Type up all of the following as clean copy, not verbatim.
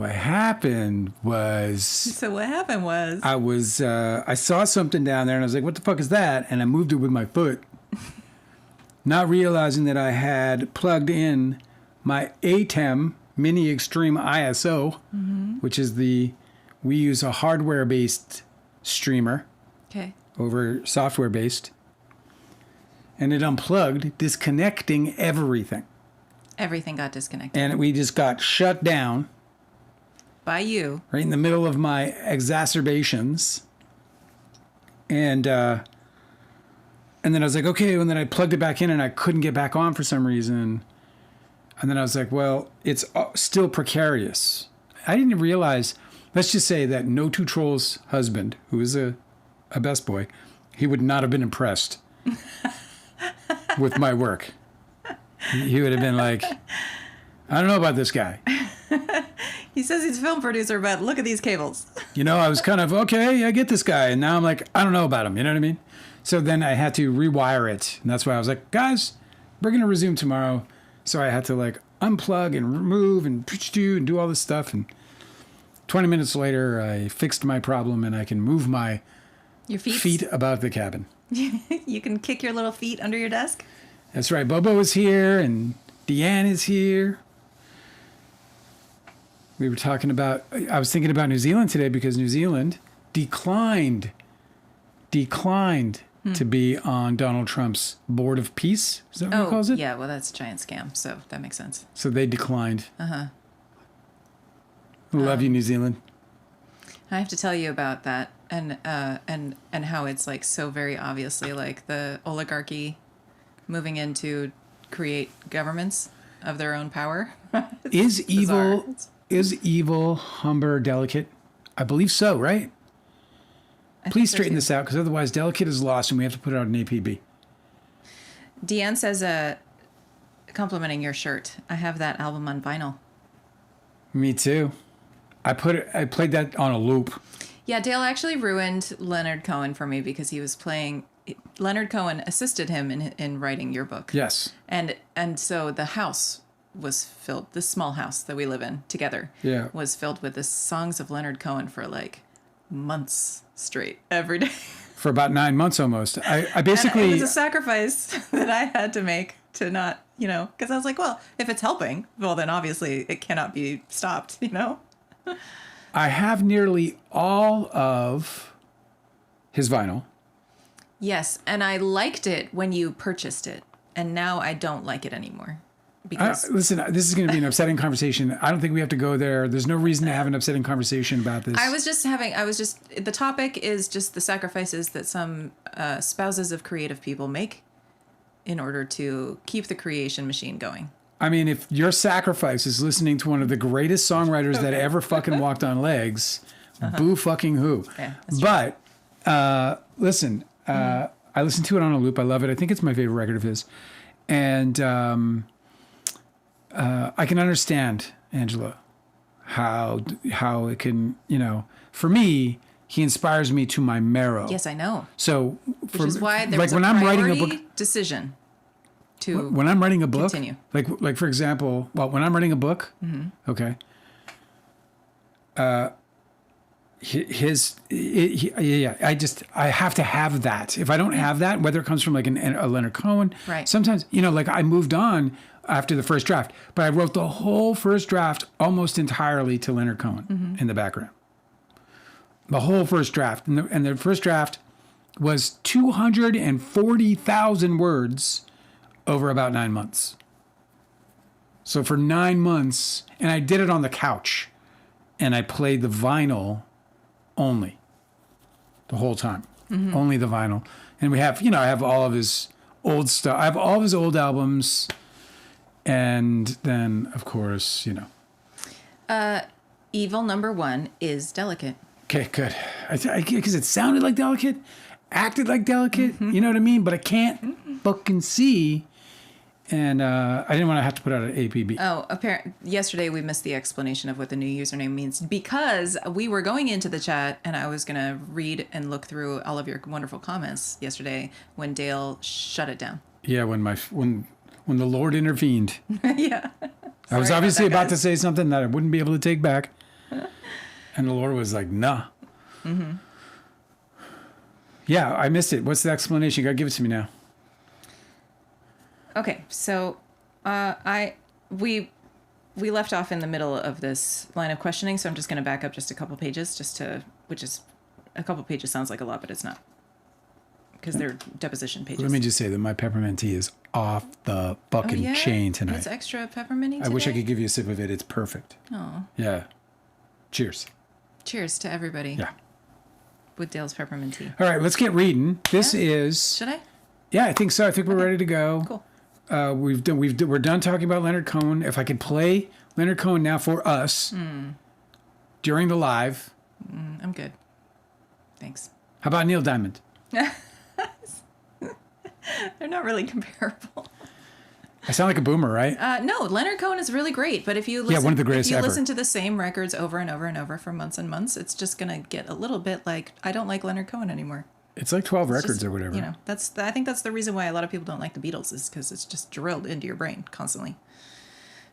What happened was... So what happened was... I saw something down there and I was like, what the fuck is that? And I moved it with my foot, not realizing that I had plugged in my ATEM Mini Extreme ISO, which is we use a hardware-based streamer over software-based. And it unplugged, disconnecting everything. Everything got disconnected. And we just got shut down. By you. Right in the middle of my exacerbations. And then I was like, okay. And then I plugged it back in and I couldn't get back on for some reason. And then I was like, well, it's still precarious. I didn't realize, let's just say that No Two Trolls' husband, who is a best boy, he would not have been impressed with my work. He would have been like, I don't know about this guy. He says he's a film producer, but look at these cables. I was kind of, okay, I get this guy. And now I'm like, I don't know about him. You know what I mean? So then I had to rewire it. And that's why I was like, guys, we're going to resume tomorrow. So I had to like unplug and remove and do all this stuff. And 20 minutes later, I fixed my problem and I can move my feet about the cabin. You can kick your little feet under your desk? That's right. Bobo is here and Deanne is here. We were talking about, I was thinking about New Zealand today because New Zealand declined to be on Donald Trump's Board of Peace. Is that what he calls it? Yeah, well, that's a giant scam, so that makes sense. So they declined. Love you, New Zealand. I have to tell you about that and how it's like so very obviously like the oligarchy moving in to create governments of their own power. Is evil Humber delicate? I believe so, right? Please straighten this out, because otherwise Delicate is lost and we have to put it on an APB. Deanne says, complimenting your shirt, I have that album on vinyl. Me too. I played that on a loop. Yeah, Dale actually ruined Leonard Cohen for me because he was playing... Leonard Cohen assisted him in writing your book. Yes. And so the house was filled, this small house that we live in together, was filled with the songs of Leonard Cohen for like months straight, every day. For about 9 months almost. I basically... And it was a sacrifice that I had to make to not, because I was like, well, if it's helping, well, then obviously it cannot be stopped, I have nearly all of his vinyl. Yes, and I liked it when you purchased it, and now I don't like it anymore. Because listen, this is going to be an upsetting conversation. I don't think we have to go there. There's no reason to have an upsetting conversation about this. The topic is just the sacrifices that some spouses of creative people make in order to keep the creation machine going. I mean, if your sacrifice is listening to one of the greatest songwriters that ever fucking walked on legs, boo fucking who. Yeah, but listen, I listened to it on a loop. I love it. I think it's my favorite record of his. And I can understand, Angela, how it can, for me, he inspires me to my marrow. Yes, I know. So, which is why there was a priority decision to when I'm writing a book, continue. Like for example, when I'm writing a book, okay. I have to have that. If I don't have that, whether it comes from like a Leonard Cohen, right. Sometimes, like I moved on after the first draft, but I wrote the whole first draft almost entirely to Leonard Cohen in the background. The whole first draft. And the first draft was 240,000 words over about 9 months. So for 9 months, and I did it on the couch, and I played the vinyl only the whole time. Only the vinyl. And we have, I have all of his old stuff. I have all of his old albums. And then, of course, Evil number 1 is Delicate. Okay, good. Because it sounded like Delicate, acted like Delicate, you know what I mean? But I can't fucking see. And I didn't want to have to put out an APB. Oh, yesterday we missed the explanation of what the new username means because we were going into the chat and I was going to read and look through all of your wonderful comments yesterday when Dale shut it down. Yeah, when the Lord intervened. Yeah. I was obviously about to say something that I wouldn't be able to take back. And the Lord was like, nah. Mm-hmm. Yeah, I missed it. What's the explanation? You got to give it to me now. Okay, so we left off in the middle of this line of questioning, so I'm just going to back up just a couple pages, which is a couple pages sounds like a lot, but it's not, because they're deposition pages. Let me just say that my peppermint tea is off the fucking chain tonight. It's extra pepperminty today? I wish I could give you a sip of it. It's perfect. Oh. Yeah. Cheers. Cheers to everybody. Yeah. With Dale's peppermint tea. All right, let's get reading. This is. Should I? Yeah, I think so. I think we're ready to go. Cool. We're done talking about Leonard Cohen. If I could play Leonard Cohen now for us during the live. I'm good. Thanks. How about Neil Diamond? They're not really comparable. I sound like a boomer, right? No, Leonard Cohen is really great, but if you listen, one of the greatest ever. Listen to the same records over and over and over for months and months, it's just gonna get a little bit like, I don't like Leonard Cohen anymore. It's like 12 records just, or whatever. You know, I think that's the reason why a lot of people don't like the Beatles, is because it's just drilled into your brain constantly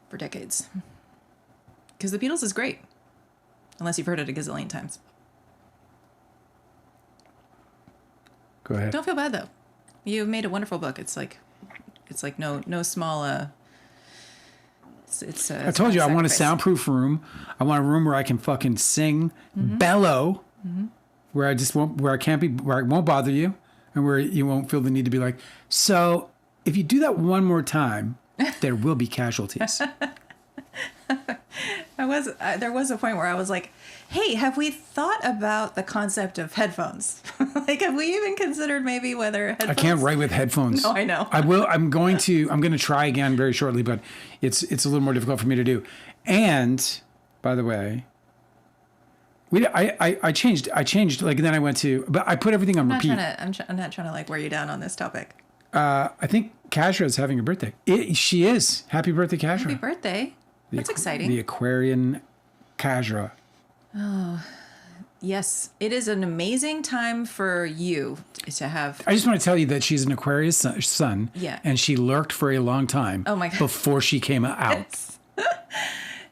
for decades. Because the Beatles is great, unless you've heard it a gazillion times. Go ahead. Don't feel bad though. You made a wonderful book. It's like no small. It's I told you I want a soundproof room. I want a room where I can fucking sing, bellow, where I won't bother you, and where you won't feel the need to be like, so if you do that one more time, there will be casualties. There was a point where I was like, hey, have we thought about the concept of headphones? Like, have we even considered maybe whether headphones... I can't write with headphones. No, I know. I'm going to try again very shortly, but it's a little more difficult for me to do. And by the way, I changed, like, then I went to, but I put everything on repeat. I'm not trying to like wear you down on this topic. I think Kashra is having a birthday. She is. Happy birthday, Kashra. Happy birthday. That's exciting. The Aquarian Kashra. Oh, yes. It is an amazing time for you to have. I just want to tell you that she's an Aquarius sun. Yeah. And she lurked for a long time. Oh my God. Before she came out. Yes.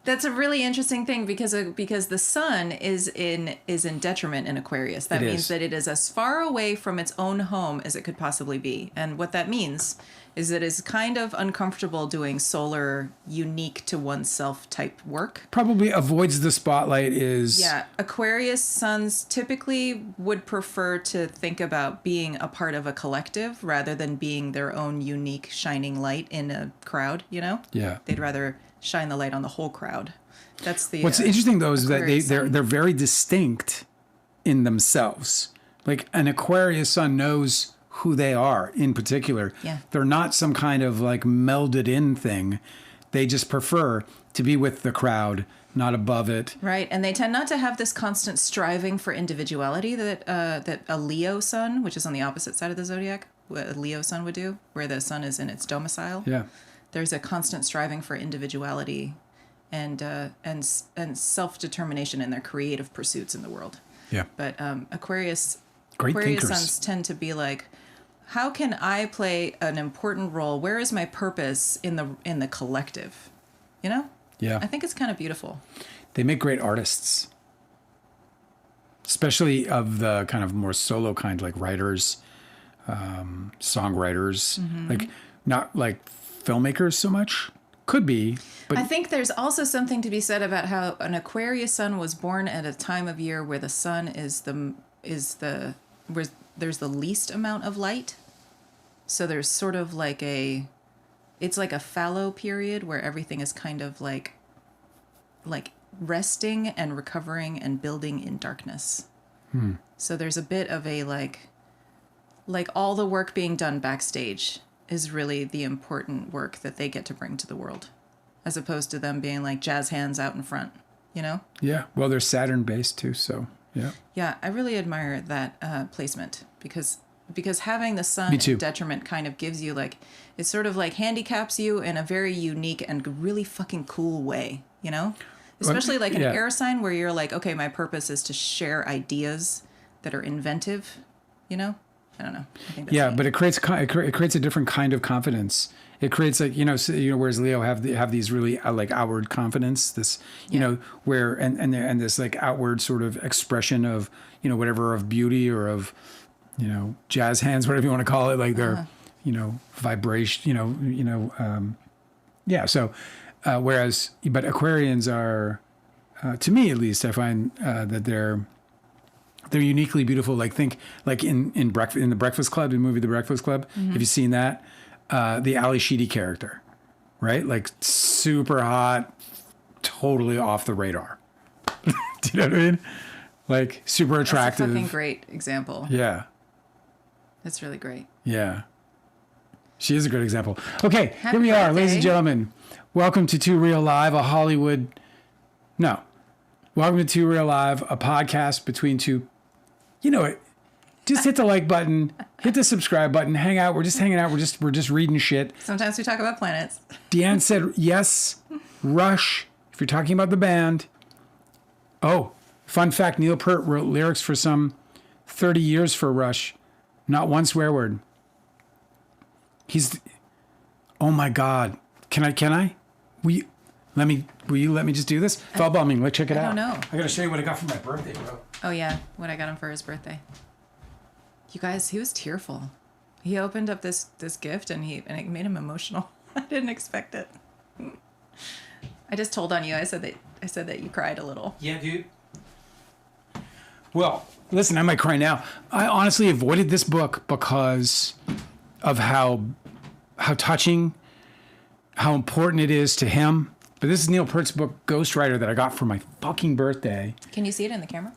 That's a really interesting thing because the sun is in detriment in Aquarius. That means that it is as far away from its own home as it could possibly be. And what that means is that it's kind of uncomfortable doing solar, unique to oneself type work. Probably avoids the spotlight is... Yeah. Aquarius suns typically would prefer to think about being a part of a collective rather than being their own unique shining light in a crowd, you know? Yeah. They'd rather shine the light on the whole crowd. That's the... What's interesting, though, is that Aquarius they're very distinct in themselves. Like, an Aquarius sun knows who they are in particular. Yeah. They're not some kind of like melded in thing. They just prefer to be with the crowd, not above it. Right. And they tend not to have this constant striving for individuality that a Leo sun, which is on the opposite side of the zodiac, what a Leo sun would do, where the sun is in its domicile. Yeah. There's a constant striving for individuality and self-determination in their creative pursuits in the world. Yeah. But Aquarius thinkers. suns tend to be like, how can I play an important role? Where is my purpose in the collective? You know? Yeah. I think it's kind of beautiful. They make great artists, especially of the kind of more solo kind, like writers, songwriters, like not like filmmakers so much. Could be, but I think there's also something to be said about how an Aquarius sun was born at a time of year where the sun where there's the least amount of light. So there's sort of like it's like a fallow period where everything is kind of like resting and recovering and building in darkness. So there's a bit of a like all the work being done backstage is really the important work that they get to bring to the world, as opposed to them being like jazz hands out in front, you know? yeah. Well, they're Saturn based too, so yeah. Yeah, I really admire that placement because having the sun Me too. in detriment kind of gives you like, it sort of like handicaps you in a very unique and really fucking cool way, you know? Especially like an air sign where you're like, okay, my purpose is to share ideas that are inventive, you know? I don't know. I think that's neat. But it creates a different kind of confidence It creates like, whereas Leo have these really like outward confidence, this, where, and this like outward sort of expression of, whatever, of beauty or of, jazz hands, whatever you want to call it. Like they're, vibration, yeah. So, but Aquarians are, to me at least, I find that they're uniquely beautiful. Like think like in the Breakfast Club, the movie The Breakfast Club. Mm-hmm. Have you seen that? The Ali Sheedy character, right? Like super hot, totally off the radar. Do you know what I mean? Like super attractive. That's a fucking great example. Yeah. That's really great. Yeah. She is a great example. Okay, Happy here we are, birthday. ladies and gentlemen. Welcome to Too Real Live, welcome to Too Real Live, a podcast between two, just hit the like button, hit the subscribe button, hang out. We're just hanging out. We're just reading shit. Sometimes we talk about planets. Deanne said, yes, Rush, if you're talking about the band. Oh, fun fact, Neil Peart wrote lyrics for some 30 years for Rush. Not one swear word. Oh my God. Can I? Will you let me just do this? Fell bombing. Let's check it out. I don't know. I gotta show you what I got for my birthday, bro. Oh yeah, what I got him for his birthday. You guys, he was tearful. He opened up this gift and it made him emotional. I didn't expect it. I just told on you. I said that you cried a little. Yeah, dude. Well, listen, I might cry now. I honestly avoided this book because of how touching, how important it is to him. But this is Neil Peart's book, Ghostwriter, that I got for my fucking birthday. Can you see it in the camera?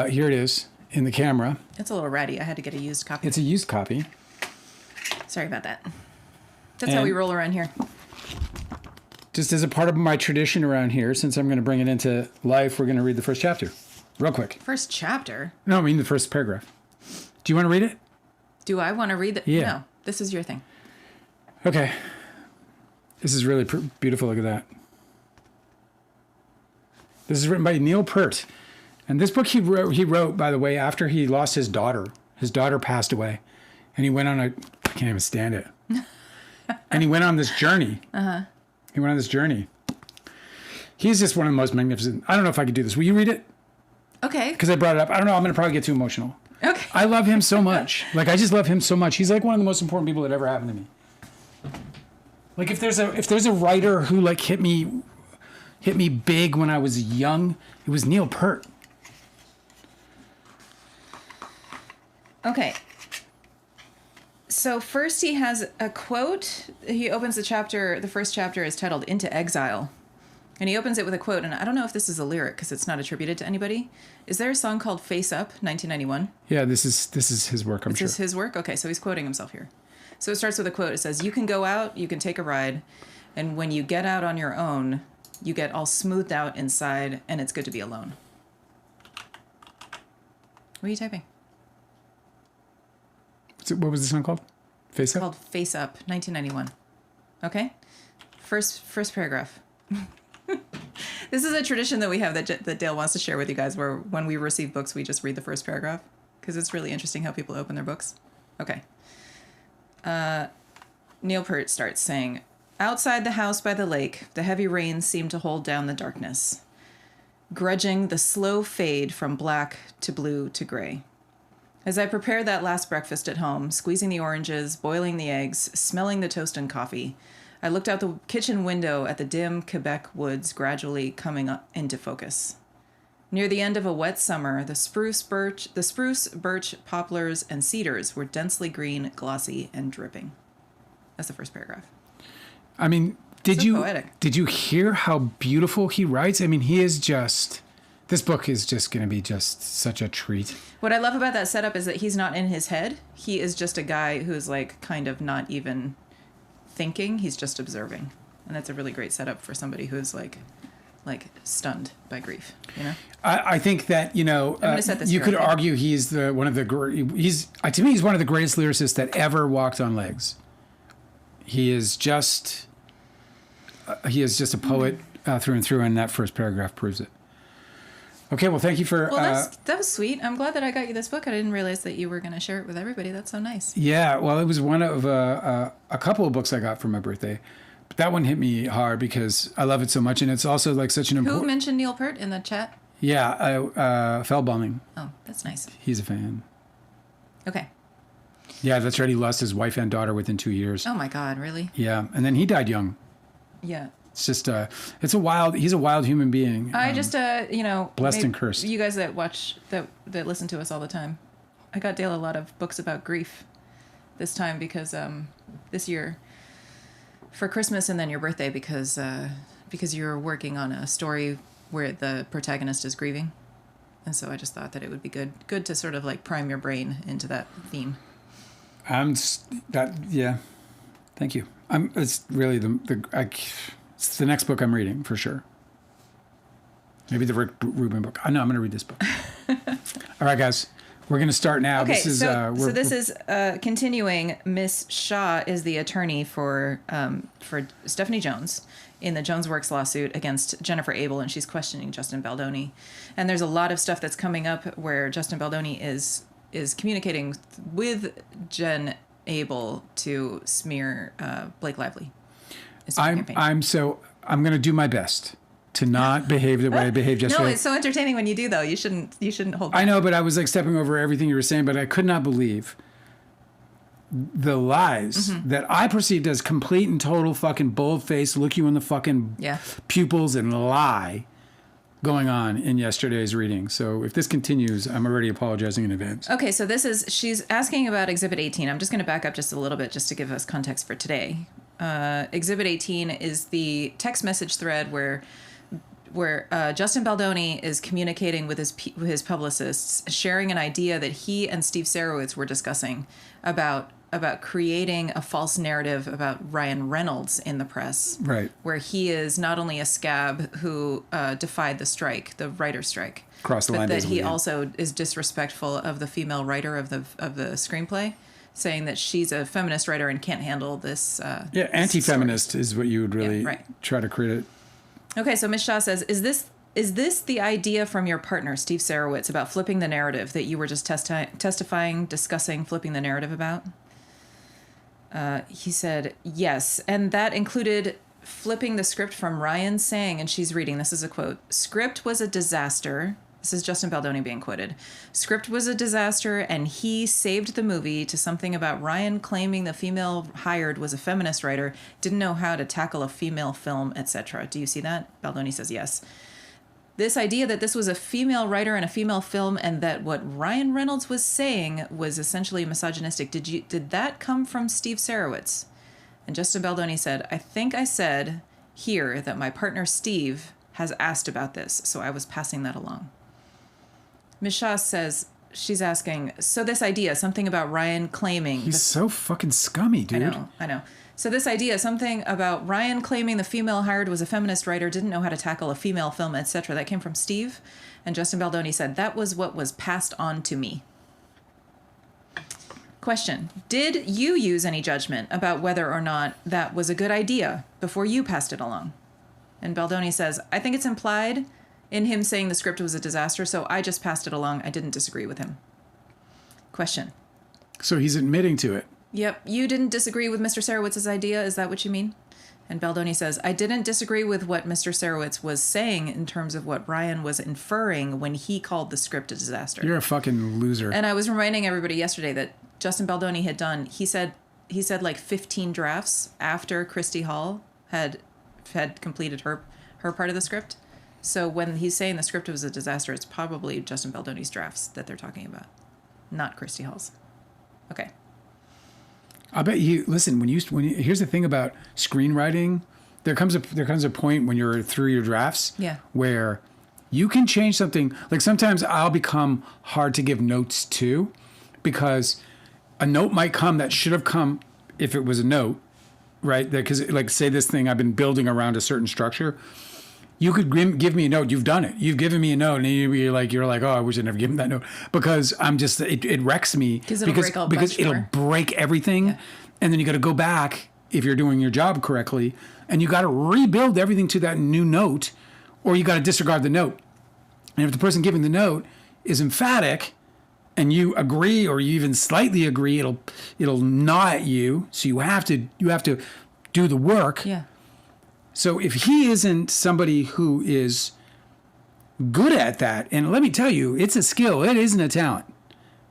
Here it is in the camera. It's a little ratty. I had to get a used copy. It's a used copy. Sorry about that. That's how we roll around here. Just as a part of my tradition around here, since I'm going to bring it into life, we're going to read the first chapter. Real quick. First chapter? No, I mean the first paragraph. Do you want to read it? Do I want to read it? Yeah. No, this is your thing. Okay. This is really beautiful. Look at that. This is written by Neil Peart. And this book he wrote, by the way, after he lost his daughter. His daughter passed away. And he went on I can't even stand it. And he went on this journey. Uh-huh. He went on this journey. He's just one of the most magnificent. I don't know if I could do this. Will you read it? Okay. Because I brought it up. I don't know. I'm going to probably get too emotional. Okay. I love him so much. Like, I just love him so much. He's like one of the most important people that ever happened to me. Like, if there's a writer who like hit me big when I was young, it was Neil Peart. Okay. So first he has a quote. He opens the first chapter is titled Into Exile. And he opens it with a quote, and I don't know if this is a lyric because it's not attributed to anybody. Is there a song called Face Up, 1991? Yeah, this is his work, I'm sure. Is this his work? Okay, so he's quoting himself here. So it starts with a quote. It says, "You can go out, you can take a ride, and when you get out on your own, you get all smoothed out inside, and it's good to be alone." What are you typing? What was the song called? Face Up? It's called Face Up, 1991. Okay? First paragraph. This is a tradition that we have that Dale wants to share with you guys, where when we receive books, we just read the first paragraph, because it's really interesting how people open their books. Okay. Neil Peart starts saying, "Outside the house by the lake, the heavy rain seemed to hold down the darkness, grudging the slow fade from black to blue to gray. As I prepared that last breakfast at home, squeezing the oranges, boiling the eggs, smelling the toast and coffee, I looked out the kitchen window at the dim Quebec woods gradually coming up into focus. Near the end of a wet summer, the spruce, birch, poplars, and cedars were densely green, glossy, and dripping." That's the first paragraph. I mean, did poetic. you hear how beautiful he writes? I mean, this book is just going to be just such a treat. What I love about that setup is that he's not in his head. He is just a guy who's like kind of not even thinking. He's just observing. And that's a really great setup for somebody who's like stunned by grief, you know? I think that, you could argue he's one of the greatest lyricists that ever walked on legs. He is just a poet through and through, and that first paragraph proves it. Okay, well, thank you for. Well, that was sweet. I'm glad that I got you this book. I didn't realize that you were going to share it with everybody. That's so nice. Yeah, well, it was one of a couple of books I got for my birthday. But that one hit me hard because I love it so much, and it's also like such an important. Who mentioned Neil Peart in the chat? Yeah, Feldbauming. Oh, that's nice. He's a fan. Okay. Yeah, that's right. He lost his wife and daughter within 2 years. Oh my God, really? Yeah, and then he died young. Yeah. It's just he's a wild human being. I just blessed and cursed. You guys that watch that listen to us all the time, I got Dale a lot of books about grief this time because this year for Christmas and then your birthday because you're working on a story where the protagonist is grieving, and so I just thought that it would be good to sort of like prime your brain into that theme. Yeah, thank you. It's really it's the next book I'm reading for sure. Maybe the Rick Rubin book. I know I'm going to read this book. All right, guys, we're going to start now. Okay, This is continuing. Miss Shaw is the attorney for Stephanie Jones in the Jones Works lawsuit against Jennifer Abel, and she's questioning Justin Baldoni. And there's a lot of stuff that's coming up where Justin Baldoni is communicating with Jen Abel to smear Blake Lively. I'm going to do my best to not behave the way I behaved yesterday. No, it's so entertaining when you do, though. You shouldn't hold back. I know, but I was like stepping over everything you were saying, but I could not believe the lies that I perceived as complete and total fucking bold-faced, look you in the fucking pupils and lie going on in yesterday's reading. So if this continues, I'm already apologizing in advance. Okay, so she's asking about Exhibit 18. I'm just going to back up just a little bit just to give us context for today. Exhibit 18 is the text message thread where Justin Baldoni is communicating with his publicists, sharing an idea that he and Steve Sarowitz were discussing about creating a false narrative about Ryan Reynolds in the press, right? Where he is not only a scab who defied the strike, the writer's strike, crossed the line, but that he also is disrespectful of the female writer of the screenplay, saying that she's a feminist writer and can't handle this. Anti-feminist is what you would really try to create. Okay, so Ms. Shaw says, is this the idea from your partner, Steve Sarowitz, about flipping the narrative that you were just discussing flipping the narrative about? He said, yes, and that included flipping the script from Ryan saying, and she's reading, this is a quote, "Script was a disaster." This is Justin Baldoni being quoted. "Script was a disaster, and he saved the movie," to something about Ryan claiming the female hired was a feminist writer, didn't know how to tackle a female film, etc. Do you see that? Baldoni says yes. This idea that this was a female writer and a female film and that what Ryan Reynolds was saying was essentially misogynistic. Did that come from Steve Sarowitz? And Justin Baldoni said, "I think I said here that my partner Steve has asked about this, so I was passing that along." Ms. Shaw says, she's asking, so this idea, something about Ryan claiming... He's so fucking scummy, dude. I know. So this idea, something about Ryan claiming the female hired was a feminist writer, didn't know how to tackle a female film, etc., that came from Steve. And Justin Baldoni said, that was what was passed on to me. Question, did you use any judgment about whether or not that was a good idea before you passed it along? And Baldoni says, I think it's implied in him saying the script was a disaster, so I just passed it along. I didn't disagree with him. Question. So he's admitting to it. Yep. You didn't disagree with Mr. Sarowitz's idea. Is that what you mean? And Baldoni says, I didn't disagree with what Mr. Sarowitz was saying in terms of what Ryan was inferring when he called the script a disaster. You're a fucking loser. And I was reminding everybody yesterday that Justin Baldoni had done, he said like 15 drafts after Christy Hall had completed her part of the script. So when he's saying the script was a disaster, it's probably Justin Baldoni's drafts that they're talking about, not Christy Hall's. Okay. I bet you listen when you here's the thing about screenwriting. There comes a point when you're through your drafts where you can change something. Like sometimes I'll become hard to give notes to because a note might come that should have come if it was a note, right? Because like say this thing I've been building around a certain structure. You could give me a note. You've done it. You've given me a note, and you're like, oh, I wish I'd never given that note because I'm just it wrecks me because it'll break everything, and then you got to go back if you're doing your job correctly, and you got to rebuild everything to that new note, or you got to disregard the note. And if the person giving the note is emphatic and you agree or you even slightly agree, it'll gnaw at you. So you have to do the work. Yeah. So if he isn't somebody who is good at that, and let me tell you, it's a skill. It isn't a talent.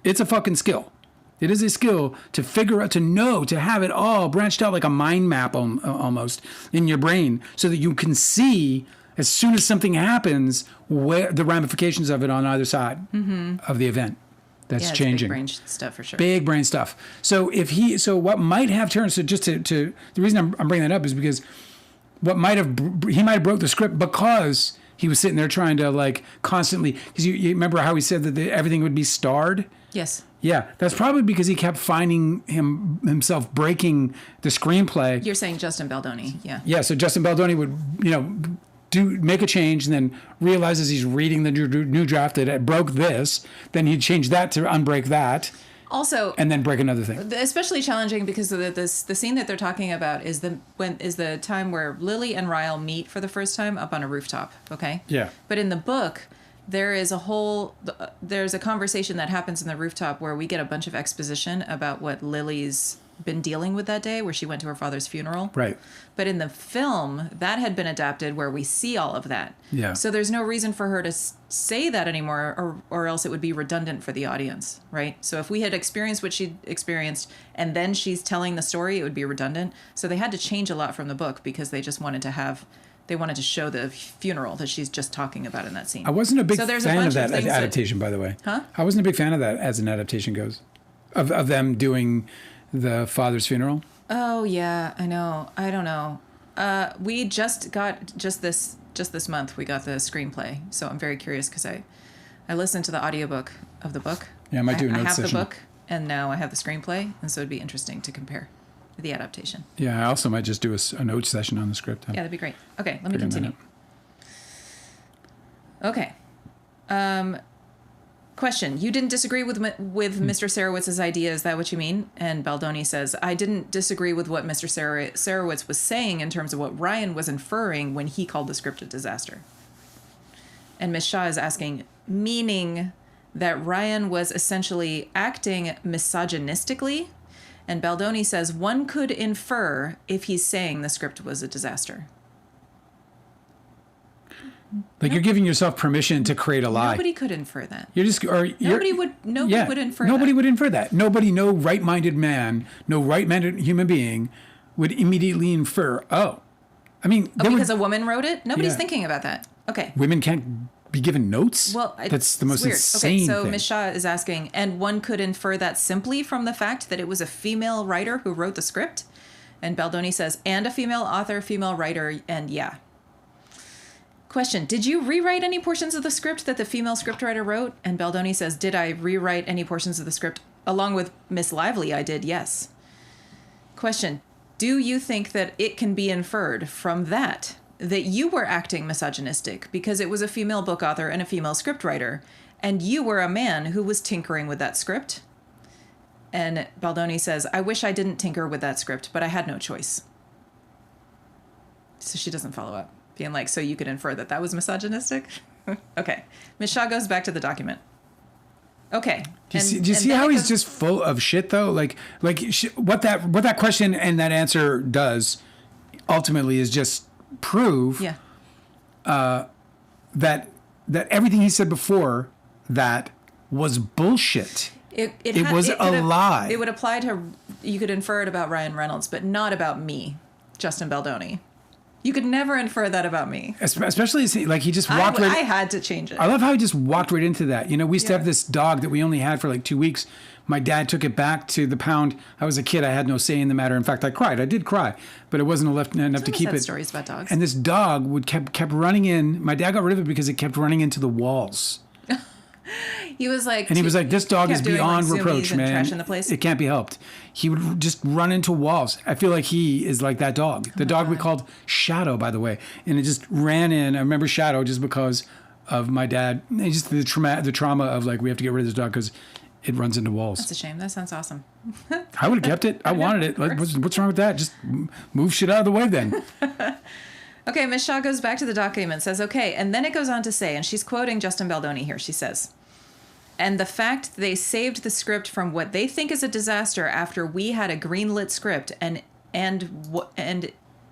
It's a fucking skill. It is a skill to figure out, to know, to have it all branched out like a mind map almost in your brain so that you can see as soon as something happens where the ramifications of it on either side of the event that's changing. Big brain stuff for sure. Big brain stuff. So what might have turned, so just to the reason I'm bringing that up is because he might have broke the script because he was sitting there trying to like constantly, because you remember how he said that everything would be starred? Yes. Yeah, that's probably because he kept finding himself breaking the screenplay. You're saying Justin Baldoni, yeah. Yeah, so Justin Baldoni would, make a change and then realizes he's reading the new draft that it broke this, then he'd change that to unbreak that. Also, and then break another thing. Especially challenging because the scene that they're talking about is the time where Lily and Ryle meet for the first time up on a rooftop. Okay. Yeah. But in the book, there's a conversation that happens in the rooftop where we get a bunch of exposition about what Lily's been dealing with that day, where she went to her father's funeral. Right. But in the film, that had been adapted where we see all of that. Yeah. So there's no reason for her to say that anymore, or else it would be redundant for the audience, right? So if we had experienced what she experienced and then she's telling the story, it would be redundant. So they had to change a lot from the book because they just wanted to show the funeral that she's just talking about in that scene. I wasn't a big fan of that adaptation, by the way. Huh? I wasn't a big fan of that as an adaptation goes, of them doing the father's funeral. Oh yeah, I know. I don't know. We just this month we got the screenplay, so I'm very curious because I listened to the audiobook of the book. Yeah, I might do a notes I have session. the book, and now I have the screenplay, and so it'd be interesting to compare the adaptation. Yeah, I also might just do a notes session on the script. Yeah, that'd be great. Okay, let me Figuring that continue. Okay. Question: You didn't disagree with Mr. Sarowitz's idea? Is that what you mean? And Baldoni says, I didn't disagree with what Mr. Sarowitz was saying in terms of what Ryan was inferring when he called the script a disaster. And Ms. Shaw is asking, meaning that Ryan was essentially acting misogynistically? And Baldoni says, one could infer if he's saying the script was a disaster. Like you're giving yourself permission to create a lie. Nobody could infer that. Nobody would infer that. Nobody would infer that. Nobody, no right-minded man, no right-minded human being would immediately infer, oh. I mean, because a woman wrote it? Nobody's thinking about that. Okay. Women can't be given notes? Well, that's the most weird. insane thing. Okay, so thing. Ms. Shaw is asking, and one could infer that simply from the fact that it was a female writer who wrote the script? And Baldoni says, and a female author, female writer, and yeah. Question: Did you rewrite any portions of the script that the female scriptwriter wrote? And Baldoni says, did I rewrite any portions of the script? Along with Miss Lively, I did, yes. Question: Do you think that it can be inferred from that you were acting misogynistic because it was a female book author and a female scriptwriter, and you were a man who was tinkering with that script? And Baldoni says, I wish I didn't tinker with that script, but I had no choice. So she doesn't follow up, being like, so you could infer that was misogynistic? Okay. Ms. Shaw goes back to the document. Okay. Do you see how he's just full of shit, though? What that question and that answer does ultimately is just prove that everything he said before that was bullshit. It was a lie. It would apply to, you could infer it about Ryan Reynolds, but not about me, Justin Baldoni. You could never infer that about me. Especially, like, he just walked I had to change it. I love how he just walked right into that. We used to have this dog that we only had for like 2 weeks. My dad took it back to the pound. I was a kid. I had no say in the matter. In fact, I cried. I did cry, but it wasn't enough to keep it. Stories about dogs. And this dog kept running in. My dad got rid of it because it kept running into the walls. He was like, this dog is beyond reproach, man. Trashing the place. It can't be helped. He would just run into walls. I feel like he is like that dog. The dog we called Shadow, by the way, and it just ran in. I remember Shadow just because of my dad. And just the trauma of like, we have to get rid of this dog because it runs into walls. That's a shame. That sounds awesome. I would have kept it. I wanted it. Like, what's wrong with that? Just move shit out of the way then. Okay, Ms. Shaw goes back to the document, says, okay, and then it goes on to say, and she's quoting Justin Baldoni here, she says, and the fact they saved the script from what they think is a disaster after we had a greenlit script and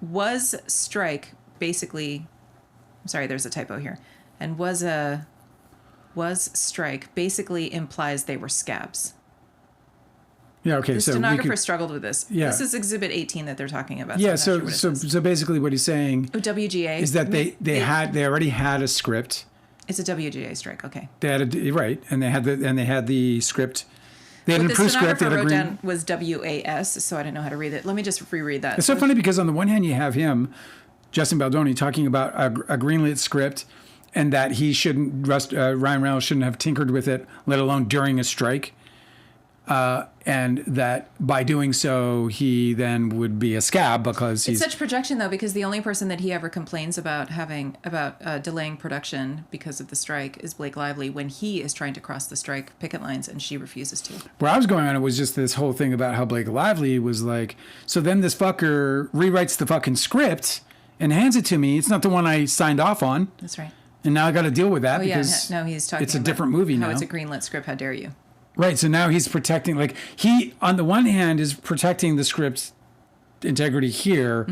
was strike, basically, I'm sorry, there's a typo here, and was strike basically implies they were scabs. Yeah, okay. The So stenographer struggled with this. Yeah. This is Exhibit 18 that they're talking about. Yeah, I'm not sure what it is. so basically what he's saying WGA is that they already had a script. It's a WGA strike. Okay. They had right, and they had the script. They had What an the approved script. They stenographer had a wrote green. down was WAS, so I didn't know how to read it. Let me just reread that. It's so funny because on the one hand you have him, Justin Baldoni, talking about a greenlit script, and that he shouldn't, Ryan Reynolds shouldn't have tinkered with it, let alone during a strike. And that by doing so, he then would be a scab because he's... It's such projection, though, because the only person that he ever complains about delaying production because of the strike is Blake Lively when he is trying to cross the strike picket lines and she refuses to. Where I was going on it was just this whole thing about how Blake Lively was like, so then this fucker rewrites the fucking script and hands it to me. It's not the one I signed off on. That's right. And now I got to deal with that because no, he's talking it's a about different movie how now. it's a greenlit script. How dare you? Right. So now he's protecting, like, he, on the one hand, is protecting the script's integrity here,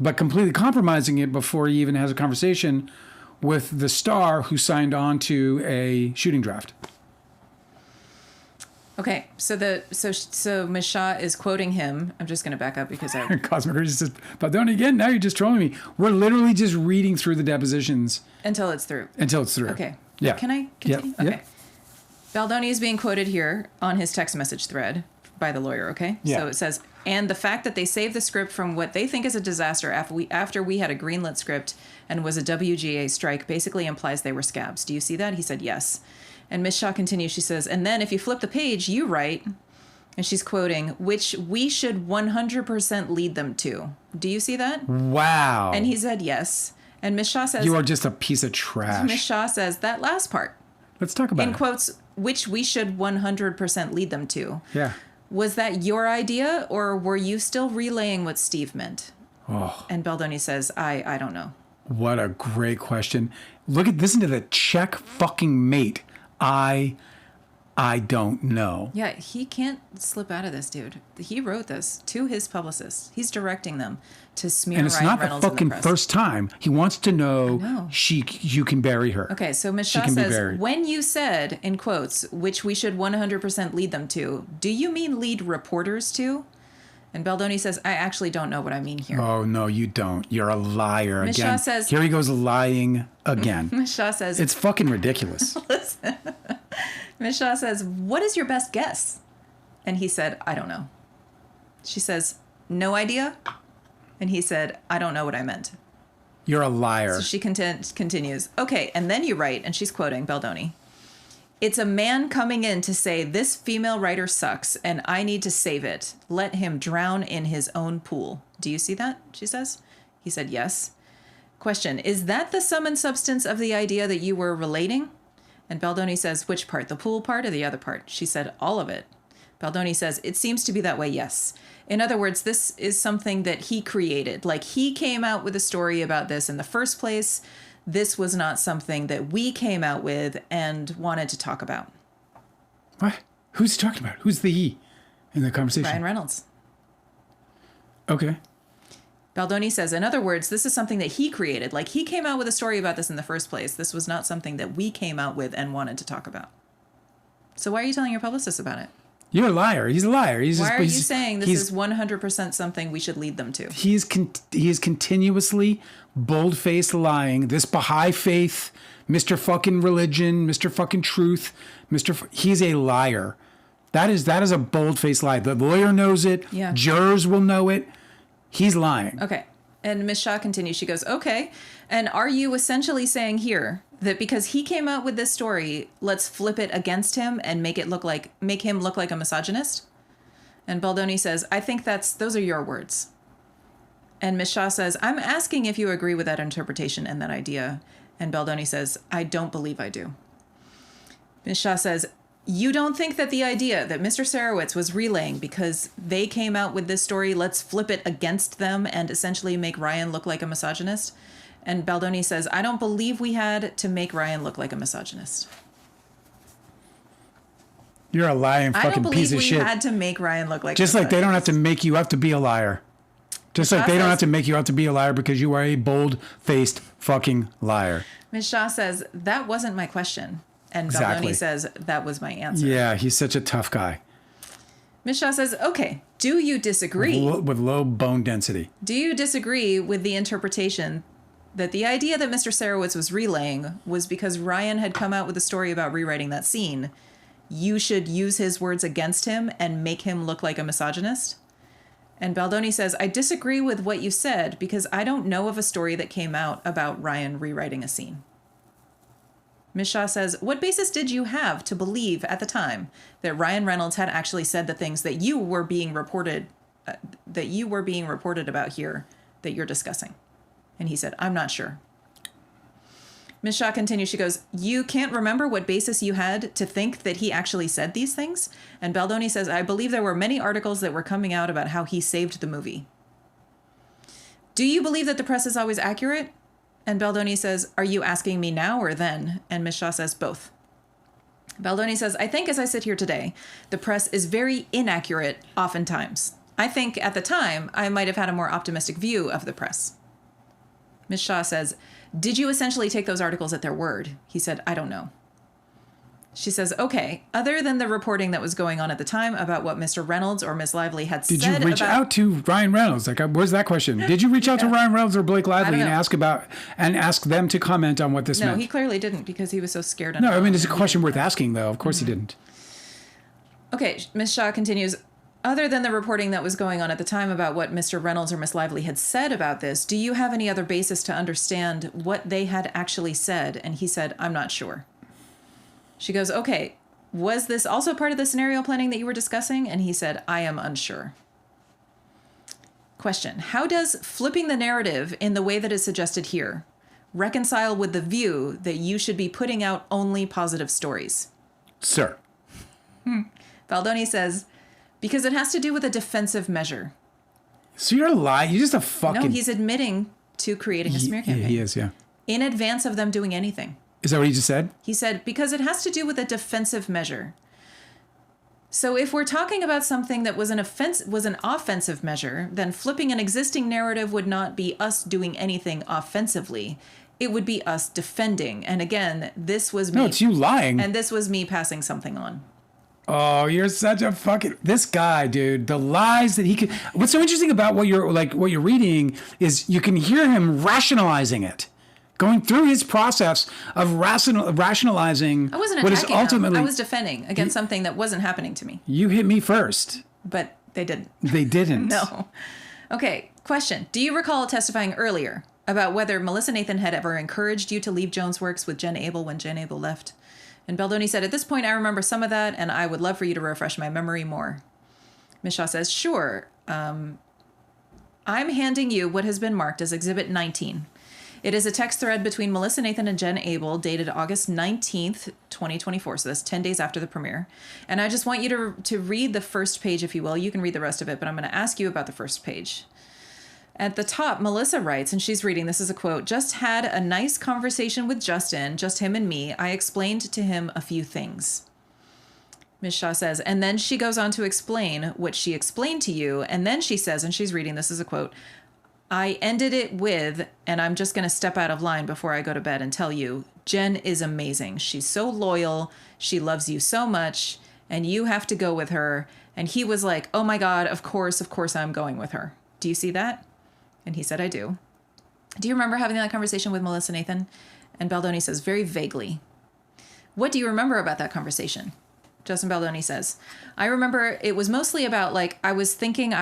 but completely compromising it before he even has a conversation with the star who signed on to a shooting draft. Okay, so Ms. Shaw is quoting him. I'm just going to back up because I... Cosmic Urge says, Baldoni again, now you're just trolling me. We're literally just reading through the depositions. Until it's through. Okay. Yeah. Can I continue? Yeah. Okay. Baldoni is being quoted here on his text message thread by the lawyer, okay? Yeah. So it says, and the fact that they saved the script from what they think is a disaster after we had a greenlit script and was a WGA strike basically implies they were scabs. Do you see that? He said, yes. And Ms. Shaw continues, she says, and then if you flip the page, you write, and she's quoting, which we should 100% lead them to. Do you see that? Wow. And he said, yes. And Ms. Shaw says... You are just a piece of trash. Ms. Shaw says, that last part. Let's talk about it. In quotes, which we should 100% lead them to. Yeah. Was that your idea, or were you still relaying what Steve meant? Oh. And Baldoni says, I don't know. What a great question. Listen to the check fucking mate. I don't know. Yeah, he can't slip out of this, dude. He wrote this to his publicist. He's directing them to smear And it's Ryan not Reynolds the in fucking press. first time. He wants to know, know. you can bury her. Okay, so Ms. She Shaw can be says, buried. when you said, in quotes, which we should 100% lead them to, do you mean lead reporters to? And Baldoni says, I actually don't know what I mean here. Oh, no, you don't. You're a liar Ms. again. Shaw says- Here he goes lying again. Ms. Shaw says, It's fucking ridiculous. Ms. Shaw says, what is your best guess? And he said, I don't know. She says, no idea? And he said, I don't know what I meant. You're a liar. So she continues, okay, and then you write, and she's quoting Baldoni, it's a man coming in to say, this female writer sucks, and I need to save it. Let him drown in his own pool. Do you see that? She says. He said, yes. Question, is that the sum and substance of the idea that you were relating? And Baldoni says, which part, the pool part or the other part? She said, all of it. Baldoni says, it seems to be that way, yes. In other words, this is something that he created. Like, he came out with a story about this in the first place. This was not something that we came out with and wanted to talk about. What? Who's he talking about? Who's the he in the conversation? Ryan Reynolds. Okay. Baldoni says, in other words, this is something that he created. Like, he came out with a story about this in the first place. This was not something that we came out with and wanted to talk about. So why are you telling your publicist about it? You're a liar. He's a liar. Why are you saying this is 100% something we should lead them to? He is continuously bold-faced lying. This Baha'i faith, Mr. fucking religion, Mr. fucking truth, he's a liar. That is a bold-faced lie. The lawyer knows it. Yeah. Jurors will know it. He's lying. Okay. And Ms. Shaw continues. She goes, okay. And are you essentially saying here that because he came out with this story, let's flip it against him and make him look like a misogynist? And Baldoni says, I think those are your words. And Ms. Shaw says, I'm asking if you agree with that interpretation and that idea. And Baldoni says, I don't believe I do. Ms. Shaw says, you don't think that the idea that Mr. Sarowitz was relaying because they came out with this story, let's flip it against them and essentially make Ryan look like a misogynist? And Baldoni says, I don't believe we had to make Ryan look like a misogynist. You're a lying I don't fucking believe piece of we shit. had to make Ryan look like Just like they don't have to make you out to be a liar. Just like they don't have to make you out to be a liar because you are a bold-faced fucking liar. Ms. Shaw says, that wasn't my question. And Exactly. Baldoni says, that was my answer. Yeah, he's such a tough guy. Ms. Shaw says, okay, do you disagree? With low bone density. Do you disagree with the interpretation that the idea that Mr. Sarowitz was relaying was because Ryan had come out with a story about rewriting that scene? You should use his words against him and make him look like a misogynist? And Baldoni says, I disagree with what you said because I don't know of a story that came out about Ryan rewriting a scene. Ms. Shaw says, what basis did you have to believe at the time that Ryan Reynolds had actually said the things that you were being reported about here that you're discussing? And he said, I'm not sure. Ms. Shaw continues, she goes, you can't remember what basis you had to think that he actually said these things? And Baldoni says, I believe there were many articles that were coming out about how he saved the movie. Do you believe that the press is always accurate? And Baldoni says, are you asking me now or then? And Ms. Shaw says, both. Baldoni says, I think as I sit here today, the press is very inaccurate oftentimes. I think at the time, I might have had a more optimistic view of the press. Ms. Shaw says, did you essentially take those articles at their word? He said, I don't know. She says, okay, other than the reporting that was going on at the time about what Mr. Reynolds or Ms. Lively had said Did you reach out to Ryan Reynolds? Like, where's that question? Did you reach out to Ryan Reynolds or Blake Lively and ask them to comment on what this meant? No, he clearly didn't because he was so scared. No, I mean, it's a question worth asking, though. Of course he didn't. Okay, Ms. Shaw continues, other than the reporting that was going on at the time about what Mr. Reynolds or Ms. Lively had said about this, do you have any other basis to understand what they had actually said? And he said, I'm not sure. She goes, okay, was this also part of the scenario planning that you were discussing? And he said, I am unsure. Question, how does flipping the narrative in the way that is suggested here reconcile with the view that you should be putting out only positive stories? Sir. Baldoni says, because it has to do with a defensive measure. So you're a lie. You're just a fucking... No, he's admitting to creating a smear campaign. He is, yeah. In advance of them doing anything. Is that what he just said? He said, because it has to do with a defensive measure. So if we're talking about something that was an offensive measure, then flipping an existing narrative would not be us doing anything offensively. It would be us defending. And again, this was me. No, it's you lying. And this was me passing something on. Oh, you're such a fucking... This guy, dude. The lies that he could... What's so interesting about what you're reading is you can hear him rationalizing it. Going through his process of rationalizing... I wasn't what is attacking ultimately... him. I was defending against something that wasn't happening to me. You hit me first. But they didn't. They didn't. No. Okay, question. Do you recall testifying earlier about whether Melissa Nathan had ever encouraged you to leave Jones Works with Jen Abel when Jen Abel left? And Baldoni said, at this point, I remember some of that, and I would love for you to refresh my memory more. Ms. Shaw says, sure. I'm handing you what has been marked as Exhibit 19. It is a text thread between Melissa Nathan and Jen Abel dated August 19th, 2024. So that's 10 days after the premiere. And I just want you to read the first page, if you will. You can read the rest of it, but I'm going to ask you about the first page. At the top, Melissa writes, and she's reading, this is a quote, just had a nice conversation with Justin, just him and me. I explained to him a few things. Ms. Shaw says, and then she goes on to explain what she explained to you. And then she says, and she's reading, this is a quote, I ended it with, and I'm just going to step out of line before I go to bed and tell you, Jen is amazing. She's so loyal. She loves you so much, and you have to go with her. And he was like, oh my God, of course I'm going with her. Do you see that? And he said, I do. Do you remember having that conversation with Melissa Nathan? And Baldoni says, very vaguely. What do you remember about that conversation? Justin Baldoni says, I remember it was mostly about, like, I was thinking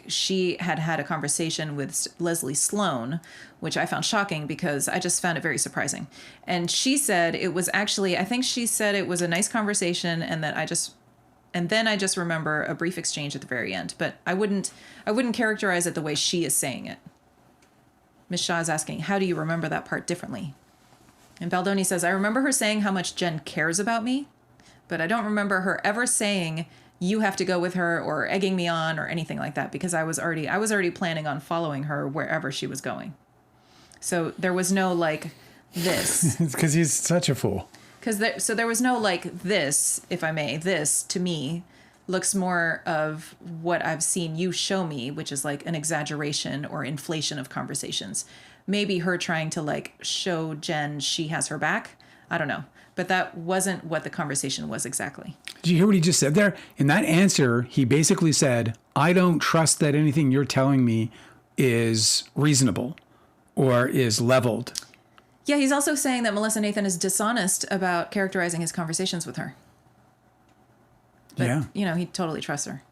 she had had a conversation with Leslie Sloan, which I found shocking because I just found it very surprising. And she said it was actually, I think she said it was a nice conversation and then I just remember a brief exchange at the very end, but I wouldn't characterize it the way she is saying it. Ms. Shaw is asking, how do you remember that part differently? And Baldoni says, I remember her saying how much Jen cares about me, but I don't remember her ever saying you have to go with her or egging me on or anything like that because I was already planning on following her wherever she was going. So there was no like this. It's because he's such a fool. So there was no like this, if I may, this to me looks more of what I've seen you show me, which is like an exaggeration or inflation of conversations. Maybe her trying to like show Jen she has her back. I don't know. But that wasn't what the conversation was exactly. Did you hear what he just said there? In that answer, he basically said, I don't trust that anything you're telling me is reasonable or is leveled. Yeah, he's also saying that Melissa Nathan is dishonest about characterizing his conversations with her. But, yeah. You know, he totally trusts her.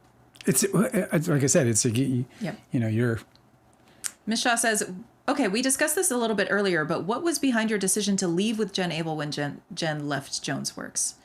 It's like I said, it's like, you know, you're... Ms. Shaw says, okay, we discussed this a little bit earlier, but what was behind your decision to leave with Jen Abel when Jen left Jones Works?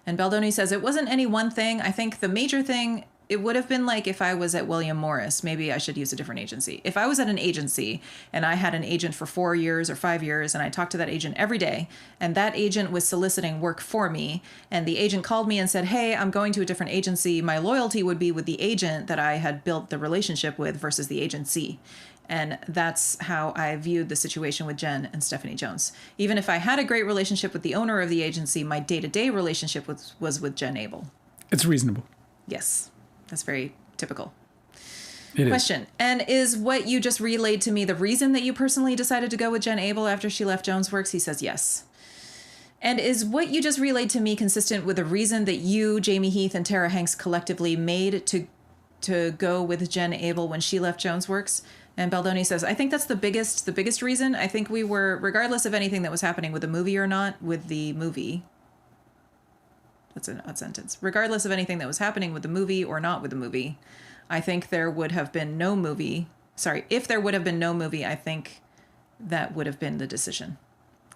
And Baldoni says, it wasn't any one thing. I think the major thing, it would have been like if I was at William Morris, maybe I should use a different agency. If I was at an agency and I had an agent for 4 years or 5 years and I talked to that agent every day and that agent was soliciting work for me and the agent called me and said, hey, I'm going to a different agency, my loyalty would be with the agent that I had built the relationship with versus the agency. And that's how I viewed the situation with Jen and Stephanie Jones. Even if I had a great relationship with the owner of the agency, my day-to-day relationship was with Jen Abel. It's reasonable. Yes, that's very typical. It Question. is. And is what you just relayed to me the reason that you personally decided to go with Jen Abel after she left Jones Works? He says yes. And is what you just relayed to me consistent with the reason that you, Jamie Heath, and Tara Hanks collectively made to go with Jen Abel when she left Jones Works? And Baldoni says, I think that's the biggest reason. I think we were, regardless of anything that was happening with the movie or not, with the movie. That's an odd sentence. Regardless of anything that was happening with the movie or not with the movie, I think there would have been no movie. Sorry, if there would have been no movie, I think that would have been the decision.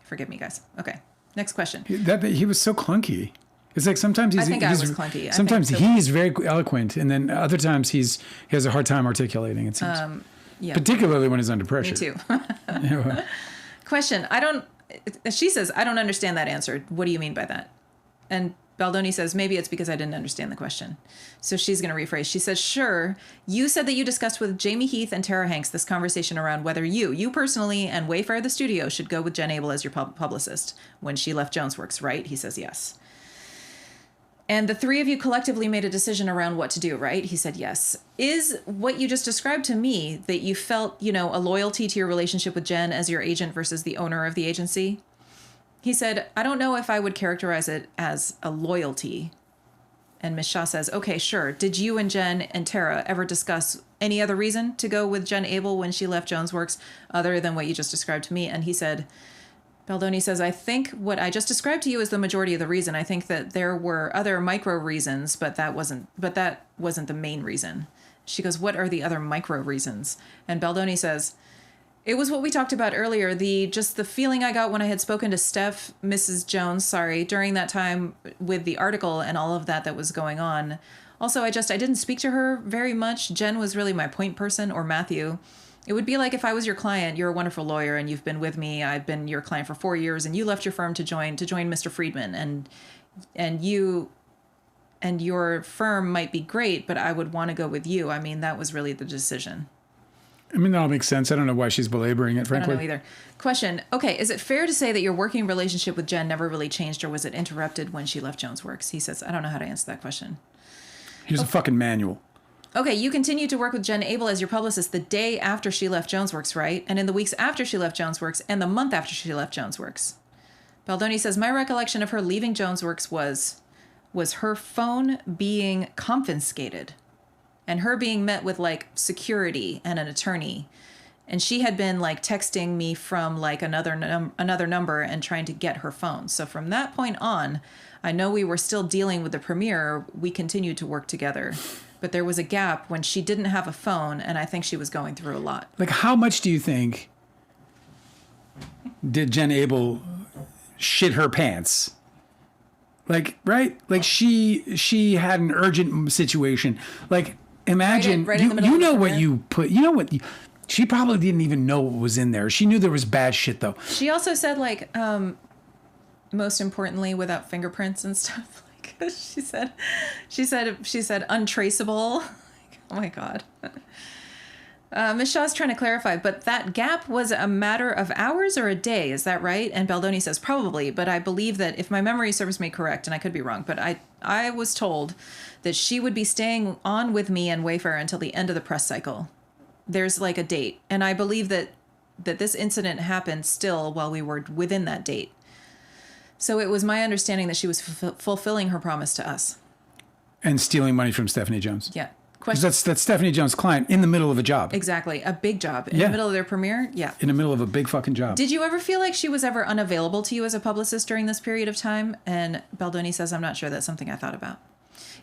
Forgive me, guys. Okay, next question. He was so clunky. It's like sometimes I think I was clunky. Sometimes he's very eloquent, and then other times he has a hard time articulating, it seems. Yeah. Particularly when he's under pressure. Me too. Question. She says, I don't understand that answer. What do you mean by that? And Baldoni says, maybe it's because I didn't understand the question. So she's going to rephrase. She says, sure, you said that you discussed with Jamie Heath and Tara Hanks this conversation around whether you personally and Wayfair the studio should go with Jen Abel as your publicist when she left Jones Works, right? He says, yes. And the three of you collectively made a decision around what to do, right? He said, yes. Is what you just described to me that you felt, you know, a loyalty to your relationship with Jen as your agent versus the owner of the agency? He said, I don't know if I would characterize it as a loyalty. And Ms. Shaw says, okay, sure. Did you and Jen and Tara ever discuss any other reason to go with Jen Abel when she left Jones Works other than what you just described to me? And he said, Baldoni says, I think what I just described to you is the majority of the reason. I think that there were other micro reasons, but that wasn't the main reason. She goes, what are the other micro reasons? And Baldoni says, it was what we talked about earlier, the feeling I got when I had spoken to Mrs. Jones, during that time with the article and all of that was going on. Also, I didn't speak to her very much. Jen was really my point person, or Matthew. It would be like if I was your client, you're a wonderful lawyer and you've been with me. I've been your client for 4 years and you left your firm to join Mr. Friedman and your firm might be great, but I would want to go with you. I mean, that was really the decision. I mean, that all makes sense. I don't know why she's belaboring it, frankly. I don't know either. Question. Okay, is it fair to say that your working relationship with Jen never really changed, or was it interrupted when she left Jones Works? He says, I don't know how to answer that question. Here's a fucking manual. Okay, you continued to work with Jen Abel as your publicist the day after she left Jones Works, right? And in the weeks after she left Jones Works and the month after she left Jones Works. Baldoni says, my recollection of her leaving Jones Works was her phone being confiscated and her being met with like security and an attorney. And she had been like texting me from like another number and trying to get her phone. So from that point on, I know we were still dealing with the premiere. We continued to work together. But there was a gap when she didn't have a phone, and I think she was going through a lot. Like, how much do you think did Jen Abel shit her pants? Like, right? Like, she had an urgent situation. Like, imagine, right in the middle you of know the what premiere. you put, you know what, she probably didn't even know what was in there. She knew there was bad shit, though. She also said, like, most importantly, without fingerprints and stuff. She said untraceable. Oh my God. Ms. Shaw's trying to clarify, but that gap was a matter of hours or a day, is that right? And Baldoni says, probably, but I believe that if my memory serves me correct, and I could be wrong, but I was told that she would be staying on with me and Wayfair until the end of the press cycle. There's like a date, and I believe that this incident happened still while we were within that date. So it was my understanding that she was fulfilling her promise to us. And stealing money from Stephanie Jones. Yeah. Because that's Stephanie Jones' client in the middle of a job. Exactly. A big job. In the middle of their premiere? Yeah. In the middle of a big fucking job. Did you ever feel like she was ever unavailable to you as a publicist during this period of time? And Baldoni says, I'm not sure. That's something I thought about.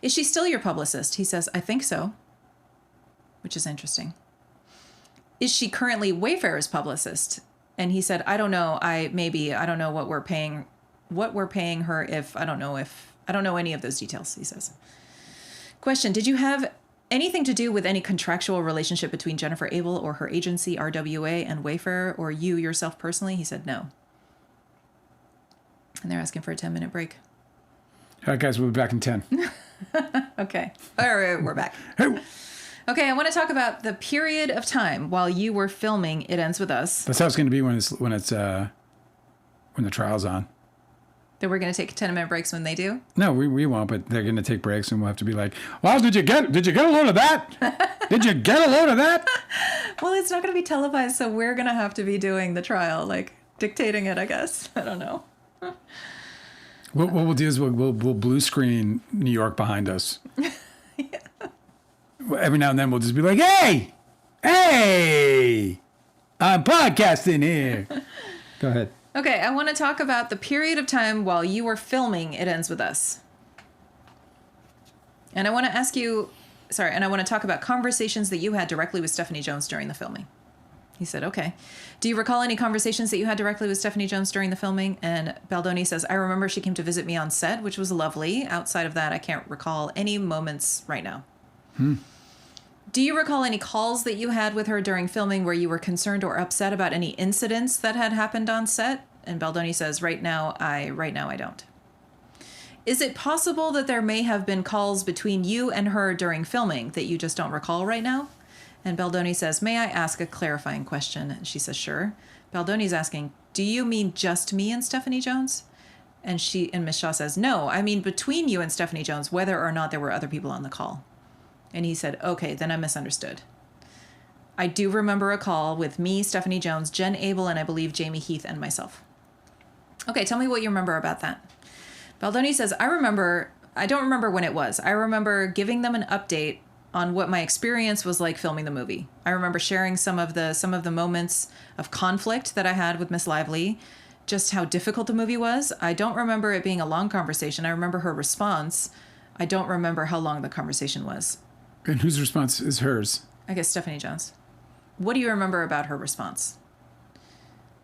Is she still your publicist? He says, I think so. Which is interesting. Is she currently Wayfair's publicist? And he said, I don't know. I don't know what we're paying her if I don't know any of those details, he says. Question, did you have anything to do with any contractual relationship between Jennifer Abel or her agency RWA and Wayfair, or you yourself personally? He said no. And they're asking for a 10-minute break. All right, guys, we'll be back in 10. Okay. All right, we're back. Okay, I want to talk about the period of time while you were filming It Ends With Us. That's how it's going to be when the trial's on. That we're going to take 10-minute breaks when they do? No, we won't, but they're going to take breaks and we'll have to be like, well, did you get a load of that? Did you get a load of that? Well, it's not going to be televised, so we're going to have to be doing the trial, like dictating it, I guess. I don't know. What we'll do is we'll blue screen New York behind us. Yeah. Every now and then we'll just be like, hey, I'm podcasting here. Go ahead. Okay, I want to talk about the period of time while you were filming It Ends With Us. And I want to talk about conversations that you had directly with Stephanie Jones during the filming. He said, okay. Do you recall any conversations that you had directly with Stephanie Jones during the filming? And Baldoni says, I remember she came to visit me on set, which was lovely. Outside of that, I can't recall any moments right now. Do you recall any calls that you had with her during filming where you were concerned or upset about any incidents that had happened on set? And Baldoni says, right now I don't. Is it possible that there may have been calls between you and her during filming that you just don't recall right now? And Baldoni says, may I ask a clarifying question? And she says, sure. Baldoni's asking, do you mean just me and Stephanie Jones? And Ms. Shaw says, no, I mean between you and Stephanie Jones, whether or not there were other people on the call. And he said, okay, then I misunderstood. I do remember a call with me, Stephanie Jones, Jen Abel, and I believe Jamie Heath and myself. Okay, tell me what you remember about that. Baldoni says, I don't remember when it was. I remember giving them an update on what my experience was like filming the movie. I remember sharing some of the moments of conflict that I had with Miss Lively, just how difficult the movie was. I don't remember it being a long conversation. I remember her response. I don't remember how long the conversation was. And whose response is hers? I guess Stephanie Jones. What do you remember about her response?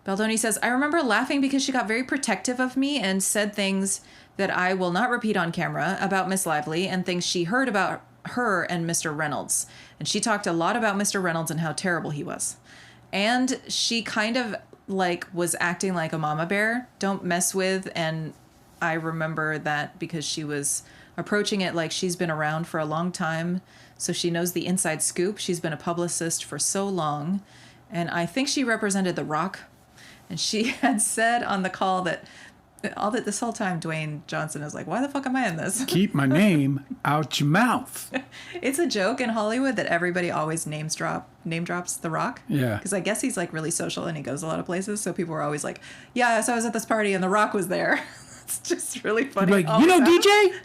Baldoni says, I remember laughing because she got very protective of me and said things that I will not repeat on camera about Miss Lively and things she heard about her and Mr. Reynolds. And she talked a lot about Mr. Reynolds and how terrible he was. And she kind of was acting like a mama bear, don't mess with. And I remember that because she was approaching it like she's been around for a long time. So she knows the inside scoop. She's been a publicist for so long. And I think she represented The Rock. And she had said on the call that this whole time Dwayne Johnson is like, why the fuck am I in this? Keep my name out your mouth. It's a joke in Hollywood that everybody always name drops The Rock. Yeah. Because I guess he's really social and he goes a lot of places. So people were always like, yeah, so I was at this party and The Rock was there. It's just really funny. DJ?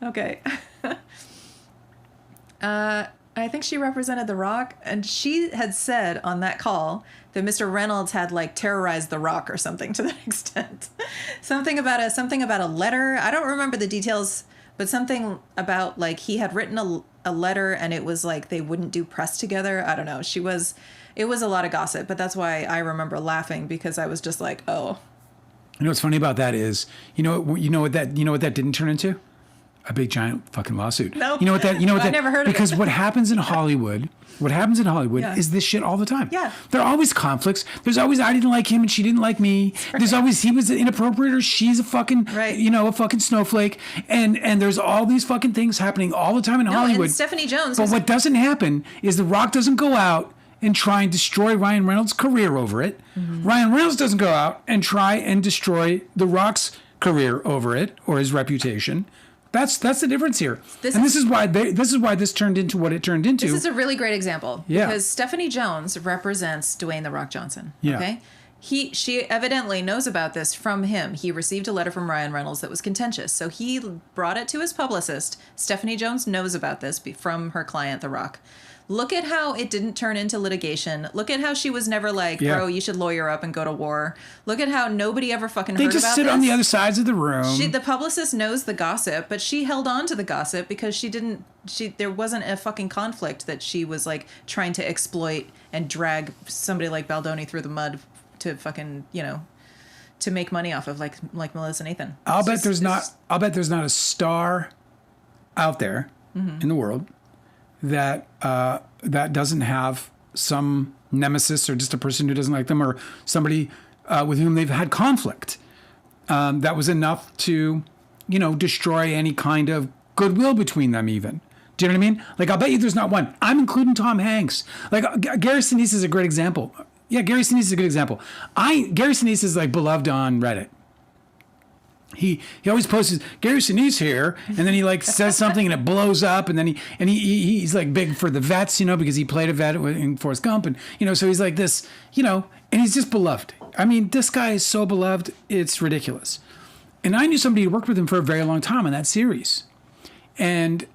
Okay. I think she represented The Rock, and she had said on that call that Mr. Reynolds had terrorized The Rock or something to that extent. something about a letter. I don't remember the details, but something about he had written a letter and it was they wouldn't do press together. I don't know. It was a lot of gossip, but that's why I remember laughing because I was just oh. You know what's funny about that is, you know what that didn't turn into? A big giant fucking lawsuit. No. You know what that? You know what I that? never heard of because it. what happens in Hollywood? What happens in Hollywood Yeah. is this shit all the time. Yeah. There are always conflicts. There's always I didn't like him and she didn't like me. There's always he was inappropriate or she's a fucking Right. a fucking snowflake. And there's all these fucking things happening all the time in Hollywood. And Stephanie Jones. But what doesn't happen is The Rock doesn't go out and try and destroy Ryan Reynolds' career over it. Mm-hmm. Ryan Reynolds doesn't go out and try and destroy The Rock's career over it or his reputation. That's the difference here. This is why this turned into what it turned into. This is a really great example. Yeah. Because Stephanie Jones represents Dwayne The Rock Johnson. Yeah. Okay. She evidently knows about this from him. He received a letter from Ryan Reynolds that was contentious. So he brought it to his publicist. Stephanie Jones knows about this from her client, The Rock. Look at how it didn't turn into litigation. Look at how she was never like, Yeah. bro, you should lawyer up and go to war. Look at how nobody ever fucking heard they about this. just sit on the other sides of the room. The publicist knows the gossip, but she held on to the gossip because there wasn't a fucking conflict that she was like trying to exploit and drag somebody like Baldoni through the mud to fucking, to make money off of like Melissa Nathan. I'll bet there's not a star out there in the world that doesn't have some nemesis or just a person who doesn't like them or somebody with whom they've had conflict that was enough to, destroy any kind of goodwill between them even. Do you know what I mean? Like, I'll bet you there's not one. I'm including Tom Hanks. Like, Gary Sinise is a great example. Yeah, Gary Sinise is a good example. Gary Sinise is like beloved on Reddit. He always posts Gary Sinise here, and then he like says something and it blows up, and then he's like big for the vets, because he played a vet in Forrest Gump, and so he's like this, and he's just beloved. I mean, this guy is so beloved, it's ridiculous. And I knew somebody who worked with him for a very long time on that series, and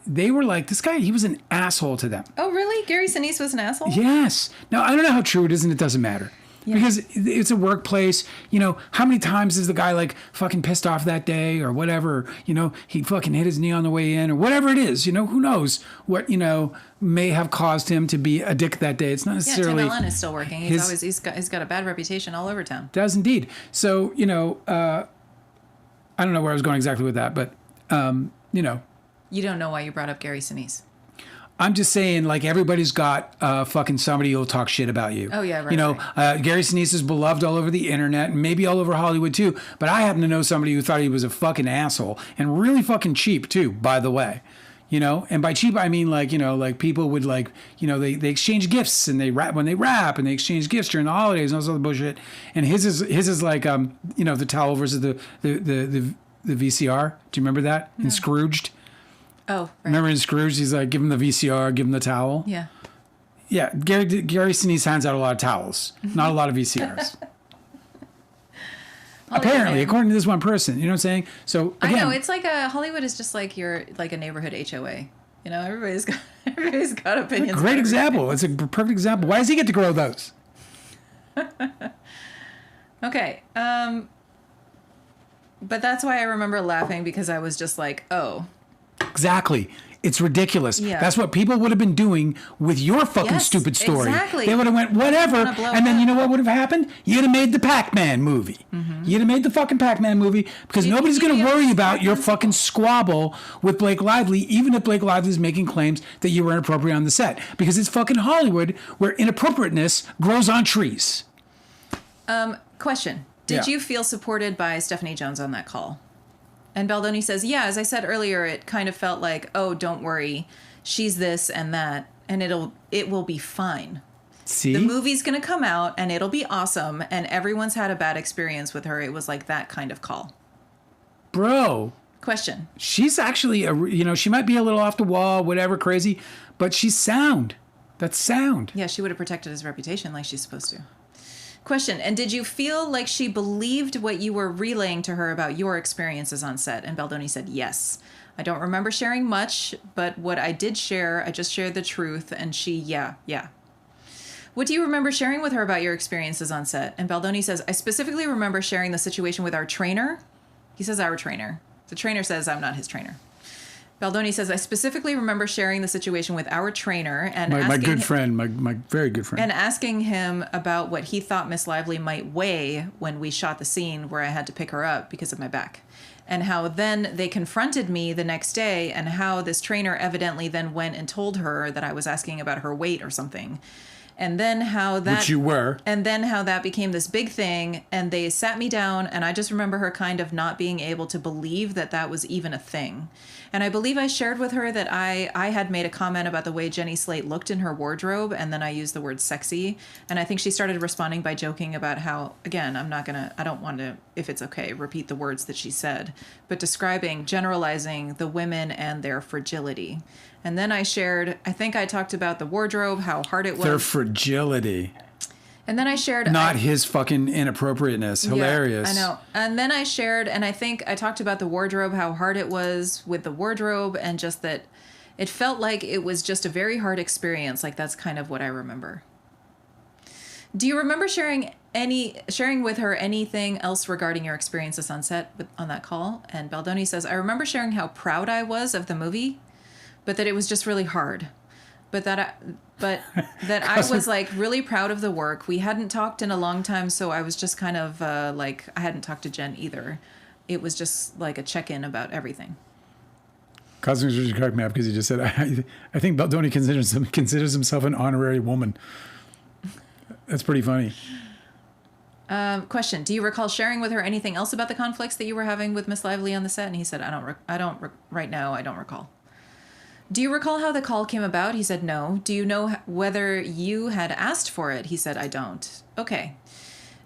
they were like, this guy, he was an asshole to them. Oh, really? Gary Sinise was an asshole? Yes. Now I don't know how true it is, and it doesn't matter. Yeah. Because it's a workplace, how many times is the guy like fucking pissed off that day or whatever, he fucking hit his knee on the way in or whatever it is, who knows what, may have caused him to be a dick that day. It's not necessarily. Tim Allen is still working. He's got a bad reputation all over town. Does indeed. So, I don't know where I was going exactly with that, but, You don't know why you brought up Gary Sinise. I'm just saying, like, everybody's got fucking somebody who'll talk shit about you. Oh, yeah, right. Gary Sinise is beloved all over the internet and maybe all over Hollywood, too. But I happen to know somebody who thought he was a fucking asshole and really fucking cheap, too, by the way. And by cheap, I mean, like people would, like, they exchange gifts and they rap when they rap and they exchange gifts during the holidays and all this other bullshit. And his is like, the towel versus the VCR. Do you remember that? In Scrooged? Oh, right. Remember in Scrooge, he's like, give him the VCR, give him the towel. Yeah. Yeah, Gary Sinise hands out a lot of towels, not a lot of VCRs. Apparently, according to this one person, you know what I'm saying? So again, I know it's like Hollywood is just like like a neighborhood HOA. Everybody's got opinions. great example. It's a perfect example. Why does he get to grow those? Okay. But that's why I remember laughing because I was just like, oh. Exactly. It's ridiculous. Yeah. That's what people would have been doing with your fucking Yes, stupid story. exactly. They would have went, whatever. And then you know what would have happened? You'd have made the Pac-Man movie. Mm-hmm. You'd have made the fucking Pac-Man movie because nobody's going to worry about your fucking squabble with Blake Lively, even if Blake Lively's making claims that you were inappropriate on the set. Because it's fucking Hollywood where inappropriateness grows on trees. Question. Did you feel supported by Stephanie Jones on that call? And Baldoni says, yeah, as I said earlier, it kind of felt like, oh, don't worry. She's this and that, and it will be fine. See? The movie's going to come out, and it'll be awesome, and everyone's had a bad experience with her. It was like that kind of call. Bro. Question. She's actually, she might be a little off the wall, whatever, crazy, but she's sound. That's sound. Yeah, she would have protected his reputation like she's supposed to. Question, and did you feel like she believed what you were relaying to her about your experiences on set? And Baldoni said, yes. I don't remember sharing much, but what I did share, I just shared the truth. And she, yeah. What do you remember sharing with her about your experiences on set? And Baldoni says, I specifically remember sharing the situation with our trainer. He says our trainer. The trainer says I'm not his trainer. Baldoni says, I specifically remember sharing the situation with our trainer and My asking good friend, my very good friend. and asking him about what he thought Miss Lively might weigh when we shot the scene where I had to pick her up because of my back. And how then they confronted me the next day, and how this trainer evidently then went and told her that I was asking about her weight or something. And then how that... Which you were. And then how that became this big thing, and they sat me down, and I just remember her kind of not being able to believe that that was even a thing. And I believe I shared with her that I had made a comment about the way Jenny Slate looked in her wardrobe, and then I used the word sexy. And I think she started responding by joking about how, again, I don't want to, if it's okay, repeat the words that she said, but generalizing the women and their fragility. And then I shared, I think I talked about the wardrobe, how hard it was. Their fragility. And then I shared... Not his fucking inappropriateness. Hilarious. I know. And then I shared, and I think I talked about the wardrobe, how hard it was with the wardrobe, and just that it felt like it was just a very hard experience. Like, that's kind of what I remember. Do you remember sharing with her anything else regarding your experiences on set on that call? And Baldoni says, I remember sharing how proud I was of the movie, but that it was just really hard. But that I was like really proud of the work. We hadn't talked in a long time, so I was just kind of like, I hadn't talked to Jen either. It was just like a check-in about everything. Cosmos just cracked me up because he just said, I think Baldoni considers himself an honorary woman. That's pretty funny. Question: do you recall sharing with her anything else about the conflicts that you were having with Miss Lively on the set? And he said, right now, I don't recall. Do you recall how the call came about? He said, no. Do you know whether you had asked for it? He said, I don't. Okay.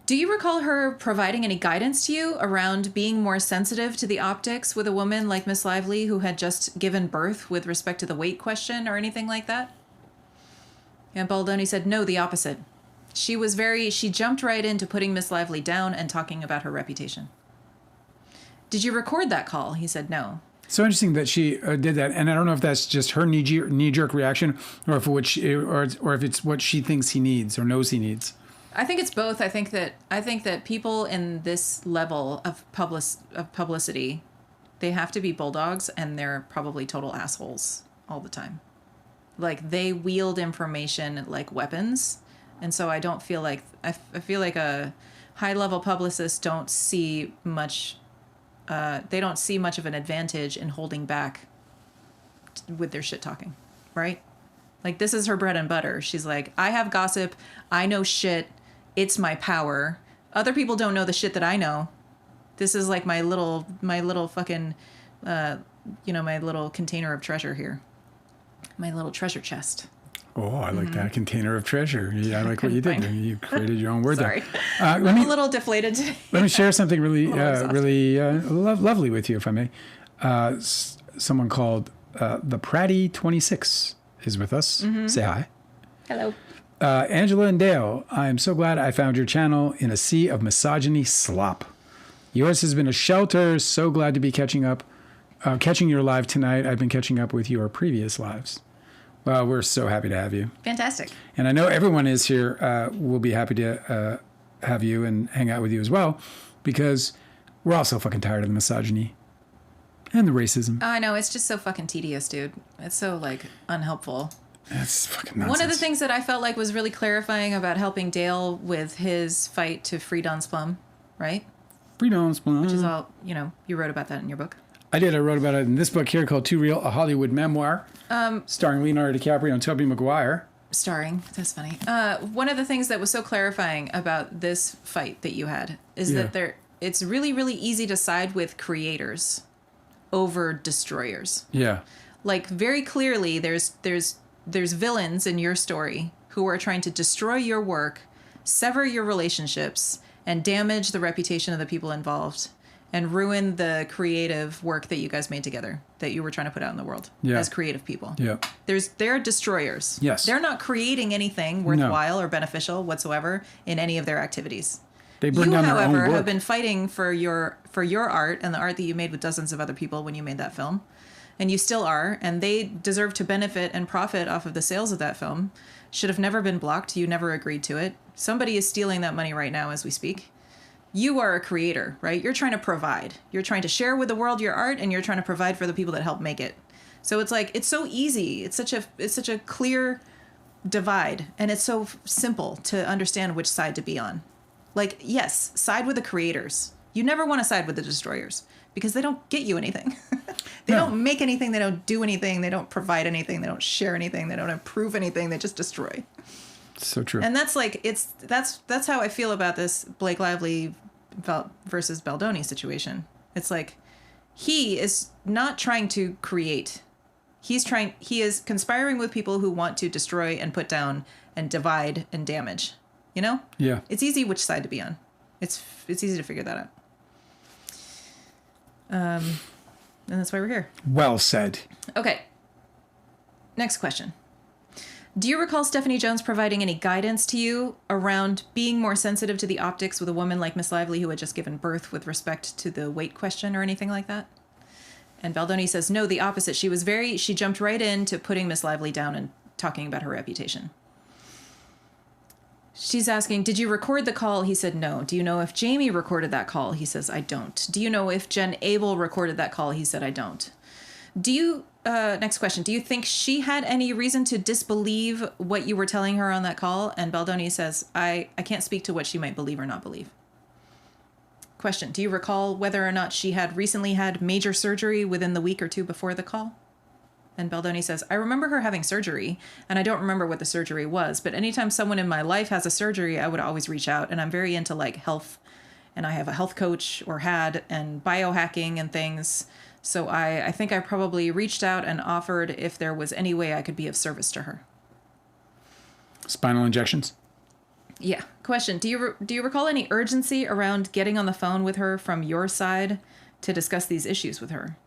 Do you recall her providing any guidance to you around being more sensitive to the optics with a woman like Miss Lively who had just given birth with respect to the weight question or anything like that? And Baldoni said, no, the opposite. She jumped right into putting Miss Lively down and talking about her reputation. Did you record that call? He said, no. So interesting that she did that, and I don't know if that's just her knee-jerk reaction, or if it's what she thinks he needs or knows he needs. I think it's both. I think that people in this level of publicity, they have to be bulldogs, and they're probably total assholes all the time. Like, they wield information like weapons, and so I don't feel like I feel like a high-level publicist don't see much. They don't see much of an advantage in holding back with their shit talking, right? Like, this is her bread and butter. She's like, I have gossip. I know shit. It's my power. Other people don't know the shit that I know. This is like my little fucking, my little container of treasure here. My little treasure chest. Oh, I like that container of treasure. Yeah, I like what you did. You created your own word Sorry. there. I'm a little deflated today. Let me share something really lovely with you, if I may. Someone called the Pratty26 is with us. Mm-hmm. Say hi. Hello. Angela and Dale, I am so glad I found your channel in a sea of misogyny slop. Yours has been a shelter. So glad to be catching your live tonight. I've been catching up with your previous lives. Well, we're so happy to have you. Fantastic. And I know everyone is here. We'll be happy to have you and hang out with you as well, because we're all so fucking tired of the misogyny and the racism. Oh, I know. It's just so fucking tedious, dude. It's so, like, unhelpful. That's fucking nonsense. One of the things that I felt like was really clarifying about helping Dale with his fight to free Don's Plum, right? Free Don's Plum. Which is all, you wrote about that in your book. I did. I wrote about it in this book here called Too Real, a Hollywood memoir, starring Leonardo DiCaprio and Tobey Maguire. Starring. That's funny. One of the things that was so clarifying about this fight that you had is that it's really, really easy to side with creators over destroyers. Yeah. Like, very clearly, there's villains in your story who are trying to destroy your work, sever your relationships, and damage the reputation of the people involved, and ruin the creative work that you guys made together, that you were trying to put out in the world as creative people. Yeah. They're destroyers. Yes. They're not creating anything worthwhile or beneficial whatsoever in any of their activities. They burn down their own however, work. have been fighting for your art and the art that you made with dozens of other people when you made that film. And you still are, and they deserve to benefit and profit off of the sales of that film. Should have never been blocked. You never agreed to it. Somebody is stealing that money right now as we speak. You are a creator, right? You're trying to provide. You're trying to share with the world your art, and you're trying to provide for the people that help make it. So it's like, it's so easy. It's such a clear divide, and it's so simple to understand which side to be on. Like, yes, side with the creators. You never want to side with the destroyers because they don't get you anything. They don't make anything. They don't do anything. They don't provide anything. They don't share anything. They don't improve anything. They just destroy. So true. And that's like, that's how I feel about this Blake Lively versus Baldoni situation. It's like, he is not trying to create. He is conspiring with people who want to destroy and put down and divide and damage. You know? Yeah. It's easy which side to be on. It's easy to figure that out. And that's why we're here. Well said. Okay. Next question. Do you recall Stephanie Jones providing any guidance to you around being more sensitive to the optics with a woman like Miss Lively who had just given birth with respect to the weight question or anything like that? And Baldoni says, no, the opposite. She jumped right into putting Miss Lively down and talking about her reputation. She's asking, did you record the call? He said, no. Do you know if Jamie recorded that call? He says, I don't. Do you know if Jen Abel recorded that call? He said, I don't. Next question. Do you think she had any reason to disbelieve what you were telling her on that call? And Baldoni says, I can't speak to what she might believe or not believe. Question. Do you recall whether or not she had recently had major surgery within the week or two before the call? And Baldoni says, I remember her having surgery, and I don't remember what the surgery was, but anytime someone in my life has a surgery, I would always reach out, and I'm very into like health, and I have a health coach or had, and biohacking and things. So I think I probably reached out and offered if there was any way I could be of service to her. Spinal injections? Yeah. Question. Do you recall any urgency around getting on the phone with her from your side to discuss these issues with her?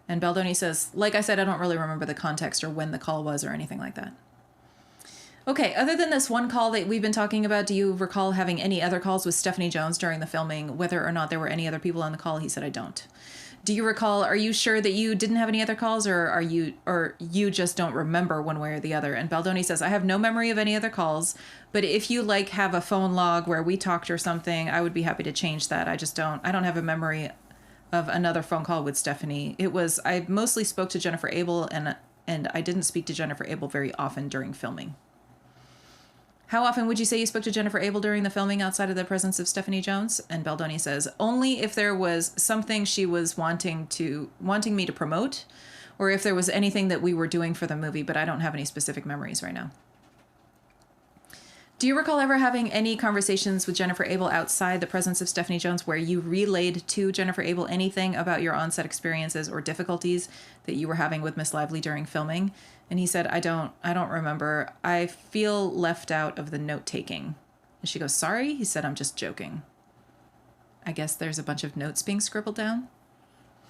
And Baldoni says, like I said, I don't really remember the context or when the call was or anything like that. Okay, other than this one call that we've been talking about, do you recall having any other calls with Stephanie Jones during the filming, whether or not there were any other people on the call? He said, I don't. Do you recall, are you sure that you didn't have any other calls, or you just don't remember one way or the other? And Baldoni says, I have no memory of any other calls, but if you like have a phone log where we talked or something, I would be happy to change that. I don't have a memory of another phone call with Stephanie. I mostly spoke to Jennifer Abel, and I didn't speak to Jennifer Abel very often during filming. How often would you say you spoke to Jennifer Abel during the filming outside of the presence of Stephanie Jones? And Baldoni says, only if there was something she was wanting me to promote, or if there was anything that we were doing for the movie, but I don't have any specific memories right now. Do you recall ever having any conversations with Jennifer Abel outside the presence of Stephanie Jones where you relayed to Jennifer Abel anything about your on-set experiences or difficulties that you were having with Miss Lively during filming? And he said, I don't remember. I feel left out of the note-taking. And she goes, sorry? He said, I'm just joking. I guess there's a bunch of notes being scribbled down.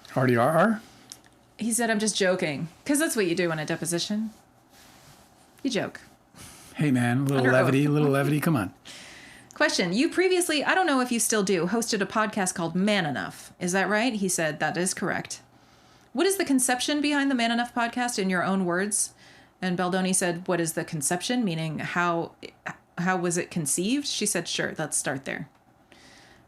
RDRR? He said, I'm just joking. Because that's what you do in a deposition. You joke. Hey, man, a little levity, come on. Question. You previously, I don't know if you still do, hosted a podcast called Man Enough. Is that right? He said, that is correct. What is the conception behind the Man Enough podcast in your own words? And Baldoni said, what is the conception? Meaning, how was it conceived? She said, sure, let's start there.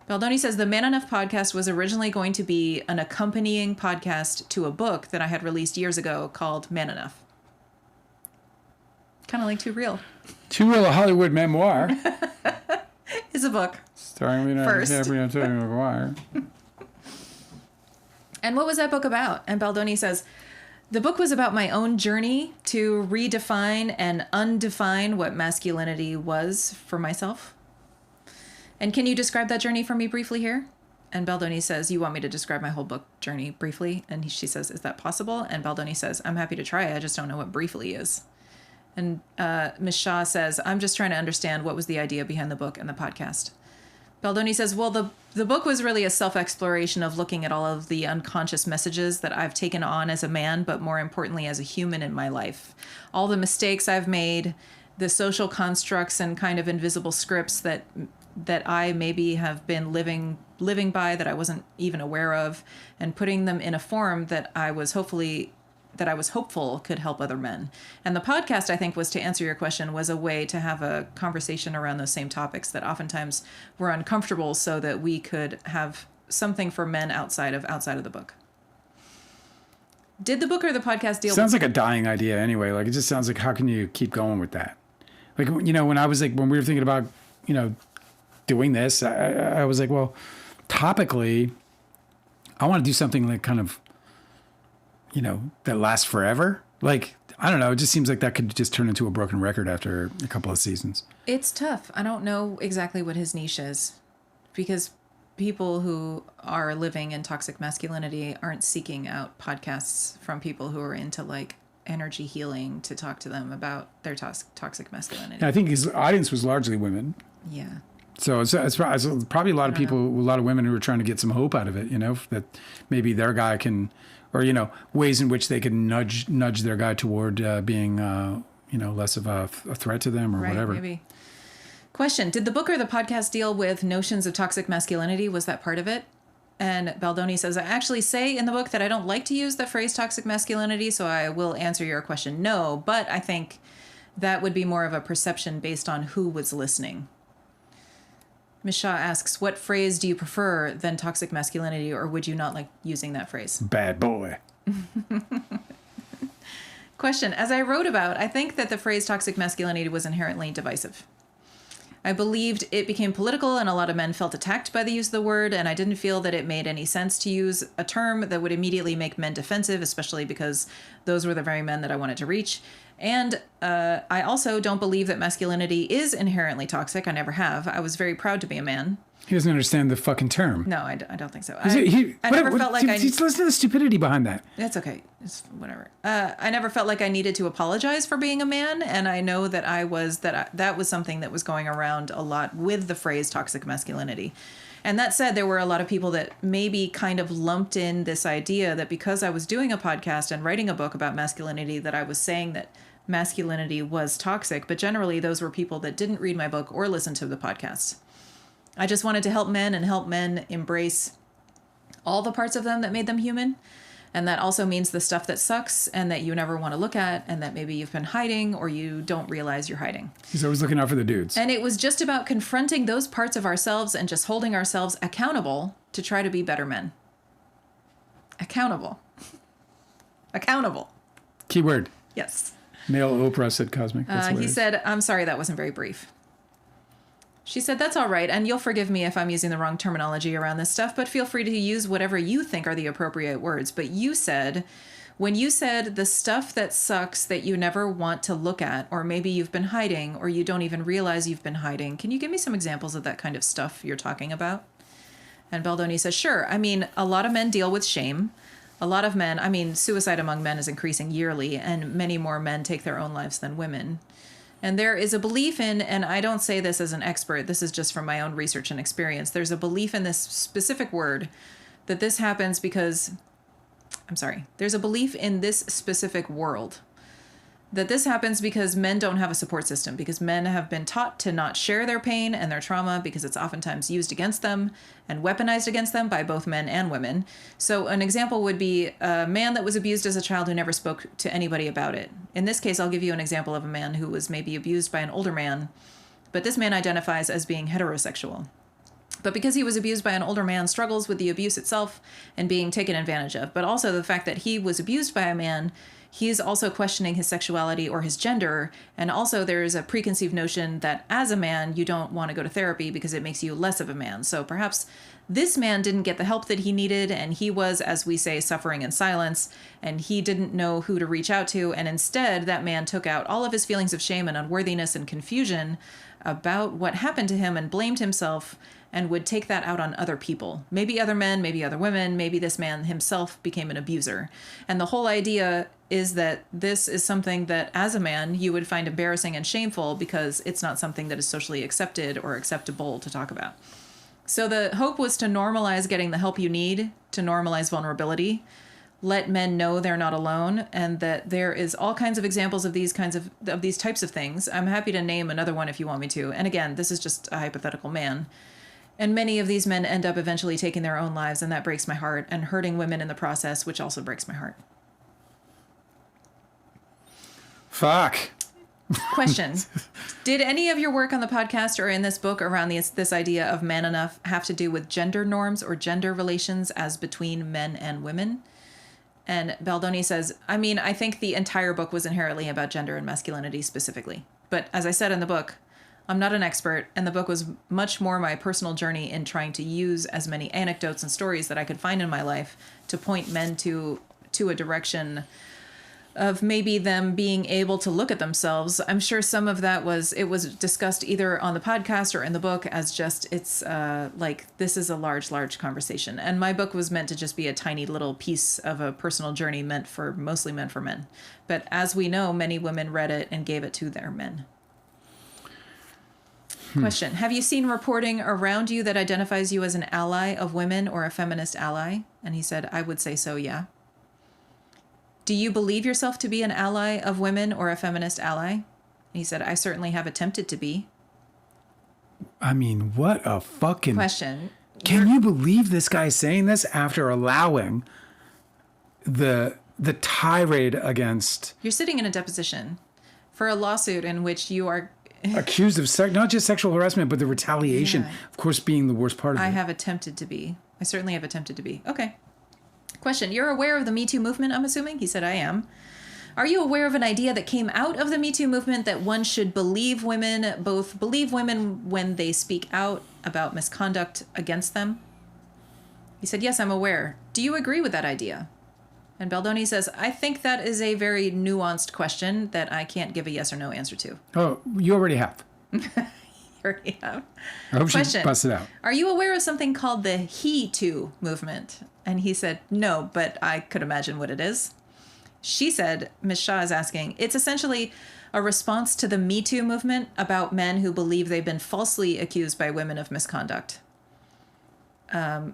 Baldoni says, the Man Enough podcast was originally going to be an accompanying podcast to a book that I had released years ago called Man Enough. Kind of like Too Real. Too Real, a Hollywood memoir. Is a book. Starring Leonardo DiCaprio and Tobey Maguire. And what was that book about? And Baldoni says, the book was about my own journey to redefine and undefine what masculinity was for myself. And can you describe that journey for me briefly here? And Baldoni says, you want me to describe my whole book journey briefly? And she says, is that possible? And Baldoni says, I'm happy to try. I just don't know what briefly is. And Ms. Shaw says, I'm just trying to understand what was the idea behind the book and the podcast. Baldoni says, well, the book was really a self-exploration of looking at all of the unconscious messages that I've taken on as a man, but more importantly, as a human in my life. All the mistakes I've made, the social constructs and kind of invisible scripts that I maybe have been living by that I wasn't even aware of, and putting them in a form that I was hopeful could help other men. And the podcast, I think, was, to answer your question, was a way to have a conversation around those same topics that oftentimes were uncomfortable so that we could have something for men outside of the book. Did the book or the podcast deal Sounds like a dying idea anyway. Like, it just sounds like, how can you keep going with that? Like, you know, when we were thinking about, you know, doing this, I was like, well, topically, I want to do something like kind of, you know, that lasts forever. Like, I don't know. It just seems like that could just turn into a broken record after a couple of seasons. It's tough. I don't know exactly what his niche is, because people who are living in toxic masculinity aren't seeking out podcasts from people who are into like energy healing to talk to them about their toxic masculinity. And I think his audience was largely women. Yeah. So it's probably a lot of people, a lot of women who are trying to get some hope out of it, you know, that maybe their guy can, or, you know, ways in which they can nudge their guy toward being, you know, less of a threat to them or whatever. Maybe. Question: did the book or the podcast deal with notions of toxic masculinity? Was that part of it? And Baldoni says, I actually say in the book that I don't like to use the phrase toxic masculinity, so I will answer your question no, but I think that would be more of a perception based on who was listening. Ms. Shaw asks, what phrase do you prefer than toxic masculinity, or would you not like using that phrase? Bad boy. Question: as I wrote about, I think that the phrase toxic masculinity was inherently divisive. I believed it became political and a lot of men felt attacked by the use of the word, and I didn't feel that it made any sense to use a term that would immediately make men defensive, especially because those were the very men that I wanted to reach. And I also don't believe that masculinity is inherently toxic. I never have. I was very proud to be a man. He doesn't understand the fucking term. No, I don't think so. I never felt like Just listen to the stupidity behind that. It's okay. It's whatever. I never felt like I needed to apologize for being a man, and I know that that was something that was going around a lot with the phrase toxic masculinity. And that said, there were a lot of people that maybe kind of lumped in this idea that because I was doing a podcast and writing a book about masculinity, that I was saying that masculinity was toxic. But generally, those were people that didn't read my book or listen to the podcast. I just wanted to help men and help men embrace all the parts of them that made them human. And that also means the stuff that sucks and that you never want to look at and that maybe you've been hiding or you don't realize you're hiding. He's always looking out for the dudes. And it was just about confronting those parts of ourselves and just holding ourselves accountable to try to be better men. Accountable. Accountable. Keyword. Yes. Male Oprah said cosmic. He said, I'm sorry, that wasn't very brief. She said, that's all right, and you'll forgive me if I'm using the wrong terminology around this stuff, but feel free to use whatever you think are the appropriate words. But you said, when you said the stuff that sucks that you never want to look at, or maybe you've been hiding, or you don't even realize you've been hiding, can you give me some examples of that kind of stuff you're talking about? And Baldoni says, sure. I mean, a lot of men deal with shame. A lot of men, suicide among men is increasing yearly, and many more men take their own lives than women. And there is a belief in, and I don't say this as an expert, this is just from my own research and experience, there's a belief in this specific word that this happens because, there's a belief in this specific world that this happens because men don't have a support system, because men have been taught to not share their pain and their trauma because it's oftentimes used against them and weaponized against them by both men and women. So an example would be a man that was abused as a child who never spoke to anybody about it. In this case, I'll give you an example of a man who was maybe abused by an older man, but this man identifies as being heterosexual. But because he was abused by an older man, struggles with the abuse itself and being taken advantage of, but also the fact that he was abused by a man, he's also questioning his sexuality or his gender. And also there's a preconceived notion that as a man, you don't want to go to therapy because it makes you less of a man. So perhaps this man didn't get the help that he needed, and he was, as we say, suffering in silence, and he didn't know who to reach out to. And instead, that man took out all of his feelings of shame and unworthiness and confusion about what happened to him and blamed himself and would take that out on other people. Maybe other men, maybe other women, maybe this man himself became an abuser. And the whole idea is that this is something that as a man you would find embarrassing and shameful because it's not something that is socially accepted or acceptable to talk about. So the hope was to normalize getting the help you need, to normalize vulnerability, let men know they're not alone, and that there is all kinds of examples of these types of things. I'm happy to name another one if you want me to. And again, this is just a hypothetical man. And many of these men end up eventually taking their own lives, and that breaks my heart, and hurting women in the process, which also breaks my heart. Fuck. Question. Did any of your work on the podcast or in this book around this idea of man enough have to do with gender norms or gender relations as between men and women? And Baldoni says, I mean, I think the entire book was inherently about gender and masculinity specifically. But as I said in the book, I'm not an expert, and the book was much more my personal journey in trying to use as many anecdotes and stories that I could find in my life to point men to a direction of maybe them being able to look at themselves. I'm sure some of that was discussed either on the podcast or in the book as just, it's like, this is a large conversation. And my book was meant to just be a tiny little piece of a personal journey mostly meant for men. But as we know, many women read it and gave it to their men. Question. Have you seen reporting around you that identifies you as an ally of women or a feminist ally? And he said, I would say so, yeah. Do you believe yourself to be an ally of women or a feminist ally? And he said, I certainly have attempted to be. I mean, what a fucking... Question. Can you believe this guy saying this after allowing the tirade against... You're sitting in a deposition for a lawsuit in which you are... accused of not just sexual harassment, but the retaliation, of course, being the worst part of it. I have attempted to be. I certainly have attempted to be. Okay. Question. You're aware of the Me Too movement, I'm assuming? He said, I am. Are you aware of an idea that came out of the Me Too movement that one should believe women when they speak out about misconduct against them? He said, yes, I'm aware. Do you agree with that idea? And Baldoni says, I think that is a very nuanced question that I can't give a yes or no answer to. Oh, you already have. You already have. I hope she busts it out. Are you aware of something called the He Too movement? And he said, no, but I could imagine what it is. She said, Ms. Shaw is asking, it's essentially a response to the Me Too movement about men who believe they've been falsely accused by women of misconduct. The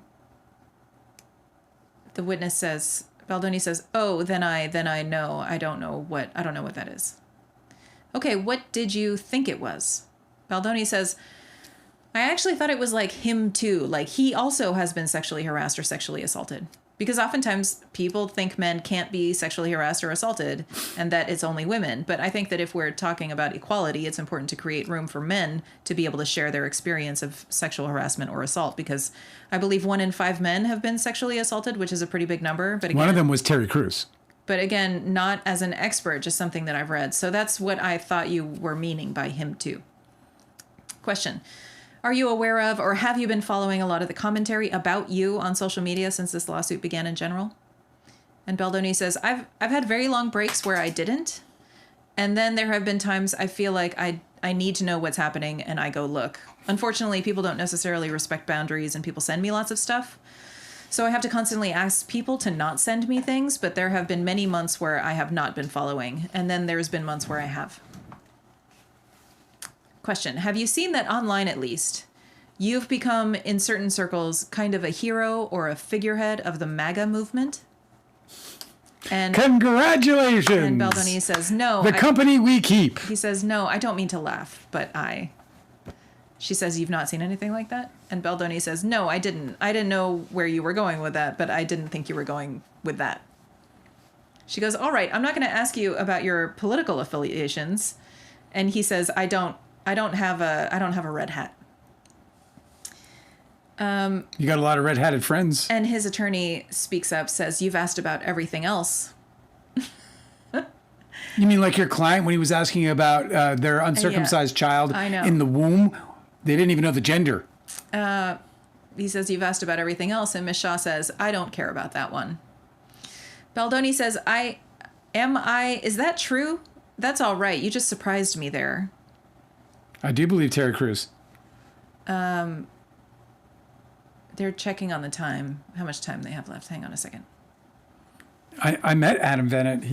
witness says... Baldoni says, oh, then I know. I don't know what that is. Okay, what did you think it was? Baldoni says, I actually thought it was like him too. Like he also has been sexually harassed or sexually assaulted. Because oftentimes people think men can't be sexually harassed or assaulted and that it's only women. But I think that if we're talking about equality, it's important to create room for men to be able to share their experience of sexual harassment or assault. Because I believe 1 in 5 men have been sexually assaulted, which is a pretty big number. But again, one of them was Terry Crews. But again, not as an expert, just something that I've read. So that's what I thought you were meaning by him too. Question. Are you aware of, or have you been following a lot of the commentary about you on social media since this lawsuit began in general? And Baldoni says, I've had very long breaks where I didn't. And then there have been times I feel like I need to know what's happening and I go look. Unfortunately, people don't necessarily respect boundaries and people send me lots of stuff. So I have to constantly ask people to not send me things, but there have been many months where I have not been following. And then there's been months where I have. Question. Have you seen that online, at least, you've become, in certain circles, kind of a hero or a figurehead of the MAGA movement? And congratulations! And Baldoni says, no. The company we keep. He says, no, I don't mean to laugh, but She says, you've not seen anything like that? And Baldoni says, no, I didn't. I didn't know where you were going with that, but I didn't think you were going with that. She goes, all right, I'm not going to ask you about your political affiliations. And he says, I don't have a red hat. You got a lot of red-hatted friends. And his attorney speaks up, says, you've asked about everything else. You mean like your client when he was asking about their uncircumcised child in the womb? They didn't even know the gender. He says, you've asked about everything else. And Ms. Shaw says, I don't care about that one. Baldoni says, is that true? That's all right. You just surprised me there. I do believe Terry Crews. They're checking on the time, how much time they have left. Hang on a second. I met Adam Bennett.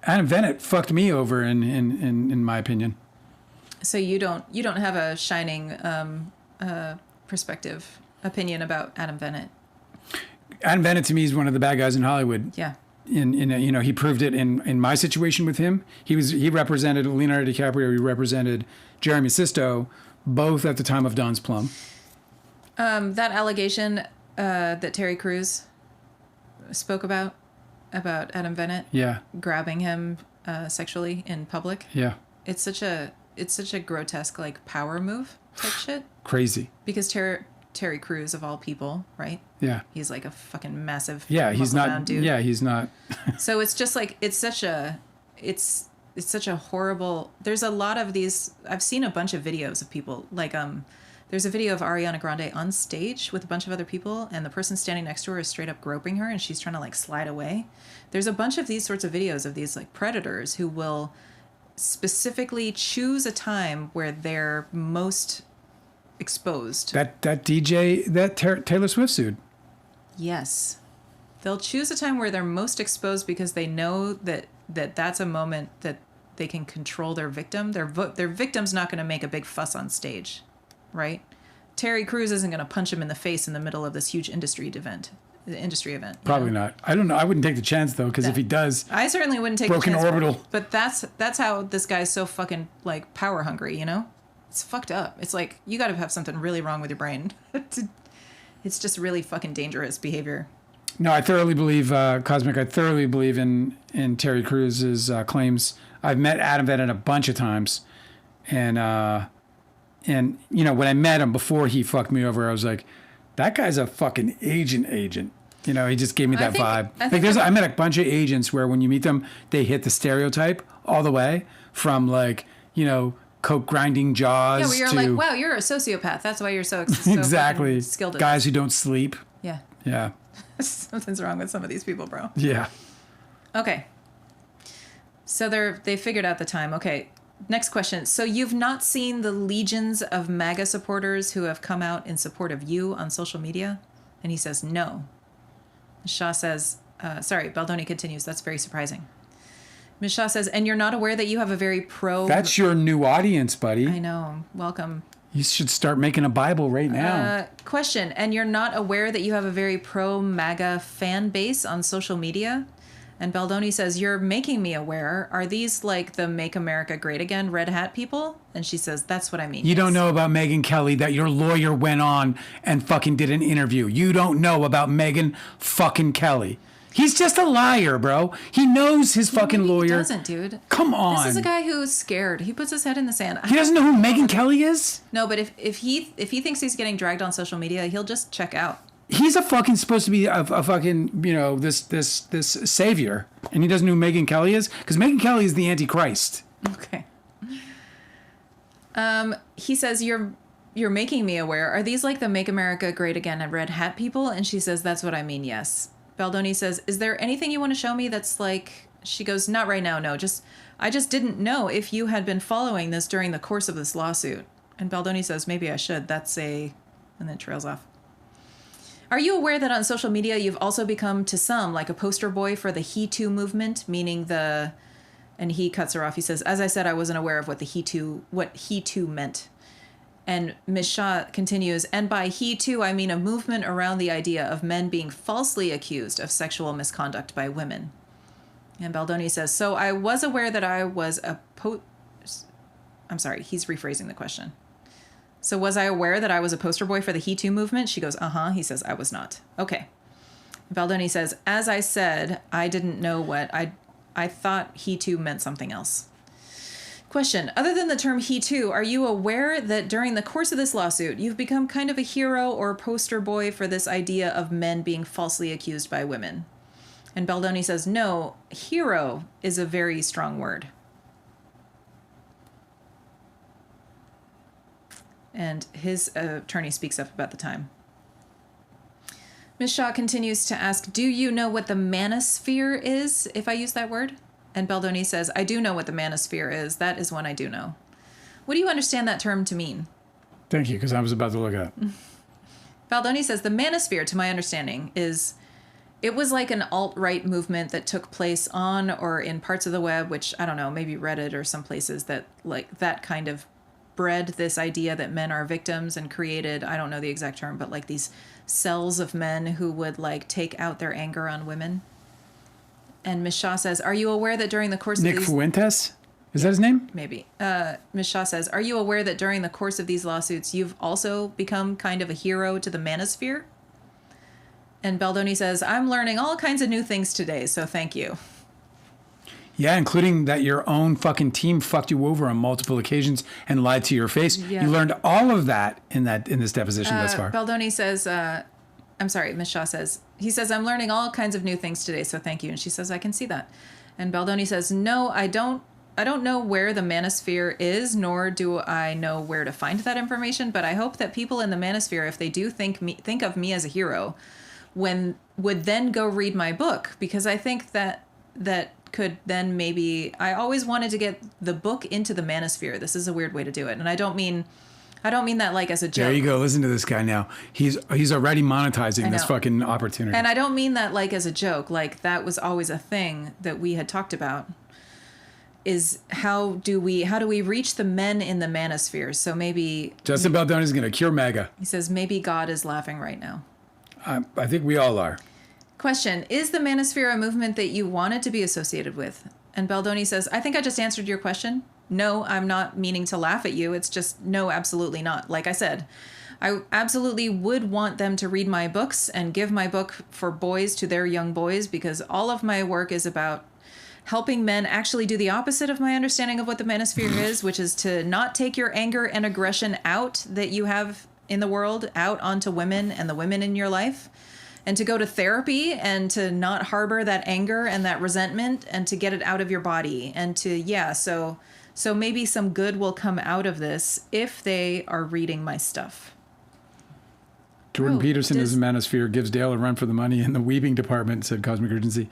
Adam Bennett fucked me over in my opinion. So you don't have a shining opinion about Adam Bennett. Adam Bennett to me is one of the bad guys in Hollywood. Yeah. He proved it in my situation with him. He represented Leonardo DiCaprio. He represented Jeremy Sisto, both at the time of Don's Plum. That allegation that Terry Crews spoke about Adam Bennett, grabbing him sexually in public. Yeah, it's such a grotesque like power move type shit. Crazy. Because Terry Crews of all people, right? Yeah. He's like a fucking massive He's not. muscle-bound dude. Yeah, he's not. So it's just like it's such a horrible. There's a lot of these. I've seen a bunch of videos of people like there's a video of Ariana Grande on stage with a bunch of other people, and the person standing next to her is straight up groping her, and she's trying to like slide away. There's a bunch of these sorts of videos of these like predators who will specifically choose a time where they're most exposed. That DJ, that Taylor Swift sued. Yes. They'll choose a time where they're most exposed because they know that that's a moment that they can control their victim. Their victim's not going to make a big fuss on stage, right? Terry Crews isn't going to punch him in the face in the middle of this huge industry event. Probably not. I don't know. I wouldn't take the chance though, because if he does, I certainly wouldn't take broken the chance. orbital. But that's how this guy's so fucking like power hungry, you know? It's fucked up. It's like you got to have something really wrong with your brain. It's just really fucking dangerous behavior. No, I thoroughly believe, Cosmic, I thoroughly believe in Terry Crews's claims. I've met Adam Venn a bunch of times. And you know, when I met him before he fucked me over, I was like, that guy's a fucking agent. You know, he just gave me that vibe. I met a bunch of agents where when you meet them, they hit the stereotype all the way from like, you know, coke grinding jaws. Yeah, where you're to, like, wow, you're a sociopath. That's why you're so exactly skilled at guys who don't sleep. Yeah. Yeah. Something's wrong with some of these people, bro. Yeah. Okay. So they figured out the time. Okay. Next question. So you've not seen the legions of MAGA supporters who have come out in support of you on social media? And he says, no. Shaw says, Baldoni continues, that's very surprising. Ms. Shaw says, and you're not aware that you have a very That's your new audience, buddy. I know. Welcome. You should start making a Bible right now. Question. And you're not aware that you have a very pro-MAGA fan base on social media? And Baldoni says, you're making me aware. Are these like the Make America Great Again red hat people? And she says, that's what I mean. You don't know about Megyn Kelly that your lawyer went on and fucking did an interview. You don't know about Megyn fucking Kelly. He's just a liar, bro. He knows his fucking lawyer. He doesn't, dude. Come on. This is a guy who's scared. He puts his head in the sand. He doesn't know who Megyn Kelly is? No, but if he thinks he's getting dragged on social media, he'll just check out. He's a fucking supposed to be a fucking, you know, this savior. And he doesn't know who Megyn Kelly is? Because Megyn Kelly is the Antichrist. Okay. He says, you're making me aware. Are these like the Make America Great Again and red hat people? And she says, that's what I mean, yes. Baldoni says, is there anything you want to show me that's like... She goes, not right now, no. I just didn't know if you had been following this during the course of this lawsuit. And Baldoni says, maybe I should. And then trails off. Are you aware that on social media you've also become, to some, like a poster boy for the He Too movement, meaning the... And he cuts her off. He says, as I said, I wasn't aware of what He Too meant. And Ms. Shaw continues, and by He Too, I mean a movement around the idea of men being falsely accused of sexual misconduct by women. And Baldoni says, so I was aware that I was I'm sorry, he's rephrasing the question. So was I aware that I was a poster boy for the He Too movement? She goes, uh-huh. He says, I was not. Okay. Baldoni says, as I said, I didn't know what I thought He Too meant something else. Question. Other than the term He Too, are you aware that during the course of this lawsuit, you've become kind of a hero or poster boy for this idea of men being falsely accused by women? And Baldoni says, no, hero is a very strong word. And his attorney speaks up about the time. Ms. Shaw continues to ask, do you know what the manosphere is, if I use that word? And Baldoni says, I do know what the manosphere is. That is one I do know. What do you understand that term to mean? Thank you, because I was about to look at it. Baldoni says, the manosphere, to my understanding, it was like an alt-right movement that took place on or in parts of the web, which, I don't know, maybe Reddit or some places that, like, that kind of bred this idea that men are victims and created, I don't know the exact term, but like these cells of men who would, like, take out their anger on women. And Ms. Shaw says, are you aware that during the course of Nick Fuentes? Is that his name? Maybe. Ms. Shaw says, are you aware that during the course of these lawsuits, you've also become kind of a hero to the manosphere? And Baldoni says, I'm learning all kinds of new things today, so thank you. Yeah, including that your own fucking team fucked you over on multiple occasions and lied to your face. Yeah. You learned all of that in this deposition thus far. Baldoni says, I'm sorry, Ms. Shaw says, he says, I'm learning all kinds of new things today, so thank you. And she says, I can see that. And Baldoni says, no, I don't know where the manosphere is, nor do I know where to find that information, but I hope that people in the manosphere, if they do think of me as a hero, would then go read my book, because I think that could then maybe, I always wanted to get the book into the manosphere. This is a weird way to do it. And I don't mean that like as a joke. There you go. Listen to this guy now. He's already monetizing this fucking opportunity. And I don't mean that like as a joke. Like that was always a thing that we had talked about, is how do we reach the men in the manosphere? So maybe Justin Baldoni is going to cure MAGA. He says, maybe God is laughing right now. I think we all are. Question, is the manosphere a movement that you wanted to be associated with? And Baldoni says, I think I just answered your question. No, I'm not meaning to laugh at you. It's just, no, absolutely not. Like I said, I absolutely would want them to read my books and give my book for boys to their young boys, because all of my work is about helping men actually do the opposite of my understanding of what the manosphere is, which is to not take your anger and aggression out that you have in the world out onto women and the women in your life, and to go to therapy and to not harbor that anger and that resentment and to get it out of your body. And to, so maybe some good will come out of this if they are reading my stuff. Jordan Peterson is a manosphere, gives Dale a run for the money in the weaving department, said Cosmic Urgency.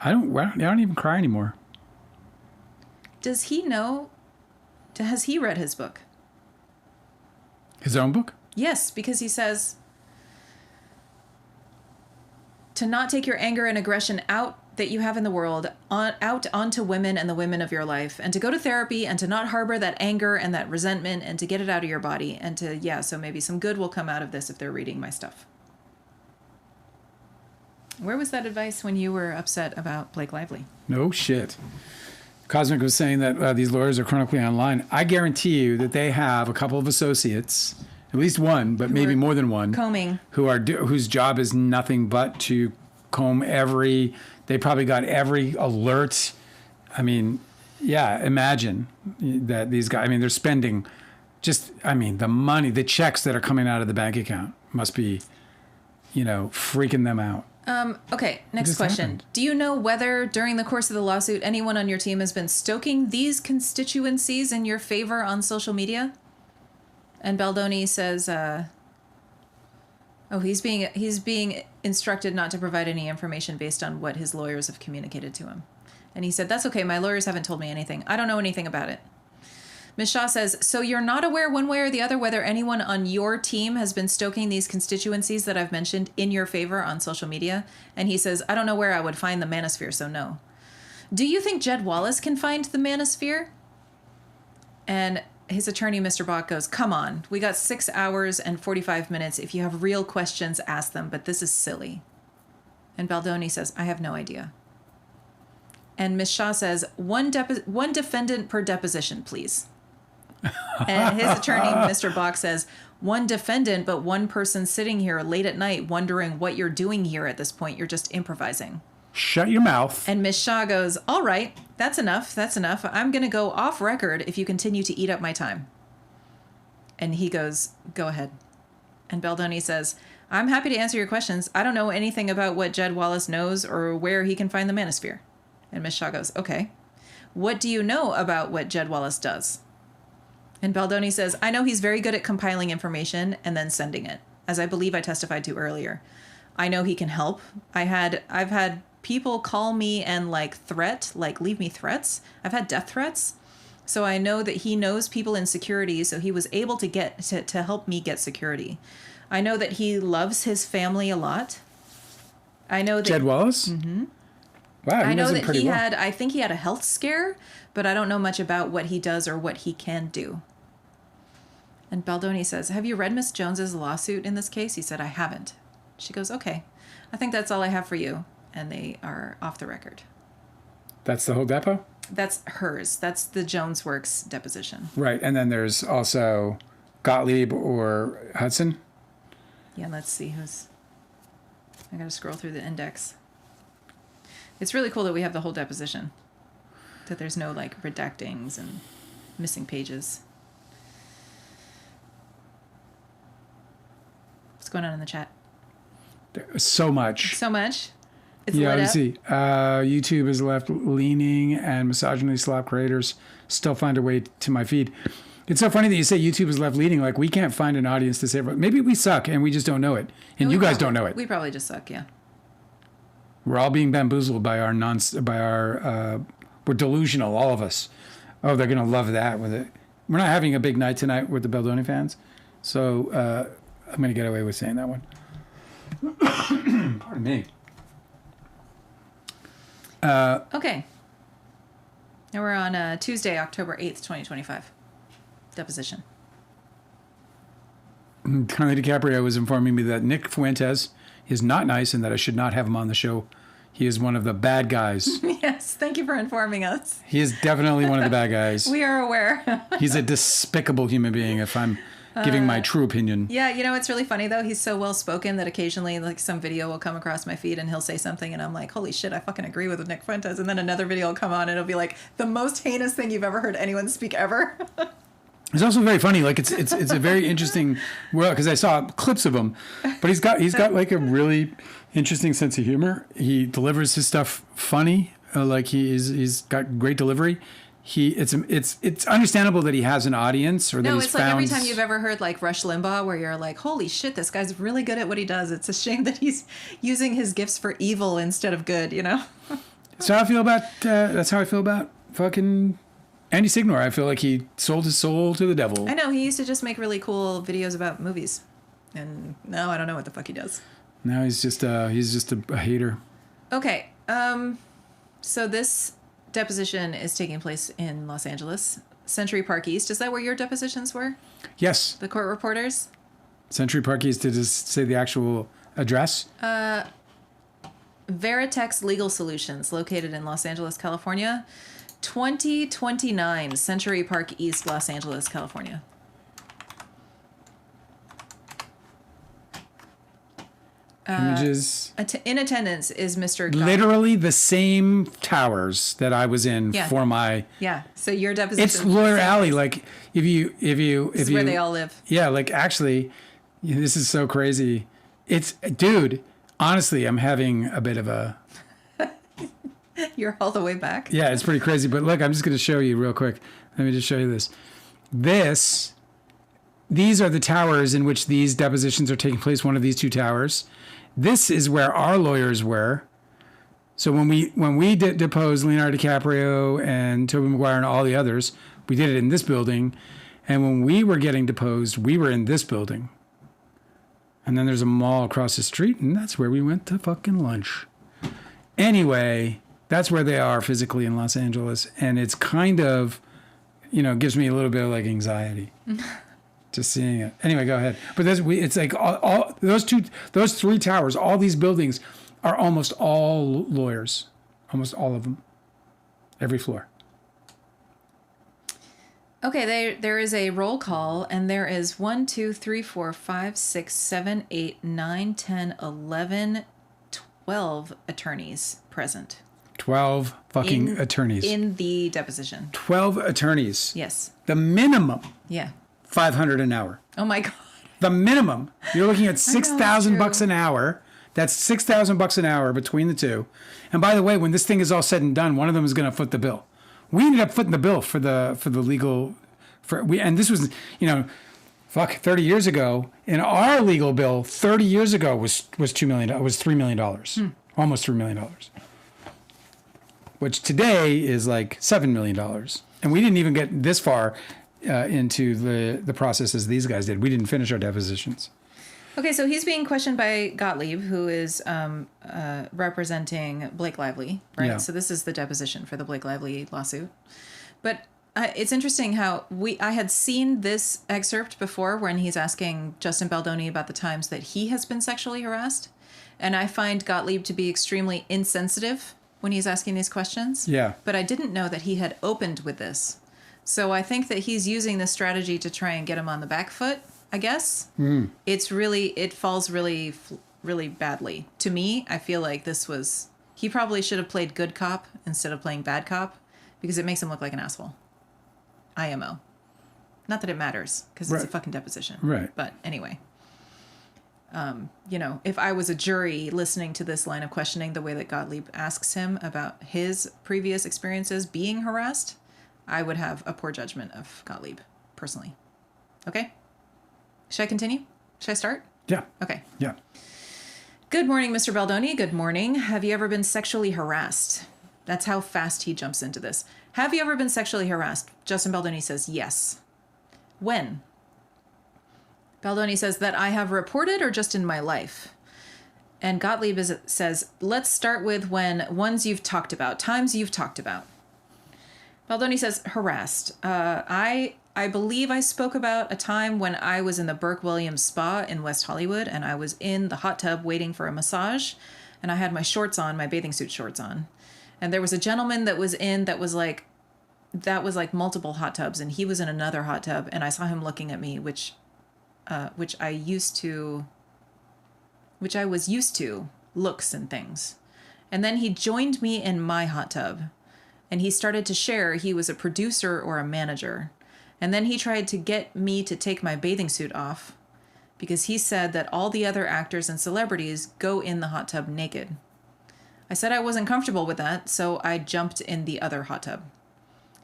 I don't even cry anymore. Does he know? Has he read his book? His own book? Yes, because he says to not take your anger and aggression out that you have in the world out onto women and the women of your life, and to go to therapy and to not harbor that anger and that resentment and to get it out of your body, and to, so maybe some good will come out of this if they're reading my stuff. Where was that advice when you were upset about Blake Lively? No shit. Cosmic was saying that these lawyers are chronically online. I guarantee you that they have a couple of associates, at least one, but maybe more than one, combing, whose job is nothing but to comb every. They probably got every alert. I mean, yeah, imagine that these guys. I mean, they're spending the money, the checks that are coming out of the bank account must be, freaking them out. Okay, next question. Happened? Do you know whether during the course of the lawsuit anyone on your team has been stoking these constituencies in your favor on social media? And Baldoni says, he's being instructed not to provide any information based on what his lawyers have communicated to him. And he said, that's okay, my lawyers haven't told me anything. I don't know anything about it. Ms. Shaw says, so you're not aware one way or the other whether anyone on your team has been stoking these constituencies that I've mentioned in your favor on social media? And he says, I don't know where I would find the manosphere, so no. Do you think Jed Wallace can find the manosphere? And his attorney, Mr. Bach, goes, come on, we got 6 hours and 45 minutes. If you have real questions, ask them, but this is silly. And Baldoni says, I have no idea. And Ms. Shaw says, one defendant per deposition, please. And his attorney, Mr. Bach, says, one defendant, but one person sitting here late at night wondering what you're doing here at this point. You're just improvising. Shut your mouth. And Ms. Shaw goes, all right, that's enough. That's enough. I'm going to go off record if you continue to eat up my time. And he goes, go ahead. And Baldoni says, I'm happy to answer your questions. I don't know anything about what Jed Wallace knows or where he can find the manosphere. And Ms. Shaw goes, okay. What do you know about what Jed Wallace does? And Baldoni says, I know he's very good at compiling information and then sending it, as I believe I testified to earlier. I know he can help. I've had people call me and leave me threats. I've had death threats. So I know that he knows people in security, so he was able to get to help me get security. I know that he loves his family a lot. I know that Jed Wallace? Mm-hmm. Wow, I know that I think he had a health scare, but I don't know much about what he does or what he can do. And Baldoni says, have you read Miss Jones's lawsuit in this case? He said, I haven't. She goes, okay, I think that's all I have for you. And they are off the record. That's the whole depo? That's hers. That's the Jones Works deposition. Right. And then there's also Gottlieb or Hudson. Yeah, let's see I got to scroll through the index. It's really cool that we have the whole deposition. that there's no like redactings and missing pages. What's going on in the chat? So much. So much. It's Yeah, lit let's up. see. YouTube is left leaning, and misogyny slap creators still find a way to my feed. It's so funny that you say YouTube is left leaning. Like, we can't find an audience to say, maybe we suck and we just don't know it. And you guys don't know it. We probably just suck, yeah. We're all being bamboozled by our we're delusional, all of us. Oh, they're going to love that with it. We're not having a big night tonight with the Baldoni fans. So I'm going to get away with saying that one. Pardon me. Okay. Now we're on Tuesday, October 8th, 2025. Deposition. Carly DiCaprio was informing me that Nick Fuentes is not nice and that I should not have him on the show. He is one of the bad guys. Yes, thank you for informing us. He is definitely one of the bad guys. We are aware. He's a despicable human being, if I'm giving my true opinion. Yeah, you know, it's really funny, though. He's so well-spoken that occasionally, like, some video will come across my feed and he'll say something and I'm like, holy shit, I fucking agree with Nick Fuentes. And then another video will come on and it'll be like, the most heinous thing you've ever heard anyone speak ever. It's also very funny. Like, it's a very interesting world, because I saw clips of him, but he's got like a really interesting sense of humor. He delivers his stuff funny. Like, he's got great delivery. It's understandable that he has an audience, or that No, he's it's found. like every time you've ever heard like Rush Limbaugh, where you're like, holy shit, this guy's really good at what he does. It's a shame that he's using his gifts for evil instead of good, you know? That's how I feel about fucking Andy Signor. I feel like he sold his soul to the devil. I know, he used to just make really cool videos about movies. And now I don't know what the fuck he does. Now he's just a hater. Okay, so this deposition is taking place in Los Angeles. Century Park East. Is that where your depositions were? Yes. The court reporters? Century Park East, did it say the actual address? Veritex Legal Solutions, located in Los Angeles, California. 2029 Century Park East, Los Angeles, California. Images. In attendance is Mr. God. Literally the same towers that I was in Yeah. for my. Yeah. So your deposition. It's Lawyer Alley. Like, if you This is where they all live. Yeah, like, actually, this is so crazy. Dude, honestly, I'm having a bit of a. You're all the way back. Yeah, it's pretty crazy. But look, I'm just going to show you real quick. Let me just show you this. These are the towers in which these depositions are taking place. One of these two towers. This is where our lawyers were. So when we deposed Leonardo DiCaprio and Tobey Maguire and all the others, we did it in this building. And when we were getting deposed, we were in this building. And then there's a mall across the street, and that's where we went to fucking lunch. Anyway, that's where they are physically in Los Angeles. And it's kind of, gives me a little bit of like anxiety. Just seeing it. Anyway, go ahead. But it's like all those three towers, all these buildings are almost all lawyers. Almost all of them. Every floor. Okay, there is a roll call, and there is 1, 2, 3, 4, 5, 6, 7, 8, 9, 10, 11, 12 attorneys present. 12 fucking attorneys. In the deposition. 12 attorneys. Yes. The minimum, Yeah. $500 an hour. Oh my God. The minimum. You're looking at $6,000 true. an hour. That's $6,000 an hour between the two. And by the way, when this thing is all said and done, one of them is going to foot the bill. We ended up footing the bill for the legal, and this was, 30 years ago. And our legal bill 30 years ago was $2 million. Was $3 million, almost $3 million, which today is like $7 million. And we didn't even get this far into the process as these guys did. We didn't finish our depositions. Okay, so he's being questioned by Gottlieb, who is representing Blake Lively, right? Yeah. So this is the deposition for the Blake Lively lawsuit. But it's interesting how I had seen this excerpt before when he's asking Justin Baldoni about the times that he has been sexually harassed. And I find Gottlieb to be extremely insensitive when he's asking these questions. Yeah. But I didn't know that he had opened with this. So I think that he's using this strategy to try and get him on the back foot, I guess. It falls really, really badly. To me, I feel like he probably should have played good cop instead of playing bad cop, because it makes him look like an asshole. IMO. Not that it matters, because it's a fucking deposition. Right. But anyway. If I was a jury listening to this line of questioning, the way that Gottlieb asks him about his previous experiences being harassed, I would have a poor judgment of Gottlieb, personally. Okay? Should I continue? Should I start? Yeah. Okay. Yeah. Good morning, Mr. Baldoni. Good morning. Have you ever been sexually harassed? That's how fast he jumps into this. Have you ever been sexually harassed? Justin Baldoni says yes. When? Baldoni says that I have reported or just in my life. And Gottlieb says, let's start with ones you've talked about, times you've talked about. Baldoni says, harassed. I believe I spoke about a time when I was in the Burke Williams Spa in West Hollywood, and I was in the hot tub waiting for a massage, and I had my shorts on, my bathing suit shorts on. And there was a gentleman that was like multiple hot tubs, and he was in another hot tub, and I saw him looking at me, which I was used to, looks and things. And then he joined me in my hot tub, and he started to share he was a producer or a manager. And then he tried to get me to take my bathing suit off because he said that all the other actors and celebrities go in the hot tub naked. I said I wasn't comfortable with that, so I jumped in the other hot tub.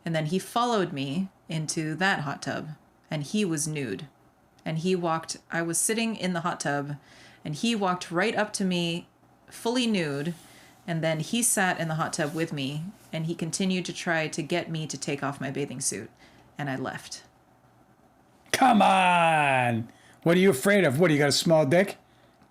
And then he followed me into that hot tub, and he was nude. And I was sitting in the hot tub, and he walked right up to me, fully nude, and then he sat in the hot tub with me, and he continued to try to get me to take off my bathing suit, and I left. Come on! What are you afraid of? What, do you got a small dick?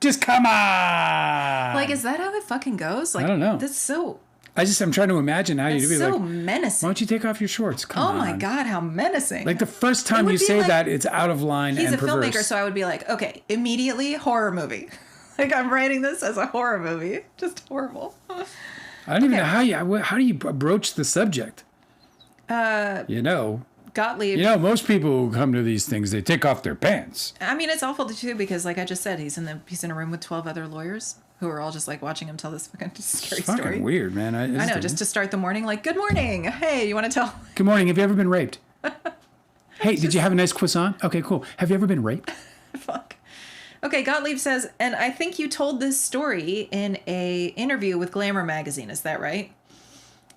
Just come on! Like, is that how it fucking goes? Like, I don't know. That's so... I'm trying to imagine how you'd be so like, menacing. why don't you take off your shorts? Come on. Oh my God, how menacing. Like the first time you say that, it's out of line and perverse. He's a filmmaker, so I would be like, okay, immediately horror movie. Like, I'm writing this as a horror movie. Just horrible. I don't even know how do you broach the subject? Gottlieb. Most people who come to these things, they take off their pants. I mean, it's awful too because, like I just said, he's in a room with 12 other lawyers who are all just like watching him tell this fucking scary it's fucking story. Weird, man. I know, just to start the morning, like, good morning. Hey, you want to tell? Good morning. Have you ever been raped? Hey, did you have a nice croissant? Okay, cool. Have you ever been raped? Fuck. Okay, Gottlieb says, and I think you told this story in a interview with Glamour magazine. Is that right?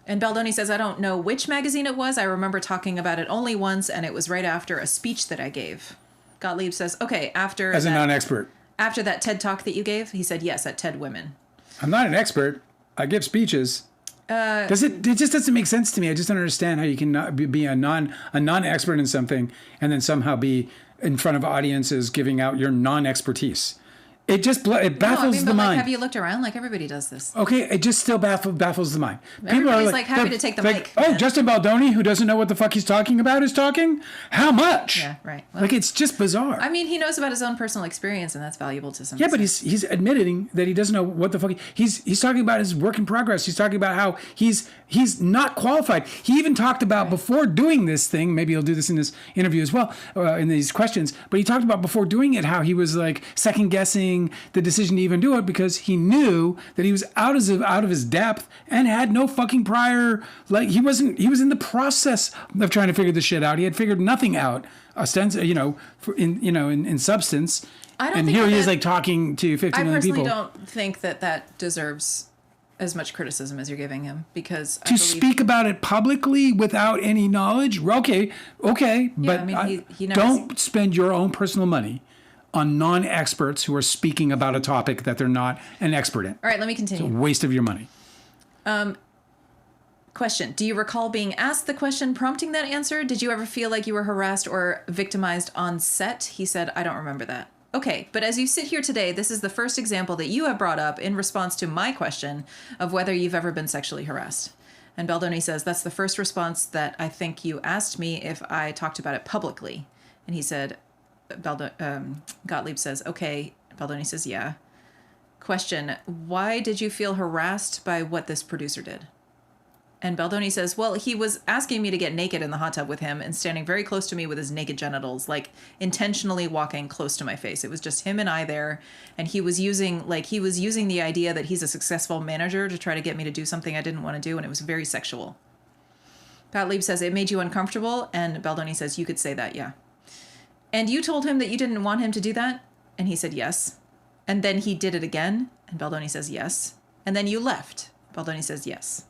And Baldoni says, I don't know which magazine it was. I remember talking about it only once, and it was right after a speech that I gave. Gottlieb says, okay, As a non-expert. After that TED Talk that you gave, he said, yes, at TED Women. I'm not an expert. I give speeches. It just doesn't make sense to me. I just don't understand how you can not be a non-expert in something and then somehow be in front of audiences giving out your non-expertise. It baffles the mind. Like, have you looked around? Like, everybody does this. Okay, it just still baffles the mind. Everybody's like happy to take the mic. Oh, Justin Baldoni, who doesn't know what the fuck he's talking about, is talking? How much? Yeah, right. Well, like, it's just bizarre. I mean, he knows about his own personal experience, and that's valuable to some extent. But he's admitting that he doesn't know what the fuck he's talking about his work in progress. He's talking about how he's not qualified. He even talked about before doing this thing, maybe he'll do this in this interview as well, in these questions, but he talked about before doing it how he was like second guessing the decision to even do it because he knew that he was out of his depth and had no fucking prior, like he was in the process of trying to figure this shit out. He had figured nothing out, in substance. And here he is like talking to 50 million people. I personally don't think that deserves as much criticism as you're giving him because to speak about it publicly without any knowledge. Okay, but I mean, he don't spend your own personal money on non-experts who are speaking about a topic that they're not an expert in. All right, let me continue. It's a waste of your money. Question. Do you recall being asked the question prompting that answer? Did you ever feel like you were harassed or victimized on set? He said, I don't remember that. Okay, but as you sit here today, this is the first example that you have brought up in response to my question of whether you've ever been sexually harassed. And Baldoni says, that's the first response that I think you asked me if I talked about it publicly. And he said, Gottlieb says, okay. Baldoni says, yeah. Question, why did you feel harassed by what this producer did? And Baldoni says, well, he was asking me to get naked in the hot tub with him and standing very close to me with his naked genitals, like intentionally walking close to my face. It was just him and I there. And he was using the idea that he's a successful manager to try to get me to do something I didn't want to do. And it was very sexual. Gottlieb says, it made you uncomfortable? And Baldoni says, you could say that, yeah. And you told him that you didn't want him to do that? And he said, yes. And then he did it again? And Baldoni says, yes. And then you left? Baldoni says, yes.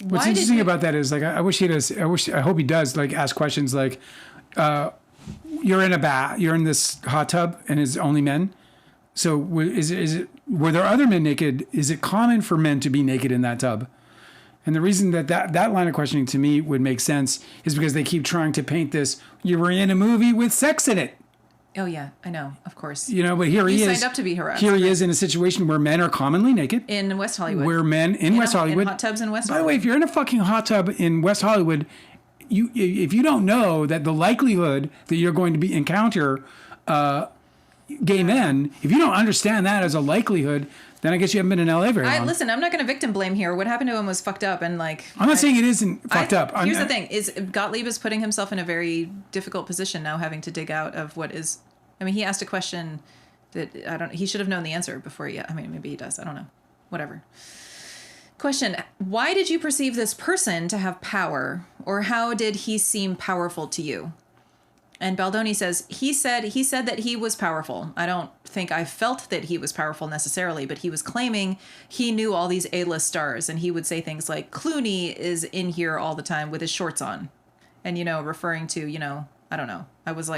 What's interesting about that is, like, I hope he does, like, ask questions like, you're in a bath, you're in this hot tub, and it's only men. So were there other men naked? Is it common for men to be naked in that tub? And the reason that line of questioning to me would make sense is because they keep trying to paint this, you were in a movie with sex in it. Oh, yeah, I know, of course. You know, but here he is. He signed up to be harassed. Here he is in a situation where men are commonly naked. In West Hollywood. Where men in West Hollywood. In hot tubs in West By Hollywood. the way, if you're in a fucking hot tub in West Hollywood, if you don't know that the likelihood that you're going to encounter gay men, if you don't understand that as a likelihood, then I guess you haven't been in LA very long. Listen, I'm not going to victim blame here. What happened to him was fucked up, and like I'm not saying it isn't fucked up. Here's the thing: is Gottlieb is putting himself in a very difficult position now, having to dig out of what is. I mean, he asked a question that he should have known the answer before he. I mean, maybe he does. I don't know. Whatever. Question: why did you perceive this person to have power, or how did he seem powerful to you? And Baldoni says, he said that he was powerful. I don't think I felt that he was powerful necessarily, but he was claiming he knew all these A-list stars. And he would say things like, Clooney is in here all the time with his shorts on. And, referring to, I don't know. I was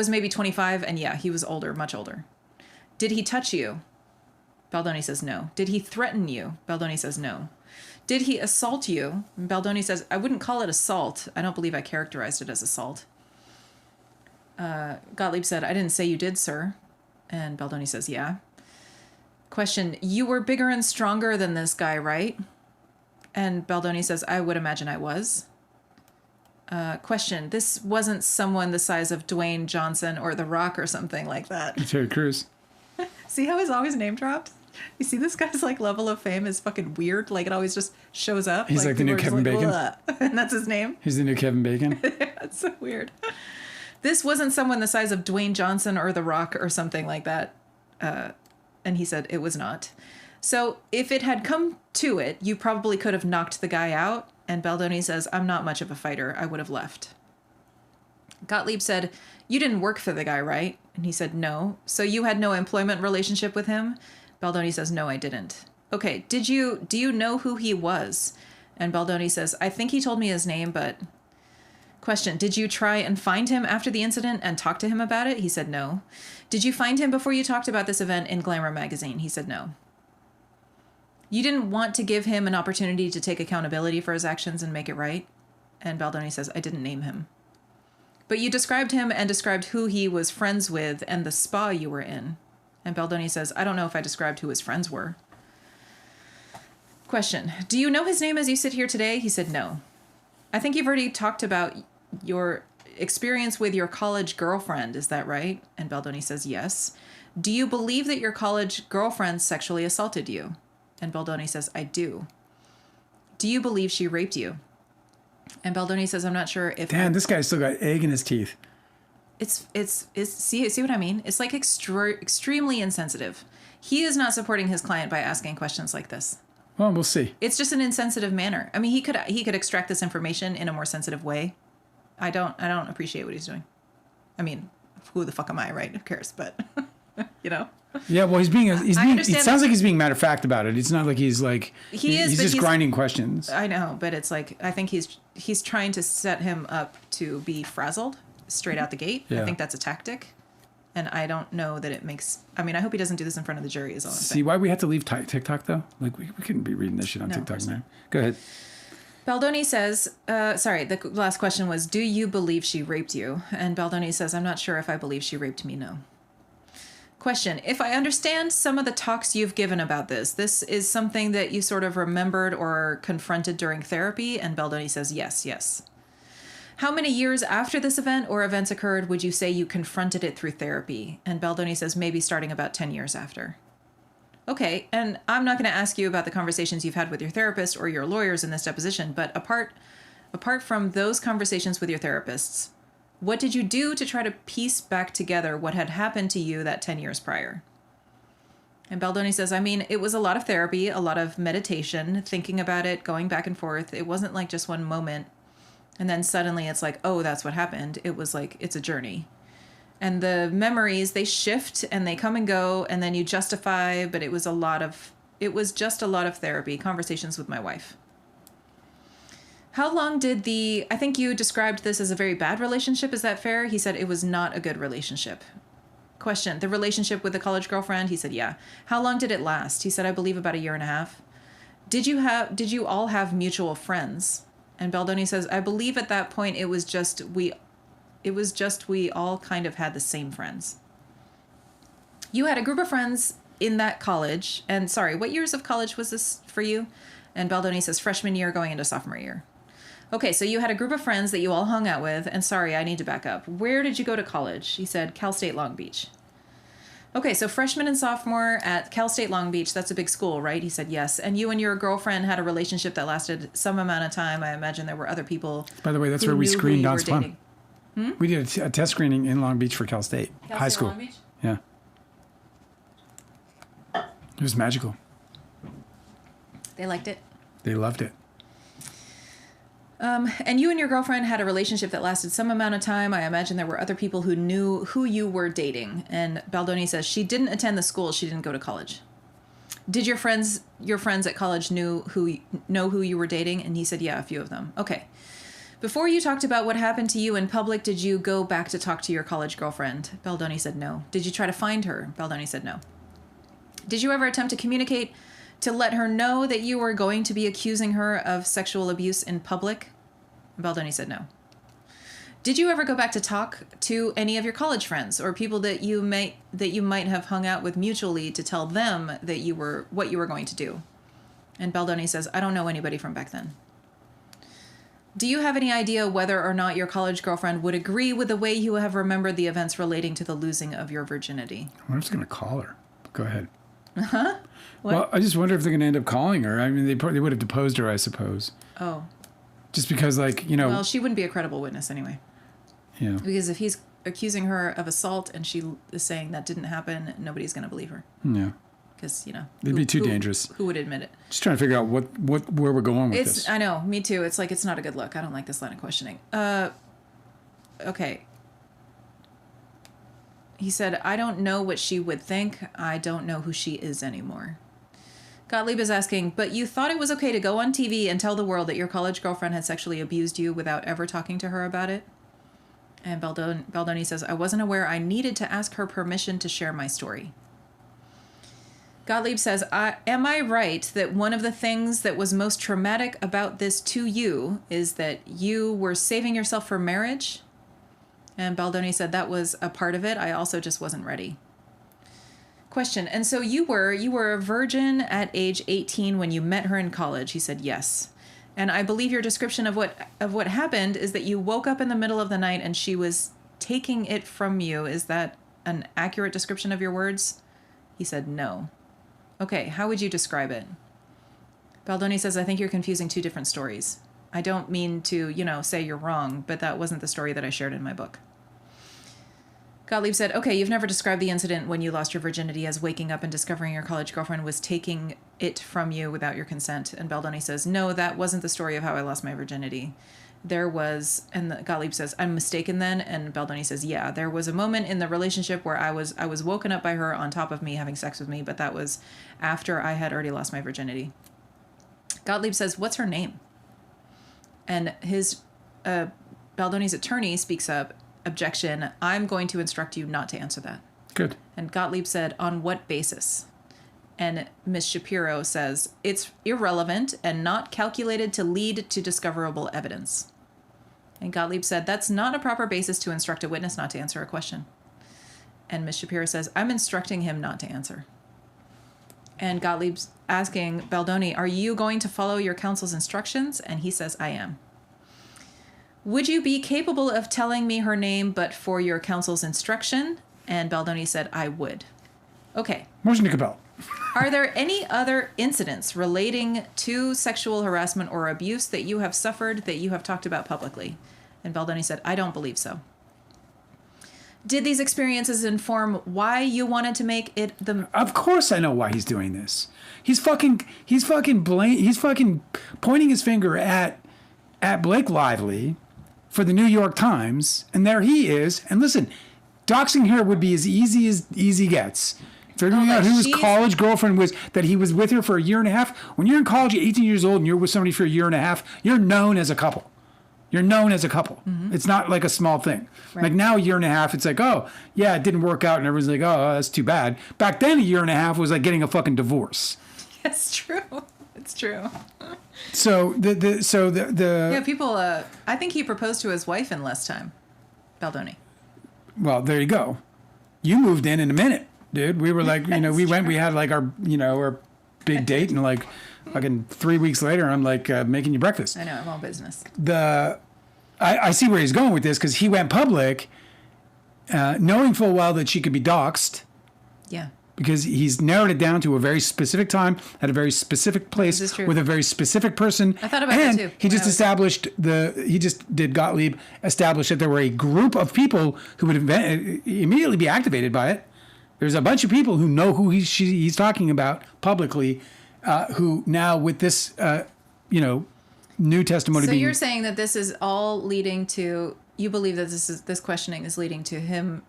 maybe 25, and yeah, he was older, much older. Did he touch you? Baldoni says no. Did he threaten you? Baldoni says no. Did he assault you? And Baldoni says, I wouldn't call it assault. I don't believe I characterized it as assault. Gottlieb said, I didn't say you did, sir. And Baldoni says, yeah. Question, you were bigger and stronger than this guy, right? And Baldoni says, I would imagine I was. Question, this wasn't someone the size of Dwayne Johnson or The Rock or something like that. Terry Crews. See how he's always name dropped? You see this guy's level of fame is fucking weird. It always just shows up. He's like the new Kevin Bacon. And that's his name. He's the new Kevin Bacon. That's so weird. This wasn't someone the size of Dwayne Johnson or The Rock or something like that. And he said it was not. So if it had come to it, you probably could have knocked the guy out. And Baldoni says, I'm not much of a fighter. I would have left. Gottlieb said, you didn't work for the guy, right? And he said, no. So you had no employment relationship with him? Baldoni says, no, I didn't. Okay, do you know who he was? And Baldoni says, I think he told me his name, but... Question, did you try and find him after the incident and talk to him about it? He said no. Did you find him before you talked about this event in Glamour magazine? He said no. You didn't want to give him an opportunity to take accountability for his actions and make it right? And Baldoni says, I didn't name him. But you described him and described who he was friends with and the spa you were in. And Baldoni says, I don't know if I described who his friends were. Question, do you know his name as you sit here today? He said no. I think you've already talked about your experience with your college girlfriend, is that right? And Baldoni says yes. Do you believe that your college girlfriend sexually assaulted you? And Baldoni says, I do. Do you believe she raped you? And Baldoni says, I'm not sure if... Damn, this guy's still got egg in his teeth. It's see what I mean? It's extremely insensitive. He is not supporting his client by asking questions like this. Well, we'll see. It's just an insensitive manner. I mean, he could extract this information in a more sensitive way. I don't appreciate what he's doing. I mean, who the fuck am I, right? Who cares? But Yeah, well, it sounds like he's being matter of fact about it. It's not like he's just grinding questions. I know, but it's I think he's trying to set him up to be frazzled straight out the gate. Yeah. I think that's a tactic. And I don't know that it makes... I mean, I hope he doesn't do this in front of the jury is all I'm saying. See why we had to leave TikTok, though? We couldn't be reading this shit on TikTok now. Go ahead. Baldoni says... the last question was, do you believe she raped you? And Baldoni says, I'm not sure if I believe she raped me, no. Question, if I understand some of the talks you've given about this is something that you sort of remembered or confronted during therapy? And Baldoni says, yes. How many years after this event or events occurred would you say you confronted it through therapy? And Baldoni says maybe starting about 10 years after. Okay, and I'm not going to ask you about the conversations you've had with your therapist or your lawyers in this deposition, but apart from those conversations with your therapists, what did you do to try to piece back together what had happened to you that 10 years prior? And Baldoni says, I mean, it was a lot of therapy, a lot of meditation, thinking about it, going back and forth. It wasn't like just one moment. And then suddenly it's like, oh, that's what happened. It was like, it's a journey. And the memories, they shift and they come and go, and then you justify, but it was just a lot of therapy, conversations with my wife. How long did I think you described this as a very bad relationship. Is that fair? He said it was not a good relationship. Question, the relationship with the college girlfriend? He said, yeah. How long did it last? He said, I believe about 1.5 years. Did you all have mutual friends? And Baldoni says, I believe at that point it was just we all kind of had the same friends. You had a group of friends in that college. And sorry, what years of college was this for you? And Baldoni says freshman year going into sophomore year. Okay, so you had a group of friends that you all hung out with. And sorry, I need to back up. Where did you go to college? He said Cal State Long Beach. Okay, so freshman and sophomore at Cal State Long Beach, that's a big school, right? He said yes. And you and your girlfriend had a relationship that lasted some amount of time. I imagine there were other people. By the way, that's where we screened Don's Fun. We did a test screening in Long Beach for Cal State High School. Long Beach? Yeah. It was magical. They liked it. They loved it. And you and your girlfriend had a relationship that lasted some amount of time. I imagine there were other people who knew who you were dating. And Baldoni says she didn't attend the school. She didn't go to college. Did your friends at college know who you were dating? And he said, yeah, a few of them. Okay. Before you talked about what happened to you in public, did you go back to talk to your college girlfriend? Baldoni said no. Did you try to find her? Baldoni said no. Did you ever attempt to communicate to let her know that you were going to be accusing her of sexual abuse in public? Baldoni said no. Did you ever go back to talk to any of your college friends or people that you might have hung out with mutually to tell them that what you were going to do? And Baldoni says, I don't know anybody from back then. Do you have any idea whether or not your college girlfriend would agree with the way you have remembered the events relating to the losing of your virginity? I'm just going to call her. Go ahead. Huh? What? Well, I just wonder if they're going to end up calling her. I mean, they would have deposed her, I suppose. Oh. Just because, Well, she wouldn't be a credible witness anyway. Yeah. Because if he's accusing her of assault and she is saying that didn't happen, nobody's going to believe her. Yeah. Because, it'd be too dangerous. Who would admit it? Just trying to figure out where we're going with this. I know, me too. It's like, it's not a good look. I don't like this line of questioning. Okay. He said, I don't know what she would think. I don't know who she is anymore. Gottlieb is asking, but you thought it was okay to go on TV and tell the world that your college girlfriend had sexually abused you without ever talking to her about it? And Baldoni says, I wasn't aware I needed to ask her permission to share my story. Gottlieb says, am I right that one of the things that was most traumatic about this to you is that you were saving yourself for marriage? And Baldoni said that was a part of it. I also just wasn't ready. Question, and so you were a virgin at age 18 when you met her in college? He said, yes. And I believe your description of what happened is that you woke up in the middle of the night and she was taking it from you. Is that an accurate description of your words? He said, no. Okay, how would you describe it? Baldoni says, I think you're confusing two different stories. I don't mean to, say you're wrong, but that wasn't the story that I shared in my book. Gottlieb said, okay, you've never described the incident when you lost your virginity as waking up and discovering your college girlfriend was taking it from you without your consent. And Baldoni says, no, that wasn't the story of how I lost my virginity. There was, and Gottlieb says, I'm mistaken then. And Baldoni says, yeah, there was a moment in the relationship where I was woken up by her on top of me having sex with me, but that was after I had already lost my virginity. Gottlieb says, what's her name? And Baldoni's attorney speaks up, objection, I'm going to instruct you not to answer that. Good. And Gottlieb said, on what basis? And Ms. Shapiro says, it's irrelevant and not calculated to lead to discoverable evidence. And Gottlieb said, that's not a proper basis to instruct a witness not to answer a question. And Ms. Shapiro says, I'm instructing him not to answer. And Gottlieb's asking Baldoni, are you going to follow your counsel's instructions? And he says, I am. Would you be capable of telling me her name but for your counsel's instruction? And Baldoni said, I would. Okay. Motion to compel. Are there any other incidents relating to sexual harassment or abuse that you have suffered that you have talked about publicly? And Baldoni said, I don't believe so. Did these experiences inform why you wanted to make it the... Of course I know why he's doing this. He's fucking pointing his finger at Blake Lively for the New York Times, and there he is. And listen, doxing her would be as easy gets. Figuring out who his college girlfriend was, that he was with her for a year and a half. When you're in college at 18 years old and you're with somebody for a year and a half, you're known as a couple. You're known as a couple. Mm-hmm. It's not like a small thing. Right. Like now, a year and a half, it's like, oh, yeah, it didn't work out. And everyone's like, oh, that's too bad. Back then, a year and a half was like getting a fucking divorce. It's true. It's true. So the people, I think he proposed to his wife in less time. Baldoni. Well, there you go. You moved in a minute, dude. We were like, we had like our big date, and like fucking 3 weeks later, I'm like making you breakfast. I know, I'm all business. I see where he's going with this, because he went public knowing full well that she could be doxxed. Yeah. Because he's narrowed it down to a very specific time, at a very specific place, with a very specific person. I thought about that too. He just did Gottlieb establish that there were a group of people who would immediately be activated by it. There's a bunch of people who know who he's talking about publicly, who now with this, new testimony. So you're saying that this is all leading to, you believe that this questioning is leading to him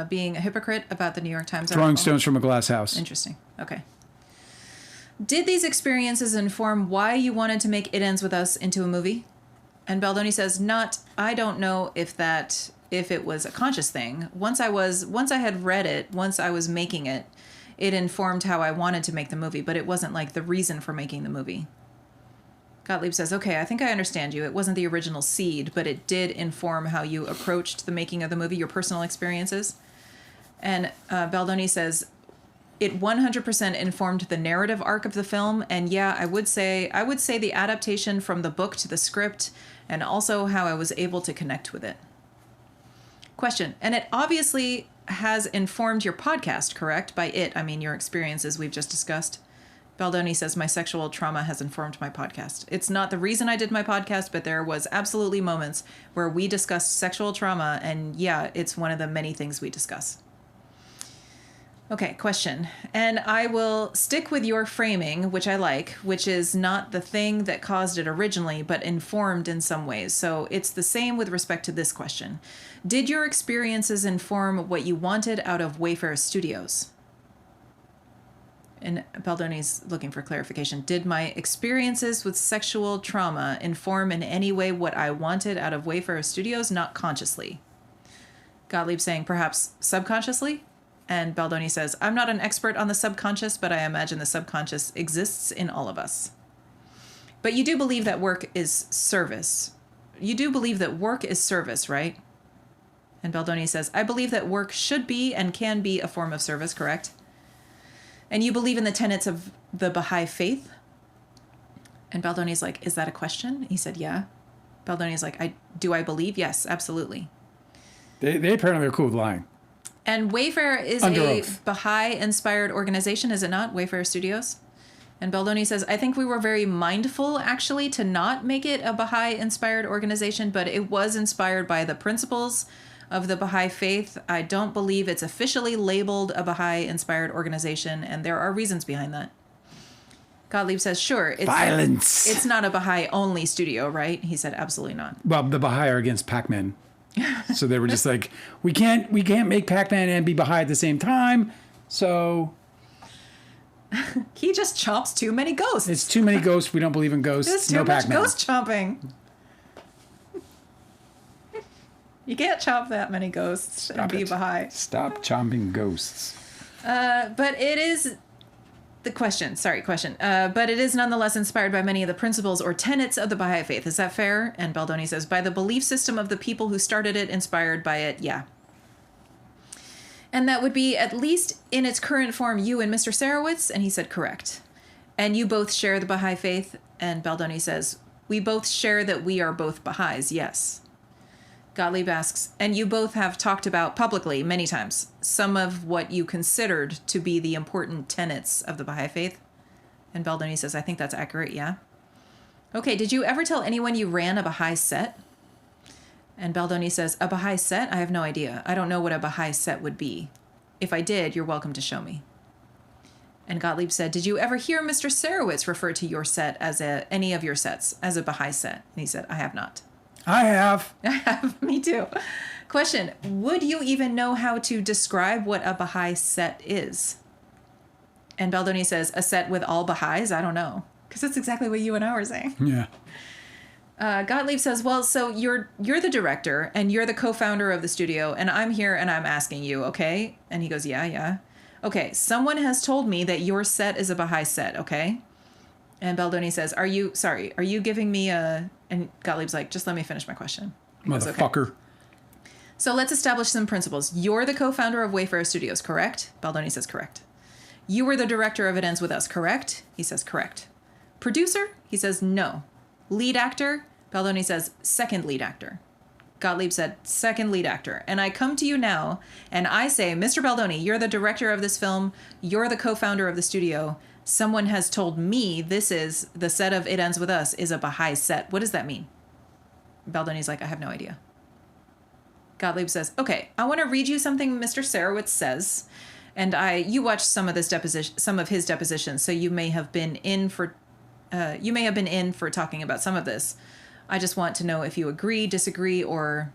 being a hypocrite about the New York Times throwing article? Stones from a glass house. Interesting. Okay. Did these experiences inform why you wanted to make It Ends With Us into a movie? And Baldoni says, I don't know if it was a conscious thing. Once I had read it, once I was making it, it informed how I wanted to make the movie, but it wasn't like the reason for making the movie. Gottlieb says, okay, I think I understand you. It wasn't the original seed, but it did inform how you approached the making of the movie, your personal experiences. And Baldoni says, it 100% informed the narrative arc of the film. And yeah, I would say the adaptation from the book to the script, and also how I was able to connect with it. Question, and it obviously has informed your podcast, correct? By it, I mean your experiences we've just discussed. Baldoni says, my sexual trauma has informed my podcast. It's not the reason I did my podcast, but there was absolutely moments where we discussed sexual trauma, and yeah, it's one of the many things we discuss. Okay, question. And I will stick with your framing, which I like, which is not the thing that caused it originally, but informed in some ways. So it's the same with respect to this question. Did your experiences inform what you wanted out of Wayfair Studios? And Baldoni's looking for clarification. Did my experiences with sexual trauma inform in any way what I wanted out of Wayfair Studios? Not consciously. Gottlieb saying perhaps subconsciously? And Baldoni says, I'm not an expert on the subconscious, but I imagine the subconscious exists in all of us. But you do believe that work is service. You do believe that work is service, right? And Baldoni says, I believe that work should be and can be a form of service, correct? And you believe in the tenets of the Baha'i faith? And Baldoni's like, is that a question? He said, yeah. Baldoni's like, do I believe? Yes, absolutely. They apparently are cool with lying. And Wayfair is a Baha'i-inspired organization, is it not? Wayfair Studios? And Baldoni says, I think we were very mindful, actually, to not make it a Baha'i-inspired organization, but it was inspired by the principles of the Baha'i faith. I don't believe it's officially labeled a Baha'i-inspired organization, and there are reasons behind that. Gottlieb says, sure. Violence. It's not a Baha'i-only studio, right? He said, absolutely not. Well, the Baha'i are against Pac-Man. So they were just like, we can't make Pac-Man and be Baha'i at the same time, so... He just chomps too many ghosts. It's too many ghosts. We don't believe in ghosts. There's too much ghost chomping. You can't chomp that many ghosts and be Baha'i. Stop chomping ghosts. But it is the question. But it is nonetheless inspired by many of the principles or tenets of the Baha'i faith. Is that fair? And Baldoni says, by the belief system of the people who started it, inspired by it, yeah. And that would be, at least in its current form, you and Mr. Sarowitz? And he said, correct. And you both share the Baha'i faith? And Baldoni says, we both share that we are both Baha'is, yes. Gottlieb asks, and you both have talked about publicly many times some of what you considered to be the important tenets of the Baha'i faith? And Baldoni says, I think that's accurate, yeah. Okay, did you ever tell anyone you ran a Baha'i set? And Baldoni says, a Baha'i set? I have no idea. I don't know what a Baha'i set would be. If I did, you're welcome to show me. And Gottlieb said, did you ever hear Mr. Sarowitz refer to your set as any of your sets as a Baha'i set? And he said, I have not. I have. I have. Me too. Question, would you even know how to describe what a Baha'i set is? And Baldoni says, a set with all Baha'is? I don't know. Because that's exactly what you and I were saying. Yeah. Gottlieb says, well, so you're the director and you're the co-founder of the studio and I'm here and I'm asking you, okay? And he goes, yeah. Okay, someone has told me that your set is a Baha'i set, okay? And Baldoni says, are you giving me a... And Gottlieb's like, just let me finish my question. He goes, Motherfucker. okay. So let's establish some principles. You're the co-founder of Wayfarer Studios, correct? Baldoni says, correct. You were the director of It Ends With Us, correct? He says, correct. Producer? He says, no. Lead actor? Baldoni says, second lead actor. Gottlieb said, second lead actor. And I come to you now and I say, Mr. Baldoni, you're the director of this film. You're the co-founder of the studio. Someone has told me this is the set of It Ends With Us is a Baha'i set. What does that mean? Baldoni's like, I have no idea. Gottlieb says, okay, I want to read you something Mr. Sarowitz says. And you watched some of his depositions, so you may have been in for talking about some of this. I just want to know if you agree, disagree, or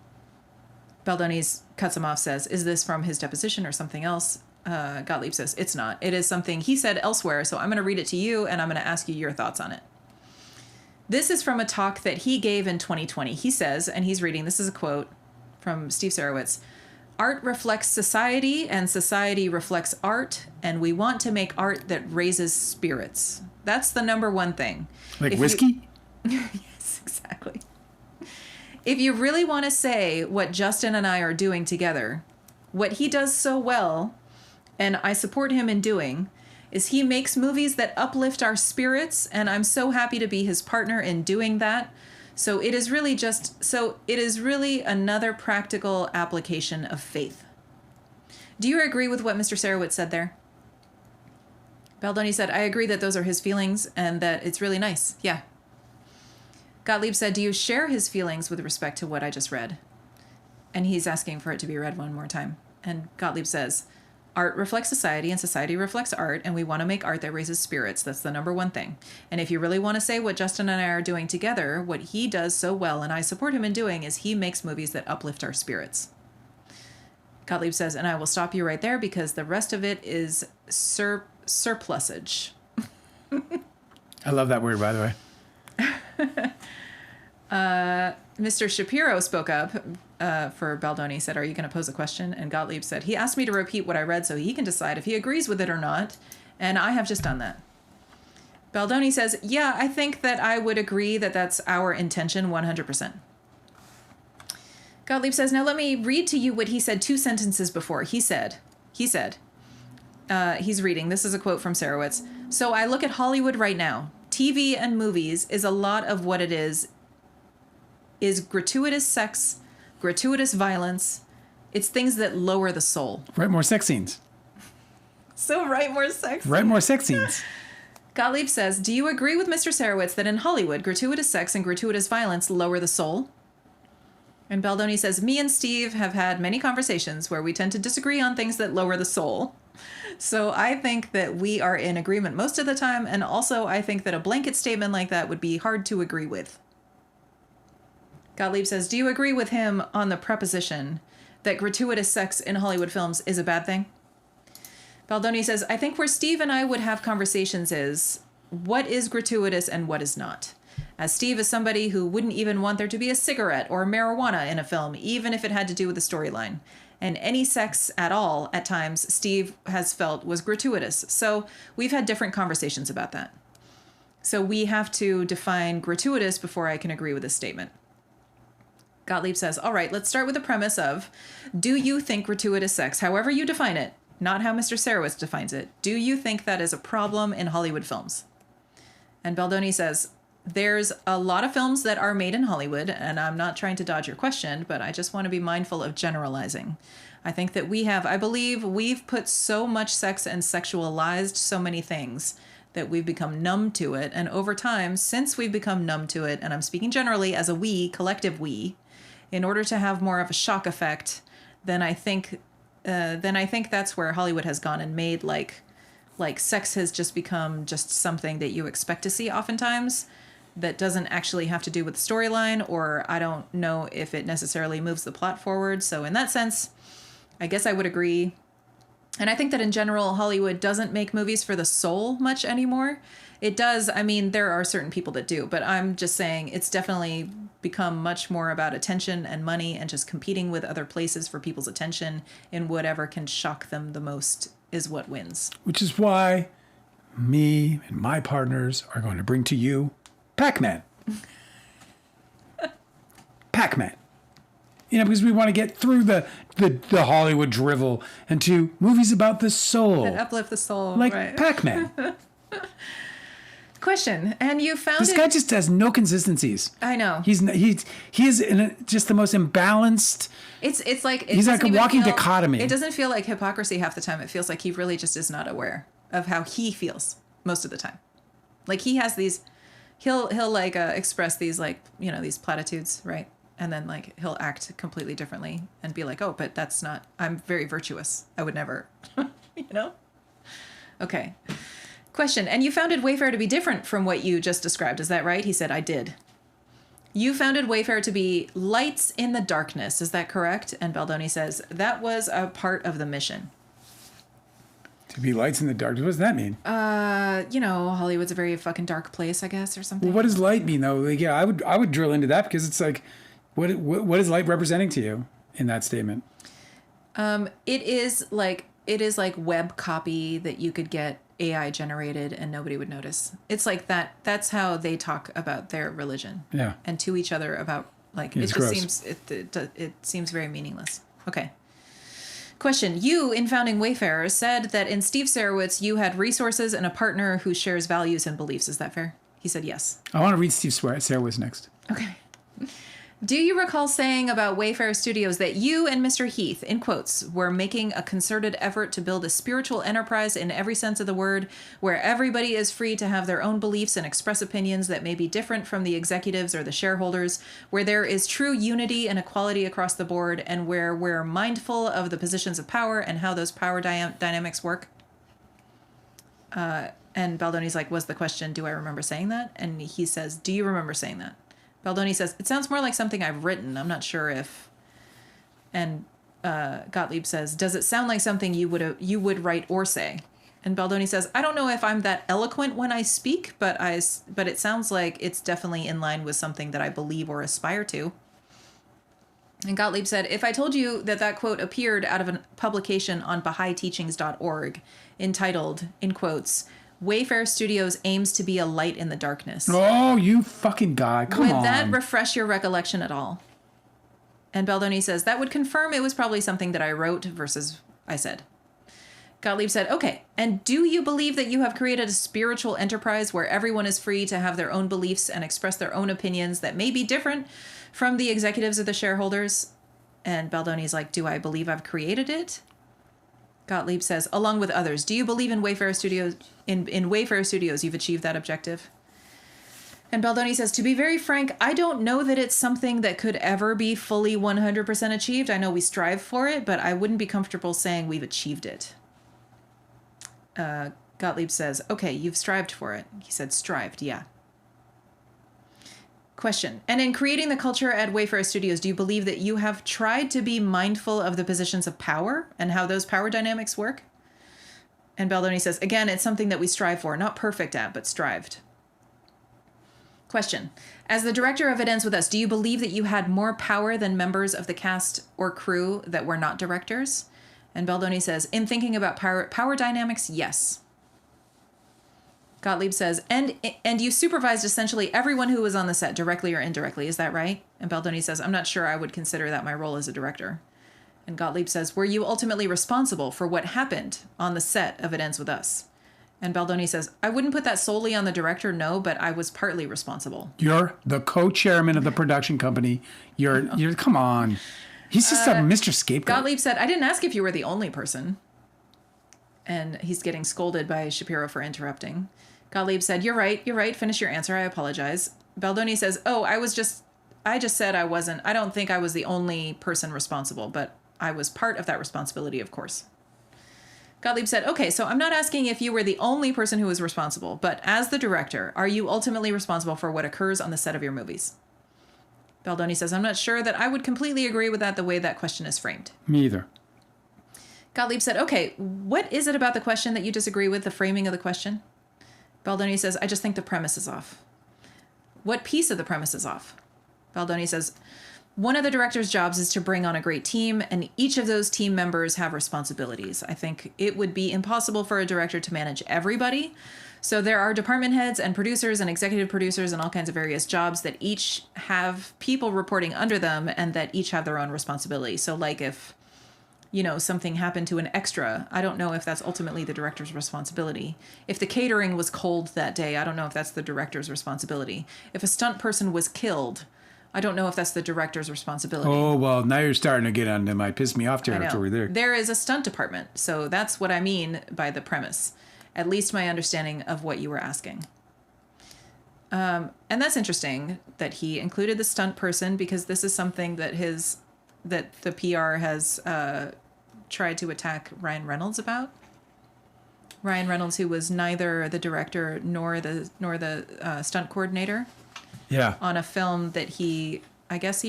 Baldoni's cuts him off, says, is this from his deposition or something else? Gottlieb says, it's not. It is something he said elsewhere, so I'm going to read it to you, and I'm going to ask you your thoughts on it. This is from a talk that he gave in 2020. He says, and he's reading, this is a quote from Steve Sarowitz, art reflects society, and society reflects art, and we want to make art that raises spirits. That's the number one thing. Like whiskey? Yes, exactly. If you really want to say what Justin and I are doing together, what he does so well, and I support him in doing, is he makes movies that uplift our spirits, and I'm so happy to be his partner in doing that. So it is really another practical application of faith. Do you agree with what Mr. Sarowitz said there? Baldoni said, I agree that those are his feelings and that it's really nice. Yeah. Gottlieb said, do you share his feelings with respect to what I just read? And he's asking for it to be read one more time. And Gottlieb says, art reflects society and society reflects art, and we want to make art that raises spirits. That's the number one thing. And if you really want to say what Justin and I are doing together, what he does so well, and I support him in doing, is he makes movies that uplift our spirits. Gottlieb says, and I will stop you right there because the rest of it is surplusage. I love that word, by the way. Mr. Shapiro spoke up for Baldoni, said, are you going to pose a question? And Gottlieb said, he asked me to repeat what I read so he can decide if he agrees with it or not. And I have just done that. Baldoni says, yeah, I think that I would agree that that's our intention 100%. Gottlieb says, now let me read to you what he said 2 sentences before. He said, he's reading, this is a quote from Sarowitz. So I look at Hollywood right now. TV and movies is a lot of what it is gratuitous sex, gratuitous violence. It's things that lower the soul. Write more sex scenes. So write more sex Write more sex scenes. Gottlieb says, do you agree with Mr. Sarowitz that in Hollywood, gratuitous sex and gratuitous violence lower the soul? And Baldoni says, me and Steve have had many conversations where we tend to disagree on things that lower the soul. So I think that we are in agreement most of the time, and also I think that a blanket statement like that would be hard to agree with. Gottlieb says, do you agree with him on the preposition that gratuitous sex in Hollywood films is a bad thing? Baldoni says, I think where Steve and I would have conversations is what is gratuitous and what is not. As Steve is somebody who wouldn't even want there to be a cigarette or marijuana in a film, even if it had to do with the storyline. And any sex at all, at times, Steve has felt was gratuitous. So we've had different conversations about that. So we have to define gratuitous before I can agree with this statement. Gottlieb says, all right, let's start with the premise of, do you think gratuitous sex, however you define it, not how Mr. Sarowitz defines it, do you think that is a problem in Hollywood films? And Baldoni says, there's a lot of films that are made in Hollywood, and I'm not trying to dodge your question, but I just want to be mindful of generalizing. I think that I believe we've put so much sex and sexualized so many things that we've become numb to it. And over time, since we've become numb to it, and I'm speaking generally as a we, collective we, in order to have more of a shock effect, then I think that's where Hollywood has gone and made like sex has just become just something that you expect to see oftentimes that doesn't actually have to do with the storyline, or I don't know if it necessarily moves the plot forward. So in that sense, I guess I would agree. And I think that in general, Hollywood doesn't make movies for the soul much anymore. It does. I mean, there are certain people that do, but I'm just saying it's definitely become much more about attention and money and just competing with other places for people's attention, and whatever can shock them the most is what wins. Which is why me and my partners are going to bring to you Pac-Man. Pac-Man. You know, because we want to get through the Hollywood drivel into movies about the soul. That uplift the soul. Like right. Pac-Man. Question. And you found This guy just has no consistencies. I know. He is just the most imbalanced. It's like he's like a walking dichotomy. It doesn't feel like hypocrisy half the time. It feels like he really just is not aware of how he feels most of the time. Like he has these, he'll like express these like, you know, these platitudes, right? And then like he'll act completely differently and be like, oh, but that's not, I'm very virtuous. I would never, you know? Okay. Question. And you founded Wayfair to be different from what you just described. Is that right? He said, I did. You founded Wayfair to be lights in the darkness. Is that correct? And Baldoni says, that was a part of the mission. To be lights in the dark. What does that mean? You know, Hollywood's a very fucking dark place, I guess, or something. Well, what does light mean though? Like, yeah, I would drill into that, because it's like, what is light representing to you in that statement? It is like web copy that you could get AI generated and nobody would notice. It's like that. That's how they talk about their religion. Yeah. And to each other about like, it's it just gross. seems, it seems very meaningless. Okay. Question. You, in founding Wayfair, said that in Steve Sarowitz, you had resources and a partner who shares values and beliefs. Is that fair? He said yes. I want to read Steve Sarowitz next. Okay. Do you recall saying about Wayfair Studios that you and Mr. Heath, in quotes, were making a concerted effort to build a spiritual enterprise in every sense of the word, where everybody is free to have their own beliefs and express opinions that may be different from the executives or the shareholders, where there is true unity and equality across the board, and where we're mindful of the positions of power and how those power dynamics work? And Baldoni's like, was the question, do I remember saying that? And he says, do you remember saying that? Baldoni says, it sounds more like something I've written. I'm not sure if. And Gottlieb says, does it sound like something you would write or say? And Baldoni says, I don't know if I'm that eloquent when I speak, but it sounds like it's definitely in line with something that I believe or aspire to. And Gottlieb said, if I told you that quote appeared out of a publication on BahaiTeachings.org entitled, in quotes, Wayfair Studios aims to be a light in the darkness. Oh, you fucking guy. Come on. Would that refresh your recollection at all? And Baldoni says, that would confirm it was probably something that I wrote versus I said. Gottlieb said, okay, and do you believe that you have created a spiritual enterprise where everyone is free to have their own beliefs and express their own opinions that may be different from the executives or the shareholders? And Baldoni's like, do I believe I've created it? Gottlieb says, along with others, do you believe in Wayfair Studios, in Wayfair Studios you've achieved that objective? And Baldoni says, to be very frank, I don't know that it's something that could ever be fully 100% achieved. I know we strive for it, but I wouldn't be comfortable saying we've achieved it. Gottlieb says, okay, you've strived for it. He said, strived, yeah. Question. And in creating the culture at Wayfair Studios, do you believe that you have tried to be mindful of the positions of power and how those power dynamics work? And Baldoni says, again, it's something that we strive for, not perfect at, but strived. Question. As the director of It Ends With Us, do you believe that you had more power than members of the cast or crew that were not directors? And Baldoni says, in thinking about power dynamics, yes. Gottlieb says, and you supervised essentially everyone who was on the set, directly or indirectly. Is that right? And Baldoni says, I'm not sure I would consider that my role as a director. And Gottlieb says, were you ultimately responsible for what happened on the set of It Ends With Us? And Baldoni says, I wouldn't put that solely on the director, no, but I was partly responsible. You're the co-chairman of the production company. You're come on. He's just a Mr. Scapegoat. Gottlieb said, I didn't ask if you were the only person. And he's getting scolded by Shapiro for interrupting. Gottlieb said, you're right. Finish your answer. I apologize. Baldoni says, oh, I was just I just said I don't think I was the only person responsible, but I was part of that responsibility, of course. Gottlieb said, okay, so I'm not asking if you were the only person who was responsible, but as the director, are you ultimately responsible for what occurs on the set of your movies? Baldoni says, I'm not sure that I would completely agree with that the way that question is framed. Me either. Gottlieb said, okay, what is it about the question that you disagree with, the framing of the question? Baldoni says, I just think the premise is off. What piece of the premise is off? Baldoni says, one of the director's jobs is to bring on a great team, and each of those team members have responsibilities. I think it would be impossible for a director to manage everybody. So there are department heads and producers and executive producers and all kinds of various jobs that each have people reporting under them and that each have their own responsibility. So like if, something happened to an extra, I don't know if that's ultimately the director's responsibility. If the catering was cold that day, I don't know if that's the director's responsibility. If a stunt person was killed, I don't know if that's the director's responsibility. Oh, well, now you're starting to get onto my piss me off territory there. There is a stunt department. So that's what I mean by the premise. At least my understanding of what you were asking. And that's interesting that he included the stunt person because this is something that the PR has tried to attack Ryan Reynolds about. Ryan Reynolds, who was neither the director nor the stunt coordinator. Yeah. On a film that he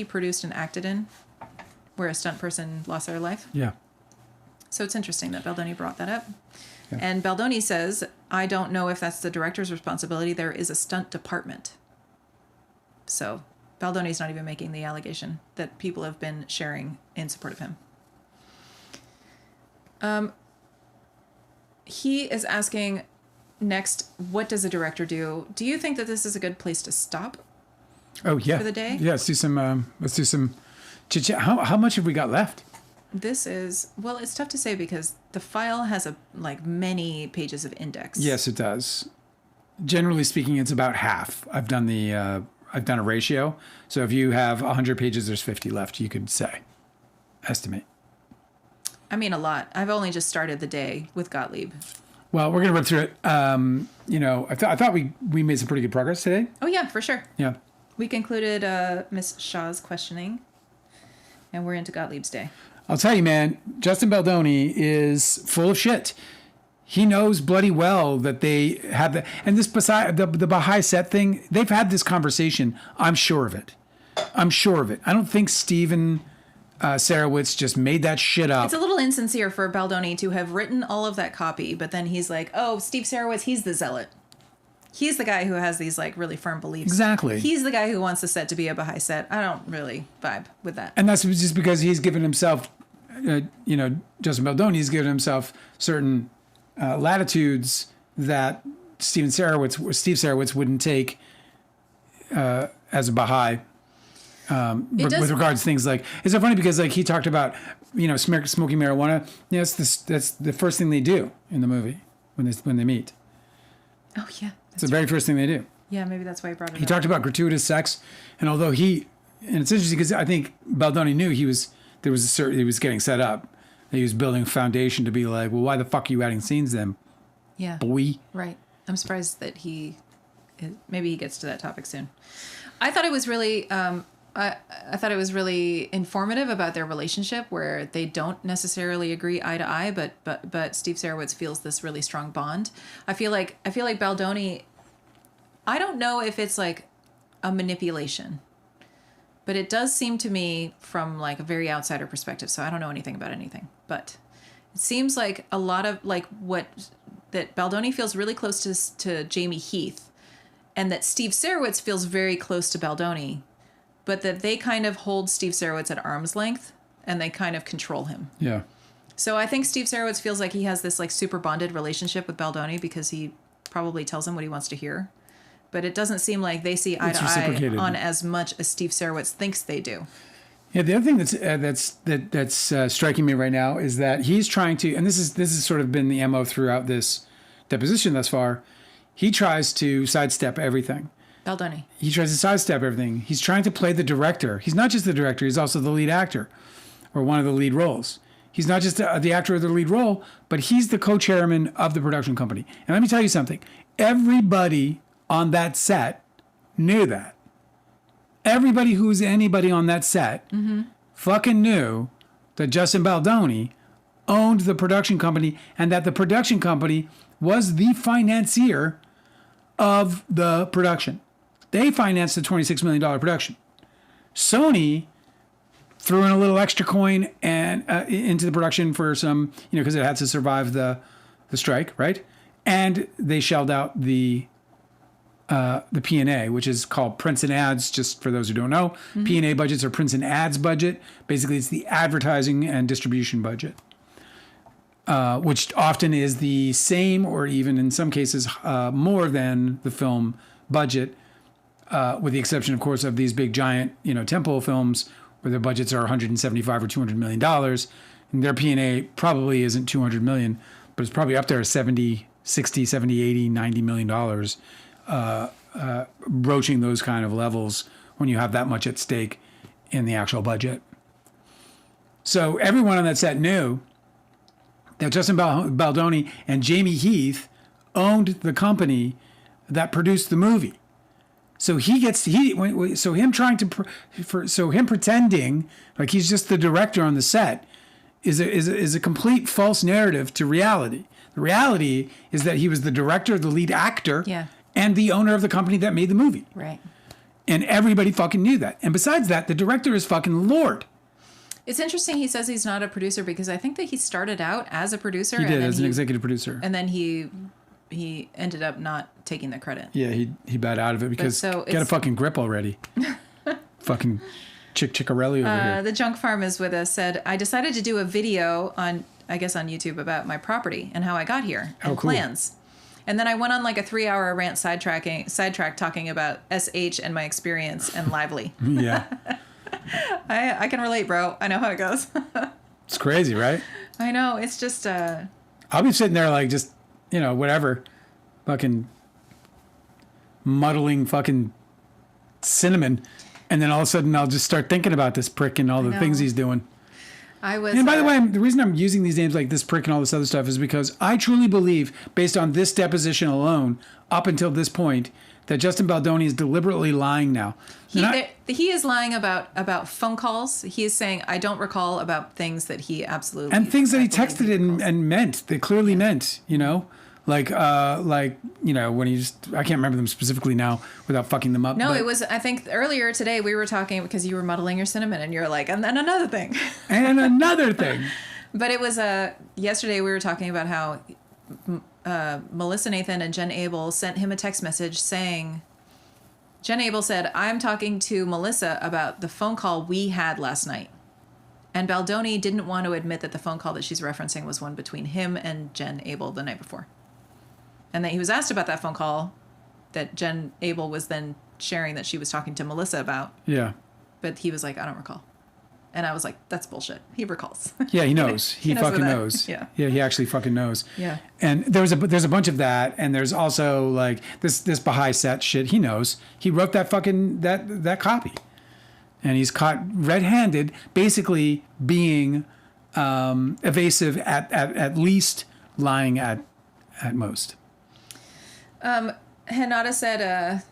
produced and acted in, where a stunt person lost their life. Yeah. So it's interesting that Baldoni brought that up. Yeah. And Baldoni says, I don't know if that's the director's responsibility. There is a stunt department. So Baldoni's not even making the allegation that people have been sharing in support of him. He is asking next, what does a director do? Do you think that this is a good place to stop? Oh, yeah. For the day? Yeah, let's do some chit-chat. How much have we got left? This is, well, it's tough to say because the file has many pages of index. Yes, it does. Generally speaking, it's about half. I've done a ratio. So if you have 100 pages, there's 50 left, you could estimate. I mean, a lot. I've only just started the day with Gottlieb. Well, we're going to run through it. I thought we made some pretty good progress today. Oh, yeah, for sure. Yeah. We concluded Miss Shaw's questioning, and we're into Gottlieb's day. I'll tell you, man, Justin Baldoni is full of shit. He knows bloody well that they have and this beside the Baha'i set thing, they've had this conversation. I'm sure of it. I don't think Steven Sarowitz just made that shit up. It's a little insincere for Baldoni to have written all of that copy, but then he's like, oh, Steve Sarowitz, he's the zealot. He's the guy who has these really firm beliefs. Exactly. He's the guy who wants the set to be a Baha'i set. I don't really vibe with that. And that's just because he's given himself, Justin Baldoni's given himself certain latitudes that Steve Sarowitz wouldn't take as a Baha'i. With regards to things like, it's so funny because he talked about, smoking marijuana. Yeah, that's the first thing they do in the movie when they meet. Oh yeah. It's the very first thing they do. Yeah, maybe that's why he brought it up. He talked about gratuitous sex, and although and it's interesting because I think Baldoni knew he was getting set up. He was building a foundation to be like, well, why the fuck are you adding scenes then? Yeah. Boy. Right. I'm surprised that maybe he gets to that topic soon. I thought it was really, I thought it was really informative about their relationship where they don't necessarily agree eye to eye, but Steve Sarowitz feels this really strong bond. I feel like Baldoni, I don't know if it's a manipulation, but it does seem to me from a very outsider perspective. So I don't know anything about anything, but it seems like a lot of that Baldoni feels really close to Jamie Heath, and that Steve Sarowitz feels very close to Baldoni, but that they kind of hold Steve Sarowitz at arm's length and they kind of control him. Yeah. So I think Steve Sarowitz feels like he has this super bonded relationship with Baldoni because he probably tells him what he wants to hear. But it doesn't seem like they see eye to eye on as much as Steve Sarowitz thinks they do. Yeah, the other thing that's striking me right now is that he's trying to, and this has sort of been the MO throughout this deposition thus far. He tries to sidestep everything. Baldoni. He tries to sidestep everything. He's trying to play the director. He's not just the director. He's also the lead actor, or one of the lead roles. He's not just the actor of the lead role, but he's the co-chairman of the production company. And let me tell you something. Everybody on that set knew that. everybody who's anybody on that set fucking knew that Justin Baldoni owned the production company and that the production company was the financier of the production. They financed the $26 million production. Sony threw in a little extra coin and into the production for some, because it had to survive the strike, right? And they shelled out the P&A, which is called prints and ads, just for those who don't know. P&A budgets are prints and ads budget. Basically, it's the advertising and distribution budget, which often is the same or even in some cases more than the film budget, with the exception, of course, of these big giant, tentpole films where their budgets are $175 or $200 million. And their P&A probably isn't $200 million, but it's probably up there at 70, 60, 70, 80, $90 million, broaching those kind of levels when you have that much at stake in the actual budget. So everyone on that set knew that Justin Baldoni and Jamie Heath owned the company that produced the movie. So him pretending like he's just the director on the set is a complete false narrative to reality. The reality is that he was the director, the lead actor, and the owner of the company that made the movie. Right. And everybody fucking knew that. And besides that, the director is fucking Lord. It's interesting he says he's not a producer because I think that he started out as a producer. He did, as an executive producer. And then he ended up not taking the credit. Yeah, he bought out of it because get a fucking grip already. Fucking Chickarelli over here. The Junk Farm is with us, said, I decided to do a video on YouTube about my property and how I got here and plans. And then I went on like a 3-hour rant sidetrack talking about SH and my experience and Lively. Yeah. I can relate, bro. I know how it goes. It's crazy, right? I know. It's just... I'll be sitting there like just, whatever. Fucking muddling fucking cinnamon. And then all of a sudden I'll just start thinking about this prick and all the things he's doing. And by the way, the reason I'm using these names like this prick and all this other stuff is because I truly believe, based on this deposition alone, up until this point, that Justin Baldoni is deliberately lying now. He is lying about phone calls. He is saying, I don't recall about things that he absolutely... And things that he texted and meant, they clearly meant, Like, when he just... I can't remember them specifically now without fucking them up. No, it was... I think earlier today we were talking because you were muddling your cinnamon and you're like, and then another thing. And another thing. But it was... yesterday we were talking about how Melissa Nathan and Jen Abel sent him a text message saying... Jen Abel said, I'm talking to Melissa about the phone call we had last night. And Baldoni didn't want to admit that the phone call that she's referencing was one between him and Jen Abel the night before. And that he was asked about that phone call that Jen Abel was then sharing that she was talking to Melissa about. Yeah. But he was like, I don't recall. And I was like, that's bullshit. He recalls. Yeah, he knows. He fucking knows. Yeah. Yeah, he actually fucking knows. Yeah. And there's a bunch of that, and there's also like this Baha'i set shit. He knows. He wrote that fucking that copy. And he's caught red-handed, basically being evasive at least, lying at most. Hanada said,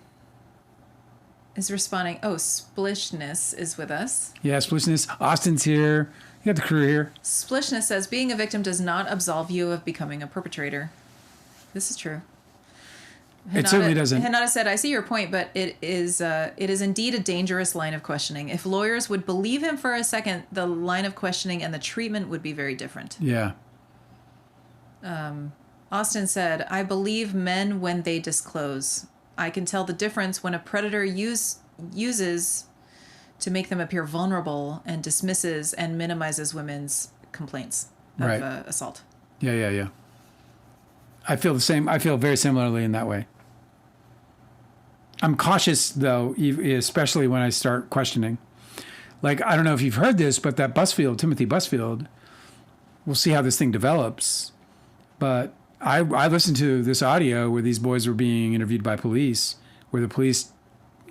is responding, Splishness is with us. Yeah, Splishness. Austin's here. You got the crew here. Splishness says, being a victim does not absolve you of becoming a perpetrator. This is true. It certainly doesn't. Hanada said, I see your point, but it is indeed a dangerous line of questioning. If lawyers would believe him for a second, the line of questioning and the treatment would be very different. Yeah. Austin said, I believe men when they disclose. I can tell the difference when a predator uses to make them appear vulnerable and dismisses and minimizes women's complaints of assault. Yeah. I feel the same. I feel very similarly in that way. I'm cautious, though, especially when I start questioning. Like, I don't know if you've heard this, but that Timothy Busfield, we'll see how this thing develops. But I listened to this audio where these boys were being interviewed by police, where the police...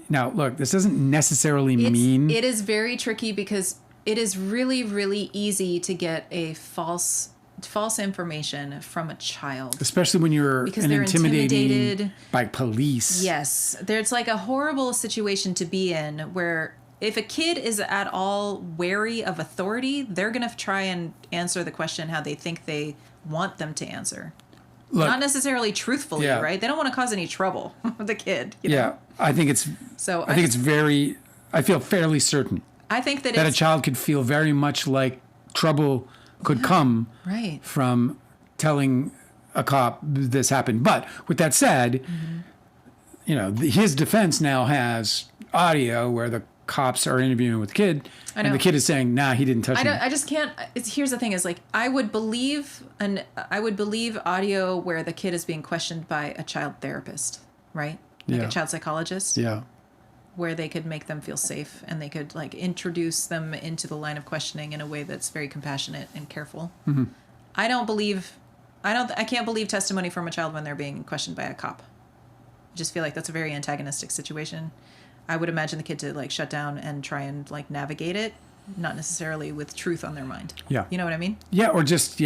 Now, look, this doesn't necessarily mean... It is very tricky because it is really, really easy to get a false false information from a child. Especially when you're Because they're intimidated by police. Yes. There's like a horrible situation to be in where if a kid is at all wary of authority, they're going to try and answer the question how they think they want them to answer. Look, not necessarily truthfully, yeah. right? They don't want to cause any trouble with the kid. You know? Yeah, I think it's. So I think it's very. I feel fairly certain I think that a it's child could feel very much like trouble could come right. from telling a cop this happened. But with that said, you know, his defense now has audio where the cops are interviewing with the kid, and the kid is saying, "Nah, he didn't touch me." I just can't. Here's the thing: is like I would believe audio where the kid is being questioned by a child therapist, right? Like Yeah. a child psychologist, Yeah. where they could make them feel safe and they could like introduce them into the line of questioning in a way that's very compassionate and careful. Mm-hmm. I can't believe testimony from a child when they're being questioned by a cop. I just feel like that's a very antagonistic situation. I would imagine the kid to like shut down and try and like navigate it, not necessarily with truth on their mind. Yeah. You know what I mean? Yeah, or just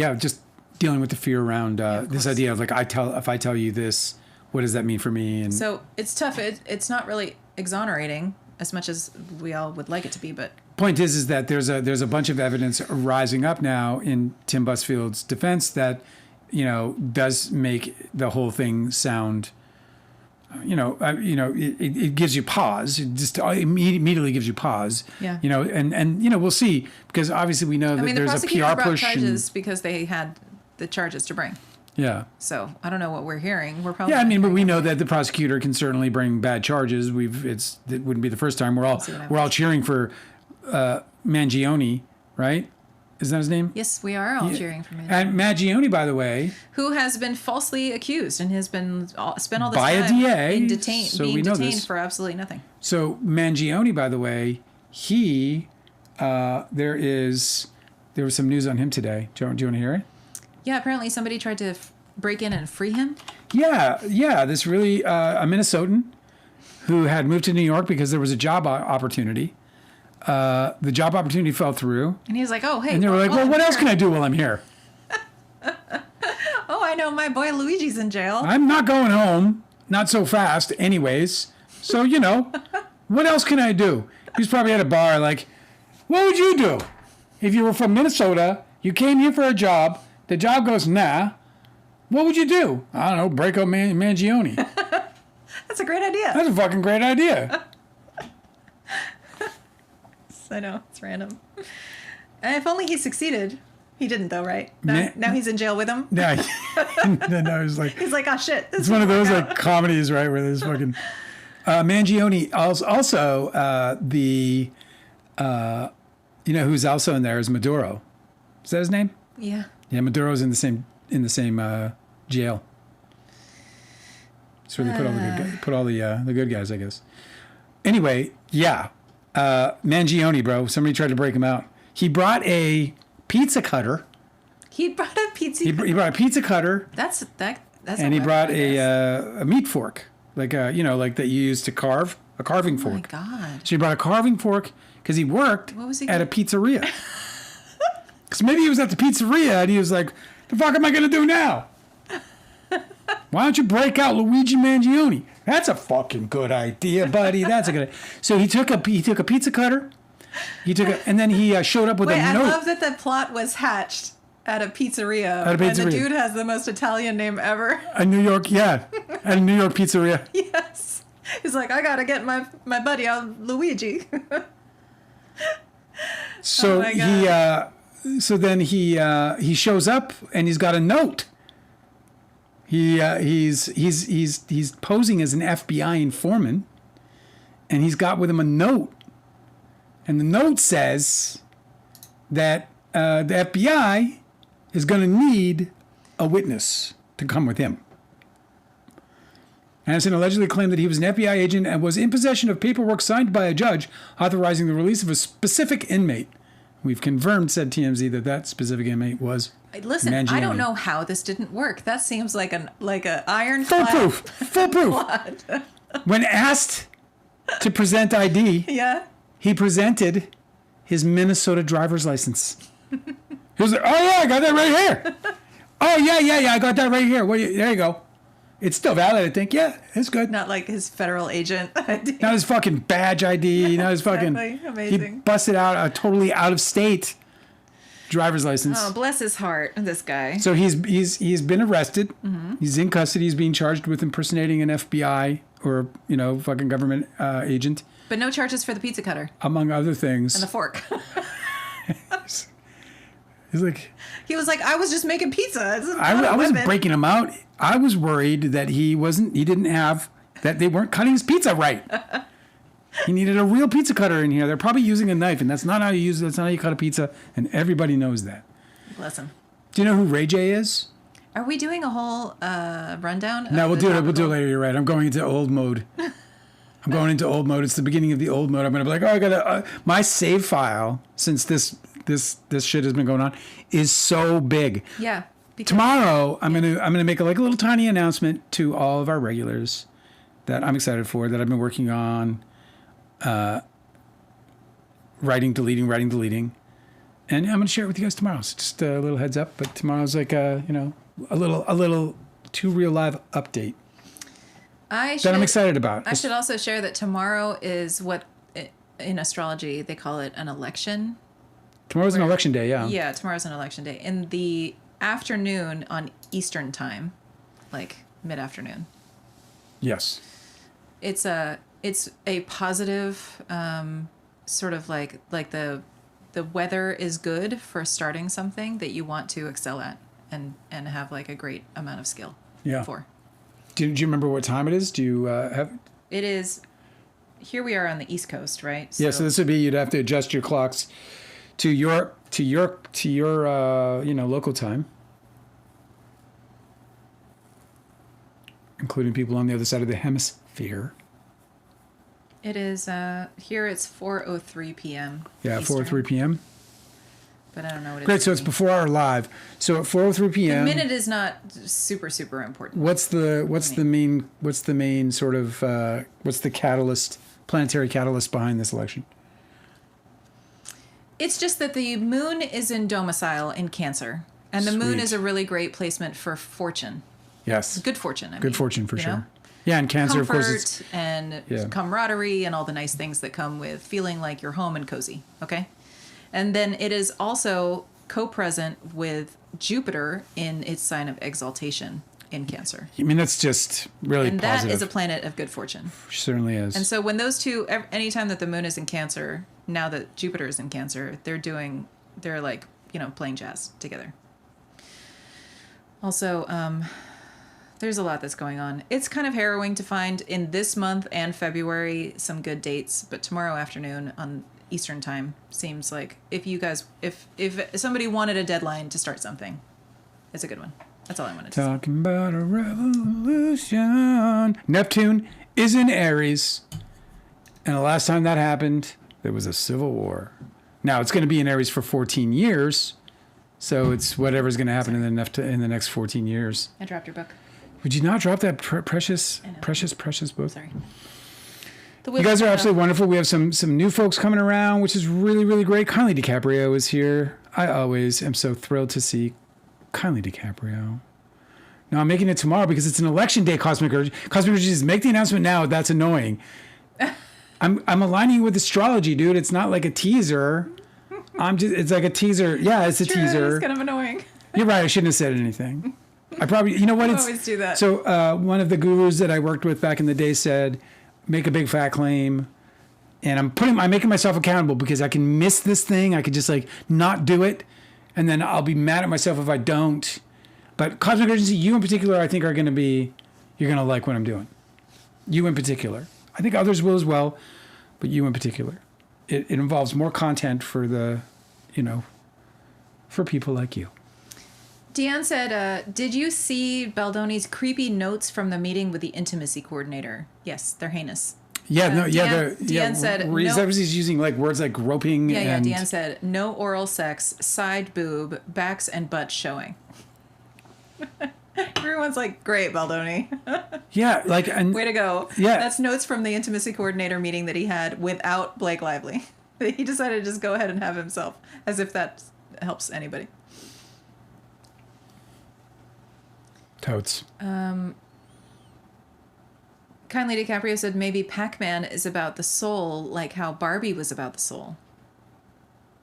dealing with the fear around this course. idea of like if I tell you this, what does that mean for me? And So it's tough. It's not really exonerating as much as we all would like it to be, but point is that there's a bunch of evidence rising up now in Tim Busfield's defense that, you know, does make the whole thing sound, it gives you pause. It just immediately gives you pause. Yeah. You know, and you know, we'll see, because obviously we know that the there's a prosecutor PR brought push. charges because they had the charges to bring. Yeah. So I don't know what we're hearing. We're probably Yeah, I mean, but we know that the prosecutor can certainly bring bad charges. It wouldn't be the first time. We're all cheering for Mangione, right? Is that his name? Yes, we are all cheering for him. And Mangione, by the way, Who has been falsely accused and has been spent all this by a time DA, being so we know detained this. for absolutely nothing. So Mangione, by the way, there was some news on him today. Do you want to hear it? Yeah, apparently somebody tried to break in and free him. Yeah. This really a Minnesotan who had moved to New York because there was a job opportunity. The job opportunity fell through, And he was like, oh, hey. and they were like, "Well, what else can I do while I'm here? Oh, I know my boy Luigi's in jail. I'm not going home, not so fast, anyways. So you know, what else can I do?" He was probably at a bar, like, "What would you do if you were from Minnesota? You came here for a job. The job goes nah. What would you do?" "I don't know, break up Mangione." That's a great idea. That's a fucking great idea. I know, it's random. And if only he succeeded. He didn't, though, right? Now he's in jail with him. Yeah. And I was like, He's like, oh, shit. it's one of those like comedies, right, where there's fucking Mangione. Also, who's also in there is Maduro. Is that his name? Yeah. Yeah, Maduro's in the same jail. That's where they put all the good guys, I guess. Anyway, yeah, Mangione, bro. Somebody tried to break him out. He brought a pizza cutter. He brought a pizza. He brought a pizza cutter. That's And he brought a meat fork, like that you use to carve, a carving fork. Oh my God. So he brought a carving fork because he worked at a pizzeria. Because maybe he was at the pizzeria and he was like, "The fuck am I gonna do now? Why don't you break out Luigi Mangione? That's a fucking good idea, buddy. That's a good idea." So he took a pizza cutter. And then he showed up with a note. I love that the plot was hatched at a pizzeria. At a pizzeria. And the dude has the most Italian name ever. A New York, yeah. At a New York pizzeria. Yes. He's like, I gotta get my buddy out, Luigi. So Oh my God. then he shows up and he's got a note. He's posing as an FBI informant, and he's got with him a note. And the note says that the FBI is going to need a witness to come with him. Anderson allegedly claimed that he was an FBI agent and was in possession of paperwork signed by a judge authorizing the release of a specific inmate. We've confirmed, said TMZ, that specific inmate was Listen, Mangione. I don't know how this didn't work. That seems like an ironclad. Full proof. When asked to present ID, Yeah. he presented his Minnesota driver's license. He was like, "Oh yeah, I got that right here. Oh, yeah. I got that right here. There you go. It's still valid, I think. Yeah, it's good. Not like his federal agent ID. Not his fucking badge ID. Not his fucking. Exactly. Amazing. He busted out a totally out of state driver's license. Oh, bless his heart, this guy. So he's been arrested. Mm-hmm. He's in custody. He's being charged with impersonating an FBI or fucking government agent, But no charges for the pizza cutter among other things. and the fork. He's like, He was like, I was just making pizza. It's not I a wasn't weapon." breaking him out. I was worried that he didn't have, that they weren't cutting his pizza right. He needed a real pizza cutter in here. They're probably using a knife, and that's not how you cut a pizza, and everybody knows that. Bless him. Do you know who Ray J is? Are we doing a whole rundown? No, of we'll the do it. We'll do it topical- later. You're right. I'm going into old mode. It's the beginning of the old mode. I'm gonna be like, I gotta. My save file, since this shit has been going on, is so big. Yeah. because- Tomorrow, I'm gonna make a little tiny announcement to all of our regulars that I'm excited for, that I've been working on, writing, deleting, and I'm gonna share it with you guys tomorrow. So just a little heads up. But tomorrow's like a little Too Real Live update that I'm excited about. I should also share that tomorrow is what in astrology they call it an election. Tomorrow's an election day. Yeah. Yeah, tomorrow's an election day. In the afternoon on Eastern time, like mid-afternoon. Yes. It's a positive sort of like the weather is good for starting something that you want to excel at and have like a great amount of skill for. Do you remember what time it is? Do you have? It is. Here we are on the East Coast, right? So this would be, you'd have to adjust your clocks to your local time, including people on the other side of the hemisphere. It is here. It's 4:03 p.m. Yeah, Eastern, 4:03 p.m. But I don't know what it's. Great, so it's before our live. So at 4:03 p.m. The minute is not super important. What's the main sort of what's the catalyst, planetary catalyst behind this election? It's just that the moon is in domicile in Cancer, and the moon Sweet. is a really great placement for fortune. Yes. Good fortune. Good fortune for you sure. know? Yeah, and Cancer, Comfort of course, it's and camaraderie and all the nice things that come with feeling like you're home and cozy. Okay, and then it is also co-present with Jupiter in its sign of exaltation in Cancer, I mean, that's just really and positive. that is a planet of good fortune. Certainly is. And so when those two, anytime that the moon is in Cancer, now that Jupiter is in Cancer, they're like, playing jazz together. Also, there's a lot that's going on. It's kind of harrowing to find in this month and February some good dates, but tomorrow afternoon on Eastern time seems like if somebody wanted a deadline to start something, it's a good one. That's all I wanted to say. Talking about a revolution. Neptune is in Aries, and the last time that happened, there was a civil war. Now it's going to be in Aries for 14 years, so it's whatever's going to happen in the next 14 years. I dropped your book. Would you not drop that precious book? Sorry. You guys are absolutely wonderful. We have some new folks coming around, which is really, really great. Kindly DiCaprio is here. I always am so thrilled to see Kindly DiCaprio. Now I'm making it tomorrow because it's an election day. Cosmic Urge. Cosmic Urge is make the announcement now. That's annoying. I'm aligning with astrology, dude. It's not like a teaser. It's like a teaser. Yeah, it's a teaser. It's kind of annoying. You're right. I shouldn't have said anything. I probably, you know what? I always do that. So one of the gurus that I worked with back in the day said, make a big fat claim. And I'm making myself accountable because I can miss this thing. I could just not do it. And then I'll be mad at myself if I don't. But Cosmic Urgency, you in particular, I think you're going to like what I'm doing. You in particular. I think others will as well, but you in particular. It involves more content for for people like you. Deanne said, did you see Baldoni's creepy notes from the meeting with the intimacy coordinator? Yes, they're heinous. Yeah, Deanne said, is that he's using words like groping? Yeah, and... Deanne said, no oral sex, side boob, backs and butt showing. Everyone's like, great, Baldoni. Yeah, and way to go. Yeah. That's notes from the intimacy coordinator meeting that he had without Blake Lively. He decided to just go ahead and have himself, as if that helps anybody. Totes. Kindly DiCaprio said maybe Pac-Man is about the soul, like how Barbie was about the soul.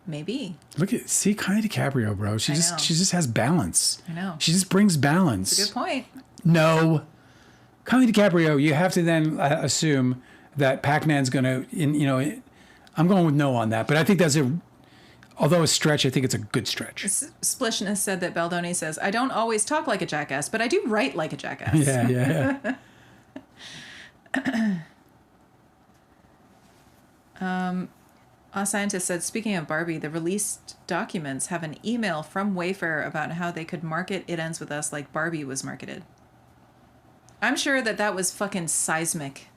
Maybe. See Kylie DiCaprio, bro. She just has balance. I know. She just brings balance. It's a good point. No. Kylie DiCaprio, you have to then assume that Pac-Man's going to, I'm going with no on that. But I think although a stretch, I think it's a good stretch. Splishness said that Baldoni says, I don't always talk like a jackass, but I do write like a jackass. Yeah. A scientist said, speaking of Barbie, the released documents have an email from Wayfair about how they could market It Ends With Us like Barbie was marketed. I'm sure that was fucking seismic.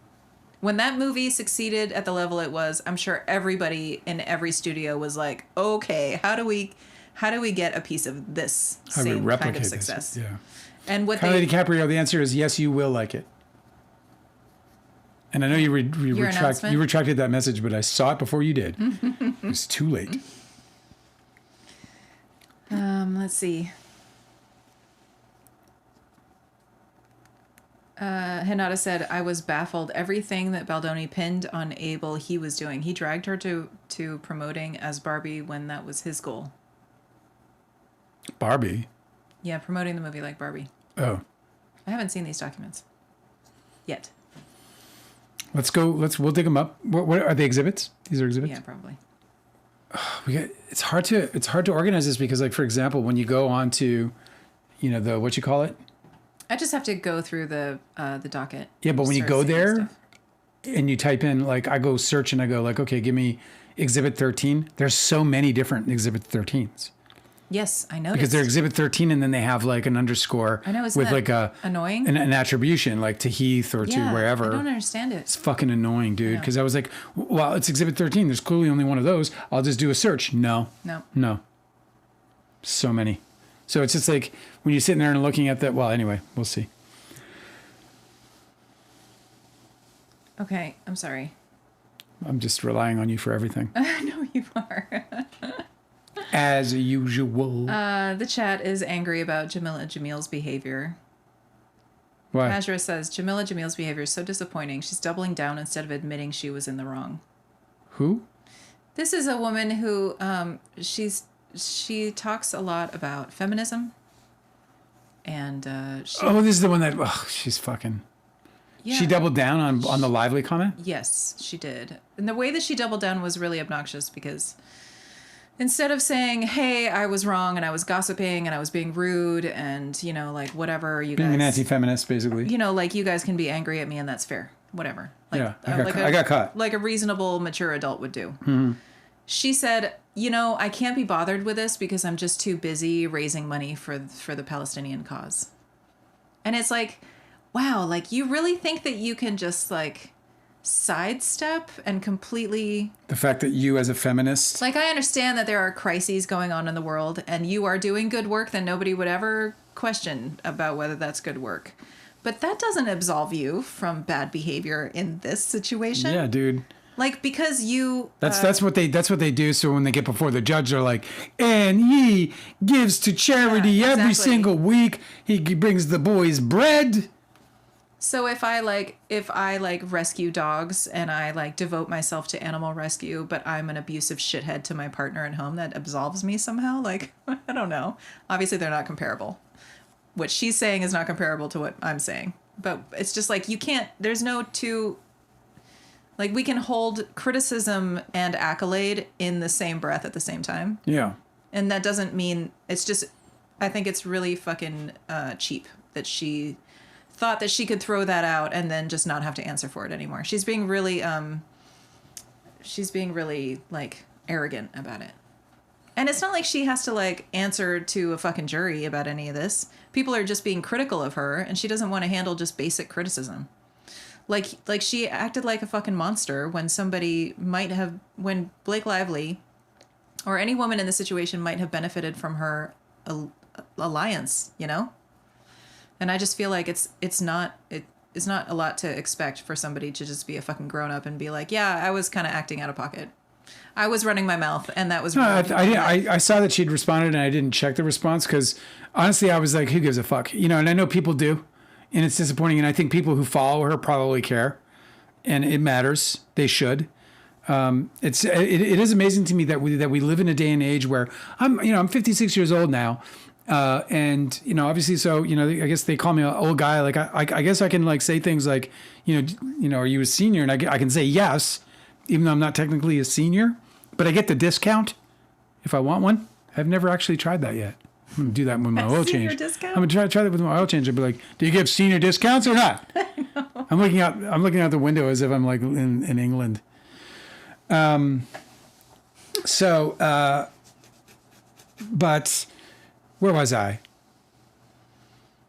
When that movie succeeded at the level it was, I'm sure everybody in every studio was like, okay, how do we get a piece of this same kind of success? This? Yeah. And what Kylie DiCaprio, the answer is yes, you will like it. And I know you retracted that message, but I saw it before you did. It was too late. Let's see. Hinata said, I was baffled. Everything that Baldoni pinned on Abel, he was doing. He dragged her to promoting as Barbie when that was his goal. Barbie? Yeah, promoting the movie like Barbie. Oh. I haven't seen these documents yet. Let's go. We'll dig them up. What are they, exhibits? These are exhibits? Yeah, probably. It's hard to organize this because, like, for example, when you go on to, the what you call it? I just have to go through the docket. Yeah, but when you go there and you type in, like, I go search and I go like, okay, give me Exhibit 13. There's so many different Exhibit 13s. Yes, I know. Because they're Exhibit 13 and then they have like an underscore with like annoying an attribution like to Heath or to wherever. I don't understand it. It's fucking annoying, dude. Because I was like, well, it's Exhibit 13. There's clearly only one of those. I'll just do a search. No. So many. So it's just like when you're sitting there and looking at that. Well, anyway, we'll see. Okay, I'm sorry. I'm just relying on you for everything. I know you are. As usual. The chat is angry about Jamila Jamil's behavior. Why? Azra says, Jamila Jamil's behavior is so disappointing. She's doubling down instead of admitting she was in the wrong. Who? This is a woman who she talks a lot about feminism. And this is the one that she's fucking. Yeah. She doubled down on the Lively comment? Yes, she did. And the way that she doubled down was really obnoxious because instead of saying, hey, I was wrong and I was gossiping and I was being rude and, like, whatever, you guys... Being an anti-feminist, basically. Like, you guys can be angry at me and that's fair. Whatever. Like, yeah, I got caught. Like a reasonable, mature adult would do. Mm-hmm. She said, I can't be bothered with this because I'm just too busy raising money for the Palestinian cause. And it's like, wow, like, you really think that you can just, like... sidestep and completely the fact that you as a feminist, like, I understand that there are crises going on in the world and you are doing good work, then nobody would ever question about whether that's good work, but that doesn't absolve you from bad behavior in this situation. Yeah, dude. Like, because you that's what they do. So when they get before the judge, they're like, and he gives to charity every single week. He brings the boys bread. So if I rescue dogs and I devote myself to animal rescue, but I'm an abusive shithead to my partner at home, that absolves me somehow? Like, I don't know. Obviously they're not comparable. What she's saying is not comparable to what I'm saying. But it's just like, you can't, there's no two, like, we can hold criticism and accolade in the same breath at the same time. Yeah. And that doesn't mean, it's just, I think it's really fucking cheap that she thought that she could throw that out and then just not have to answer for it anymore. She's being really like arrogant about it. And it's not like she has to like answer to a fucking jury about any of this. People are just being critical of her and she doesn't want to handle just basic criticism. Like she acted like a fucking monster when when Blake Lively or any woman in the situation might have benefited from her alliance, And I just feel like it's not a lot to expect for somebody to just be a fucking grown up and be like, yeah, I was kind of acting out of pocket. I was running my mouth, and that was No, really I saw that she'd responded, and I didn't check the response because honestly, I was like, who gives a fuck? And I know people do, and it's disappointing. And I think people who follow her probably care, and it matters. They should. It is amazing to me that we live in a day and age where I'm 56 years old now. And obviously, so I guess they call me an old guy. Like I guess I can like say things like, are you a senior? And I can say yes, even though I'm not technically a senior, but I get the discount if I want one. I've never actually tried that yet. I'm gonna do that with my oil senior change. discount? I'm gonna try that with my oil change. I'd be like, do you give senior discounts or not? I'm looking out the window as if I'm like in England. But where was I?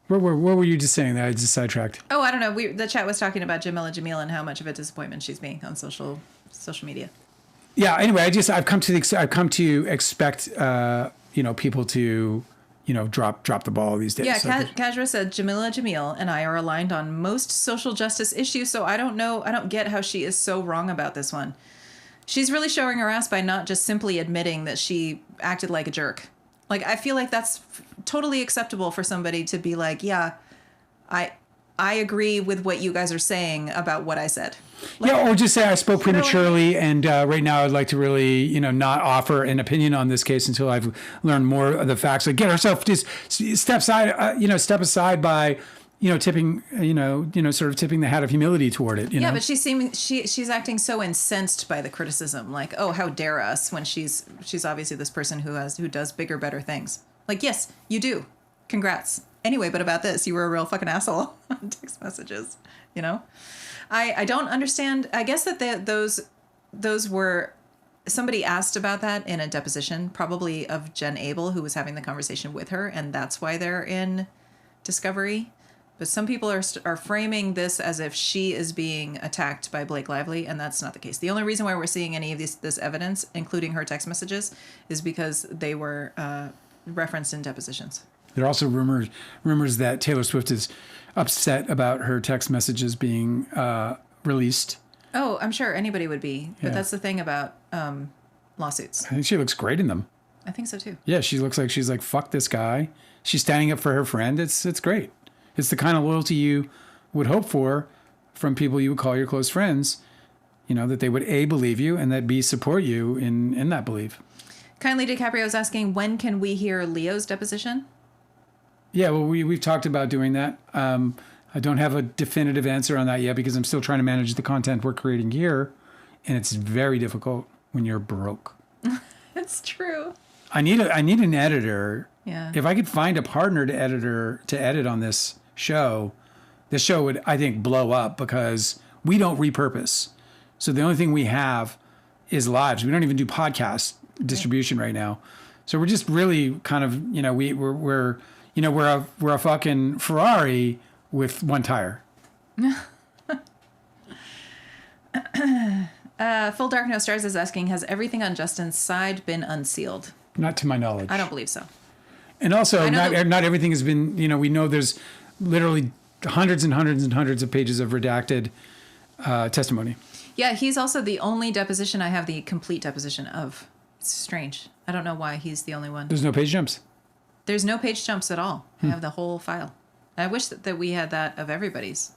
Where were you just saying that I just sidetracked? Oh, I don't know. The chat was talking about Jamila Jamil and how much of a disappointment she's being on social media. Yeah. Anyway, I've come to expect people to drop the ball these days. Yeah, So Kajra said Jamila Jamil and I are aligned on most social justice issues, so I don't get how she is so wrong about this one. She's really showing her ass by not just simply admitting that she acted like a jerk. Like, I feel like that's totally acceptable for somebody to be like, yeah, I agree with what you guys are saying about what I said. Like, or just say I spoke prematurely, and right now I'd like to really, not offer an opinion on this case until I've learned more of the facts. Like, get herself just step aside by, tipping, sort of tipping the hat of humility toward it. Yeah, but she's acting so incensed by the criticism. Like, oh, how dare us, when she's obviously this person who does bigger, better things. Like, yes, you do. Congrats. Anyway, but about this, you were a real fucking asshole on text messages. I don't understand. I guess that those were, somebody asked about that in a deposition, probably of Jen Abel, who was having the conversation with her, and that's why they're in discovery. But some people are framing this as if she is being attacked by Blake Lively, and that's not the case. The only reason why we're seeing any of this evidence, including her text messages, is because they were referenced in depositions. There are also rumors that Taylor Swift is upset about her text messages being released. Oh, I'm sure anybody would be. But Yeah. that's the thing about lawsuits. I think she looks great in them. I think so, too. Yeah, she looks like she's like, fuck this guy. She's standing up for her friend. It's great. It's the kind of loyalty you would hope for from people you would call your close friends, that they would A, believe you, and that B, support you in that belief. Kindly DiCaprio is asking, when can we hear Leo's deposition? Yeah, well, we've talked about doing that. I don't have a definitive answer on that yet because I'm still trying to manage the content we're creating here, and it's very difficult when you're broke. It's true. I need an editor. Yeah. If I could find a partner to edit on this show would, I think, blow up because we don't repurpose. So the only thing we have is lives. We don't even do podcast distribution right now. So we're just really kind of, we're a fucking Ferrari with one tire. Full Dark No Stars is asking, has everything on Justin's side been unsealed? Not to my knowledge. I don't believe so. And also, not everything has been, we know there's literally hundreds and hundreds and hundreds of pages of redacted testimony. Yeah, he's also the only deposition I have the complete deposition of. It's strange. I don't know why he's the only one. There's no page jumps. There's no page jumps at all. I have the whole file. I wish that we had that of everybody's.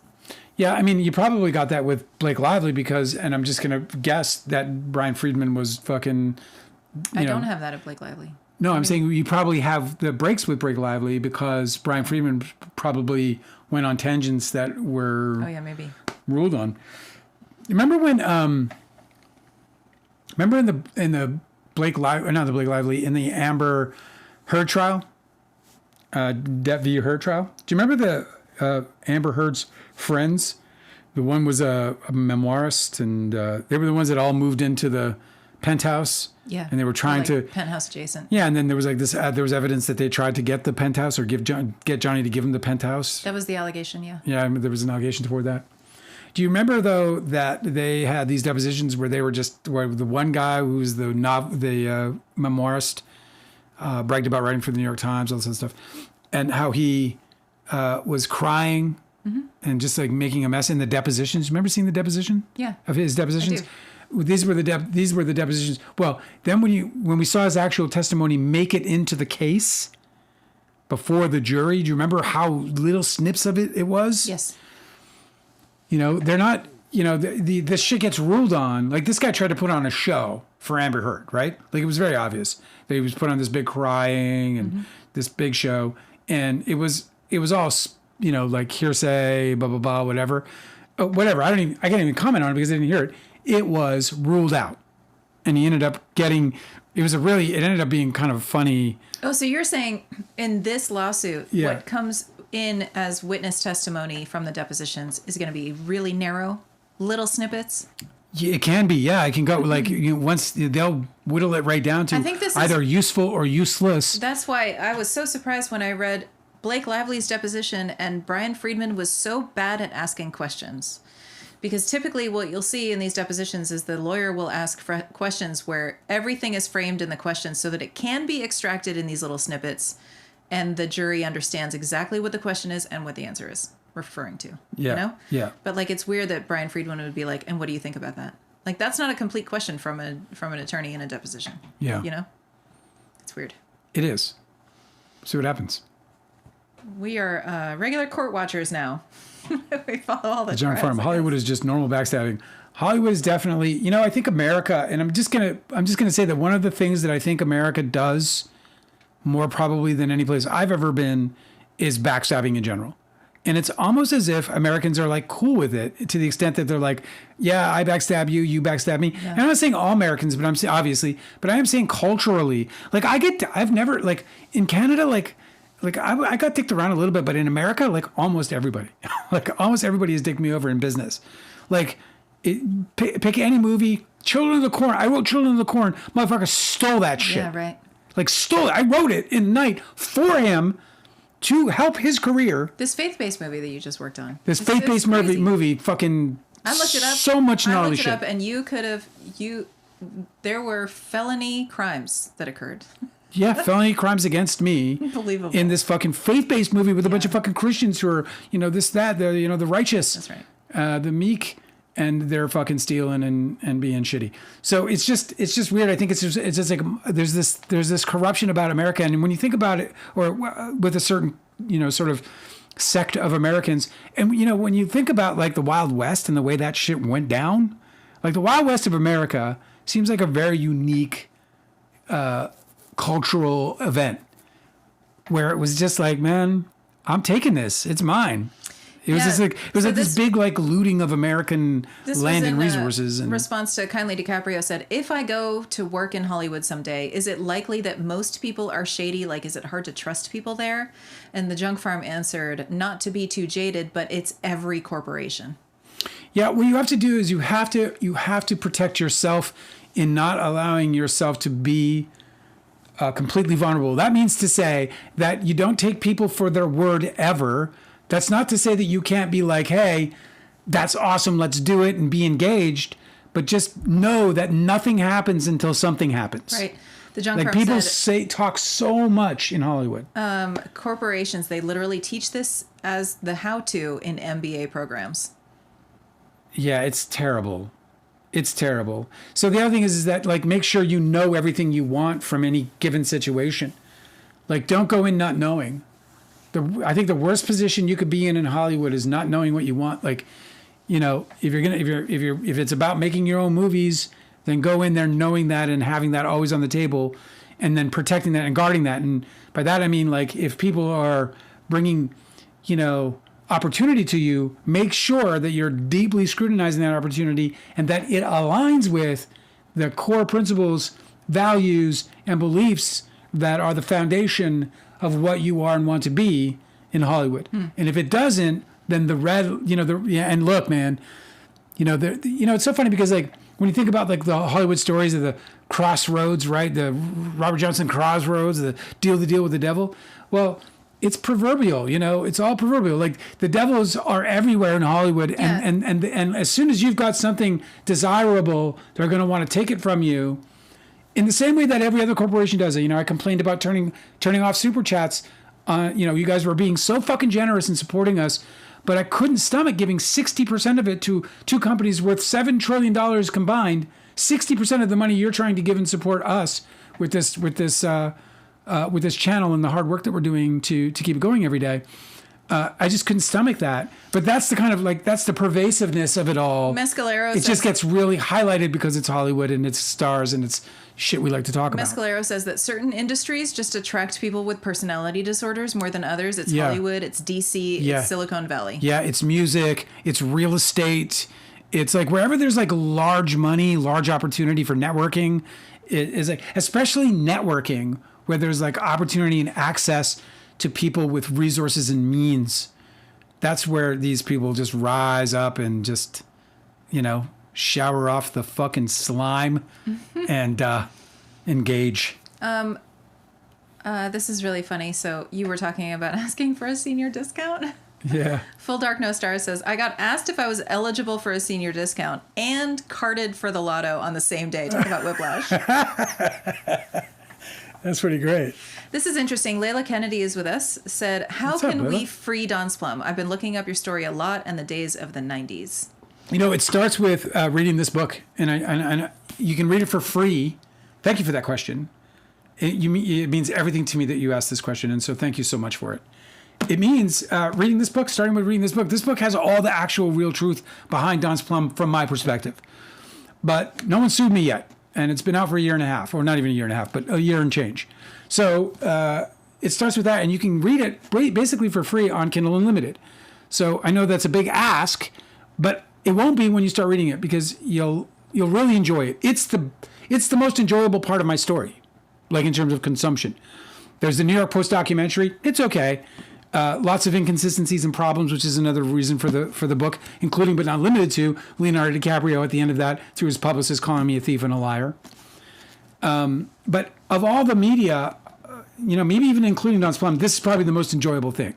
Yeah, I mean, you probably got that with Blake Lively because, and I'm just going to guess that Brian Friedman was fucking, I don't have that of Blake Lively. No, I'm saying you probably have the breaks with Blake Lively because Brian Friedman probably went on tangents that were Oh, yeah, maybe. ruled on. Remember when, in the Blake Lively, not the Blake Lively, in the Amber Heard trial, Depp v. Heard trial? Do you remember the Amber Heard's friends? The one was a memoirist, and they were the ones that all moved into the penthouse. Yeah. And they were trying to penthouse adjacent. Yeah, and then there was like this. There was evidence that they tried to get the penthouse or get Johnny to give him the penthouse. That was the allegation. Yeah. Yeah, I mean, there was an allegation toward that. Do you remember though that they had these depositions where they were where the one guy who's the memoirist bragged about writing for the New York Times, all this other stuff, and how he was crying and just like making a mess in the depositions. Remember seeing the deposition? Yeah. Of his depositions? these were the depositions. Well, then when we saw his actual testimony make it into the case before the jury, do you remember how little snips of it was? Yes. They're not. This shit gets ruled on. Like, this guy tried to put on a show for Amber Heard, right? Like, it was very obvious that he was put on this big crying and this big show, and it was all like hearsay, blah blah blah, whatever. Whatever. I can't even comment on it because I didn't hear it. It was ruled out, and he ended up getting. It ended up being kind of funny. Oh, so you're saying in this lawsuit, Yeah. what comes in as witness testimony from the depositions is going to be really narrow, little snippets? Yeah, it can be. Yeah, it can go like once they'll whittle it right down to I think this either useful or useless. That's why I was so surprised when I read Blake Lively's deposition and Brian Friedman was so bad at asking questions. Because typically what you'll see in these depositions is the lawyer will ask questions where everything is framed in the question so that it can be extracted in these little snippets and the jury understands exactly what the question is and what the answer is referring to. Yeah. You know? Yeah. But like, it's weird that Brian Friedman would be like, and what do you think about that? Like, that's not a complete question from an attorney in a deposition. Yeah. It's weird. It is. See what happens. We are regular court watchers now. We follow all the John trials, Farm. I Hollywood guess. is just normal backstabbing. Hollywood is definitely, I think America, and I'm just gonna say that one of the things that I think America does more probably than any place I've ever been is backstabbing in general. And it's almost as if Americans are like cool with it to the extent that they're like, yeah, I backstab you, you backstab me. Yeah. And I'm not saying all Americans, but I'm saying obviously, but I am saying culturally, like I've never like in Canada, like I got dicked around a little bit, but in America, like almost everybody, like almost everybody has dicked me over in business. Like pick any movie, Children of the Corn. I wrote Children of the Corn. Motherfucker stole that shit. Yeah, right. Like stole it. I wrote it in night for him to help his career. This faith-based movie that you just worked on. This It's faith-based crazy. movie fucking I looked it up. so much I gnarly looked it shit. up, and there were felony crimes that occurred. Yeah, felony crimes against me. Unbelievable. In this fucking faith-based movie with a bunch of fucking Christians who are, this, that, the righteous. That's right. The meek, and they're fucking stealing and being shitty. So it's just weird. I think it's just like there's this corruption about America, and when you think about it, or with a certain sort of sect of Americans, and when you think about like the Wild West and the way that shit went down, like the Wild West of America seems like a very unique cultural event where it was just like, man, I'm taking this, it's mine. It was just like this big like looting of American land and resources. And response to Kindly DiCaprio said, "If I go to work in Hollywood someday, is it likely that most people are shady? Like, is it hard to trust people there?" And the Junk Farm answered, "Not to be too jaded, but it's every corporation." Yeah, what you have to do is you have to protect yourself in not allowing yourself to be completely vulnerable. That means to say that you don't take people for their word ever. That's not to say that you can't be like, hey, that's awesome, let's do it and be engaged. But just know that nothing happens until something happens. Right. The Junk Like Farm people said, talk so much in Hollywood. corporations, they literally teach this as the how-to in MBA programs. Yeah, it's terrible. It's terrible. So the other thing is that like make sure you know everything you want from any given situation. Like don't go in not knowing. I think the worst position you could be in Hollywood is not knowing what you want. Like, if it's about making your own movies, then go in there knowing that and having that always on the table, and then protecting that and guarding that. And by that I mean like if people are bringing, opportunity to you, make sure that you're deeply scrutinizing that opportunity and that it aligns with the core principles, values, and beliefs that are the foundation of what you are and want to be in Hollywood. And if it doesn't, then and look, man, it's so funny because like when you think about like the Hollywood stories of the crossroads, right? The Robert Johnson crossroads, the deal with the devil. Well, it's proverbial, it's all proverbial. Like the devils are everywhere in Hollywood. Yeah. And as soon as you've got something desirable, they're going to want to take it from you. In the same way that every other corporation does it. I complained about turning off super chats. You guys were being so fucking generous in supporting us, but I couldn't stomach giving 60% of it to two companies worth $7 trillion combined 60% of the money you're trying to give and support us with this channel and the hard work that we're doing to keep it going every day. I just couldn't stomach that. But that's the kind of that's the pervasiveness of it all. Mescalero It just gets really highlighted because it's Hollywood and it's stars and it's shit we like to talk about. Mescalero says that certain industries just attract people with personality disorders more than others. It's Hollywood, it's DC, it's Silicon Valley. Yeah, it's music, it's real estate. It's like wherever there's like large money, large opportunity for networking, it is like, especially networking, where there's like opportunity and access to people with resources and means. That's where these people just rise up and just, shower off the fucking slime and engage. This is really funny. So you were talking about asking for a senior discount? Yeah. Full Dark No Star says, I got asked if I was eligible for a senior discount and carded for the lotto on the same day. Talk about whiplash. That's pretty great. This is interesting. Layla Kennedy is with us. Said, how can we free Don's Plum? I've been looking up your story a lot in the days of the 90s. It starts with reading this book, and you can read it for free. Thank you for that question. It means everything to me that you asked this question, and so thank you so much for it. It means reading this book, starting with reading this book. This book has all the actual real truth behind Don's Plum from my perspective. But no one sued me yet, and it's been out for a year and a half, or not even a year and a half, but a year and change. So it starts with that, and you can read it basically for free on Kindle Unlimited. So I know that's a big ask, but it won't be when you start reading it because you'll really enjoy it. It's the most enjoyable part of my story, like in terms of consumption. There's the New York Post documentary. It's okay. Lots of inconsistencies and problems, which is another reason for the book, including but not limited to Leonardo DiCaprio at the end of that through his publicist calling me a thief and a liar. But of all the media, maybe even including Don's Plum, this is probably the most enjoyable thing.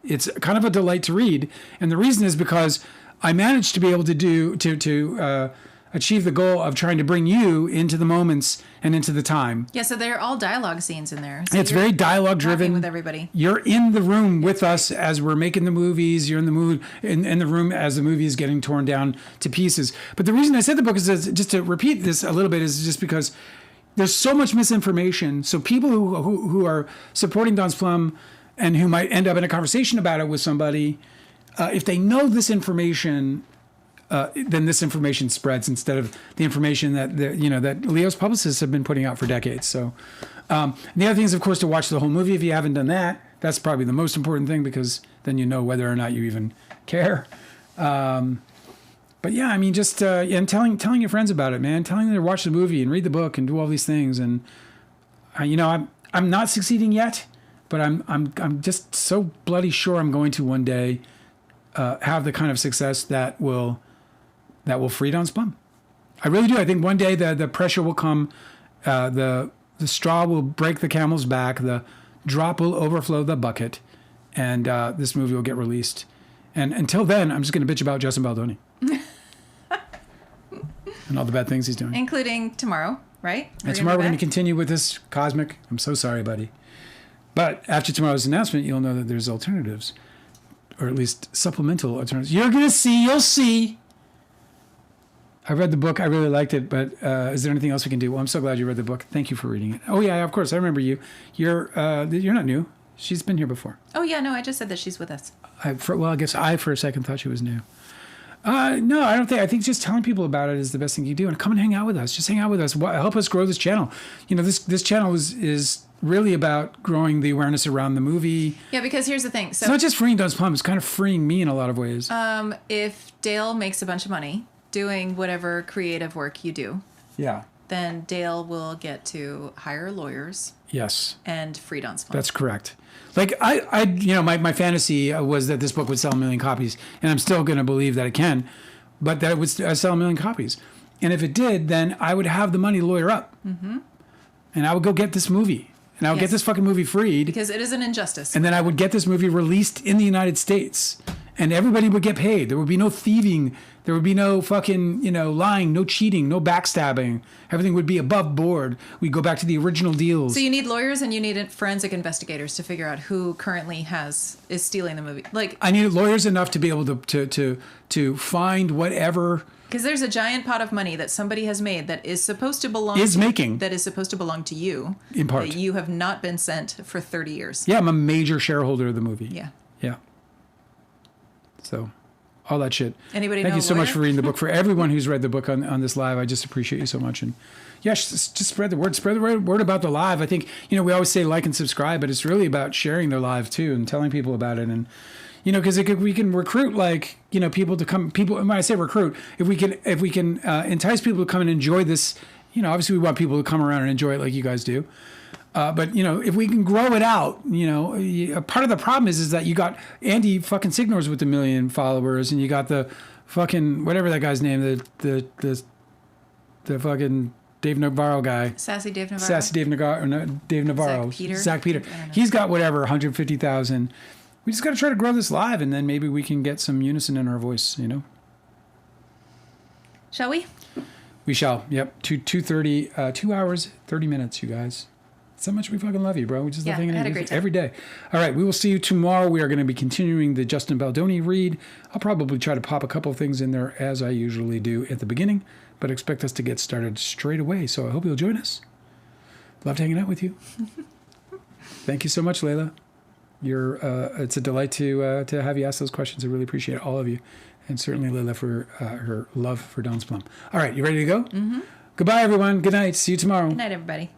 It's kind of a delight to read, and the reason is because I managed to be able to achieve the goal of trying to bring you into the moments and into the time. Yeah, so they're all dialogue scenes in there. So it's very dialogue driven with everybody. You're in the room with us as we're making the movies. You're in the mood in the room as the movie is getting torn down to pieces. But the reason I said the book is just to repeat this a little bit is just because there's so much misinformation. So people who are supporting Don's Plum and who might end up in a conversation about it with somebody, if they know this information, then this information spreads instead of the information that that Leo's publicists have been putting out for decades. So the other thing is, of course, to watch the whole movie if you haven't done that. That's probably the most important thing because then you know whether or not you even care. But yeah, I mean, just and telling your friends about it, man. Telling them to watch the movie and read the book and do all these things. And I'm not succeeding yet, but I'm just so bloody sure I'm going to one day have the kind of success that will free Don's Plum. I really do. I think one day the pressure will come, the straw will break the camel's back, the drop will overflow the bucket, and this movie will get released. And until then, I'm just going to bitch about Justin Baldoni and all the bad things he's doing, including tomorrow, right? And tomorrow we're going to continue with this cosmic. I'm so sorry, buddy. But after tomorrow's announcement, you'll know that there's alternatives. Or at least supplemental alternatives. You'll see. I read the book. I really liked it, but is there anything else we can do? Well, I'm so glad you read the book. Thank you for reading it. Oh, yeah, of course. I remember you. You're not new. She's been here before. Oh, yeah, no, I just said that she's with us. I guess I, for a second, thought she was new. No, I don't think. I think just telling people about it is the best thing you do. And come and hang out with us. Just hang out with us. Help us grow this channel. This channel is really about growing the awareness around the movie. Yeah, because here's the thing. So it's not just freeing Don's Plum. It's kind of freeing me in a lot of ways. If Dale makes a bunch of money doing whatever creative work you do, then Dale will get to hire lawyers. Yes. And free Don's Plum. That's correct. Like my fantasy was that this book would sell 1 million copies, and I'm still going to believe that it can, but that it would sell 1 million copies. And if it did, then I would have the money to lawyer up, and I would go get this movie. And I would get this fucking movie freed. Because it is an injustice. And then I would get this movie released in the United States. and everybody would get paid. There would be no thieving. There would be no fucking, lying, no cheating, no backstabbing. Everything would be above board. We'd go back to the original deals. So you need lawyers and you need forensic investigators to figure out who currently is stealing the movie. Like, I need lawyers enough to be able to find whatever. Because there's a giant pot of money that somebody has made that is supposed to belong to you in part, that you have not been sent for 30 years. Yeah, I'm a major shareholder of the movie. Yeah. So, all that shit. Anybody Thank know you so a much lawyer? for reading the book. For everyone who's read the book on this live, I just appreciate you so much. And yeah, just spread the word. Spread the word about the live. I think, we always say like and subscribe, but it's really about sharing their live too and telling people about it. And, because we can recruit people to come. People, when I say recruit, if we can entice people to come and enjoy this, obviously we want people to come around and enjoy it like you guys do. But if we can grow it out, part of the problem is that you got Andy fucking Signors with 1 million followers, and you got the fucking whatever that guy's name, the fucking Dave Navarro guy, Sassy Dave Navarro. Dave Navarro, Zach Peter. He's got whatever 150,000. We just got to try to grow this live, and then maybe we can get some unison in our voice. Shall we? We shall. Yep. 2:30, 2 hours, 30 minutes, you guys. So much we fucking love you, bro. We just love hanging out every day. All right, we will see you tomorrow. We are going to be continuing the Justin Baldoni read. I'll probably try to pop a couple of things in there as I usually do at the beginning, but expect us to get started straight away. So I hope you'll join us. Loved hanging out with you. Thank you so much, Layla. It's a delight to have you ask those questions. I really appreciate all of you, and certainly Layla for her love for Don's Plum. All right, you ready to go? Mm-hmm. Goodbye, everyone. Good night. See you tomorrow. Good night, everybody.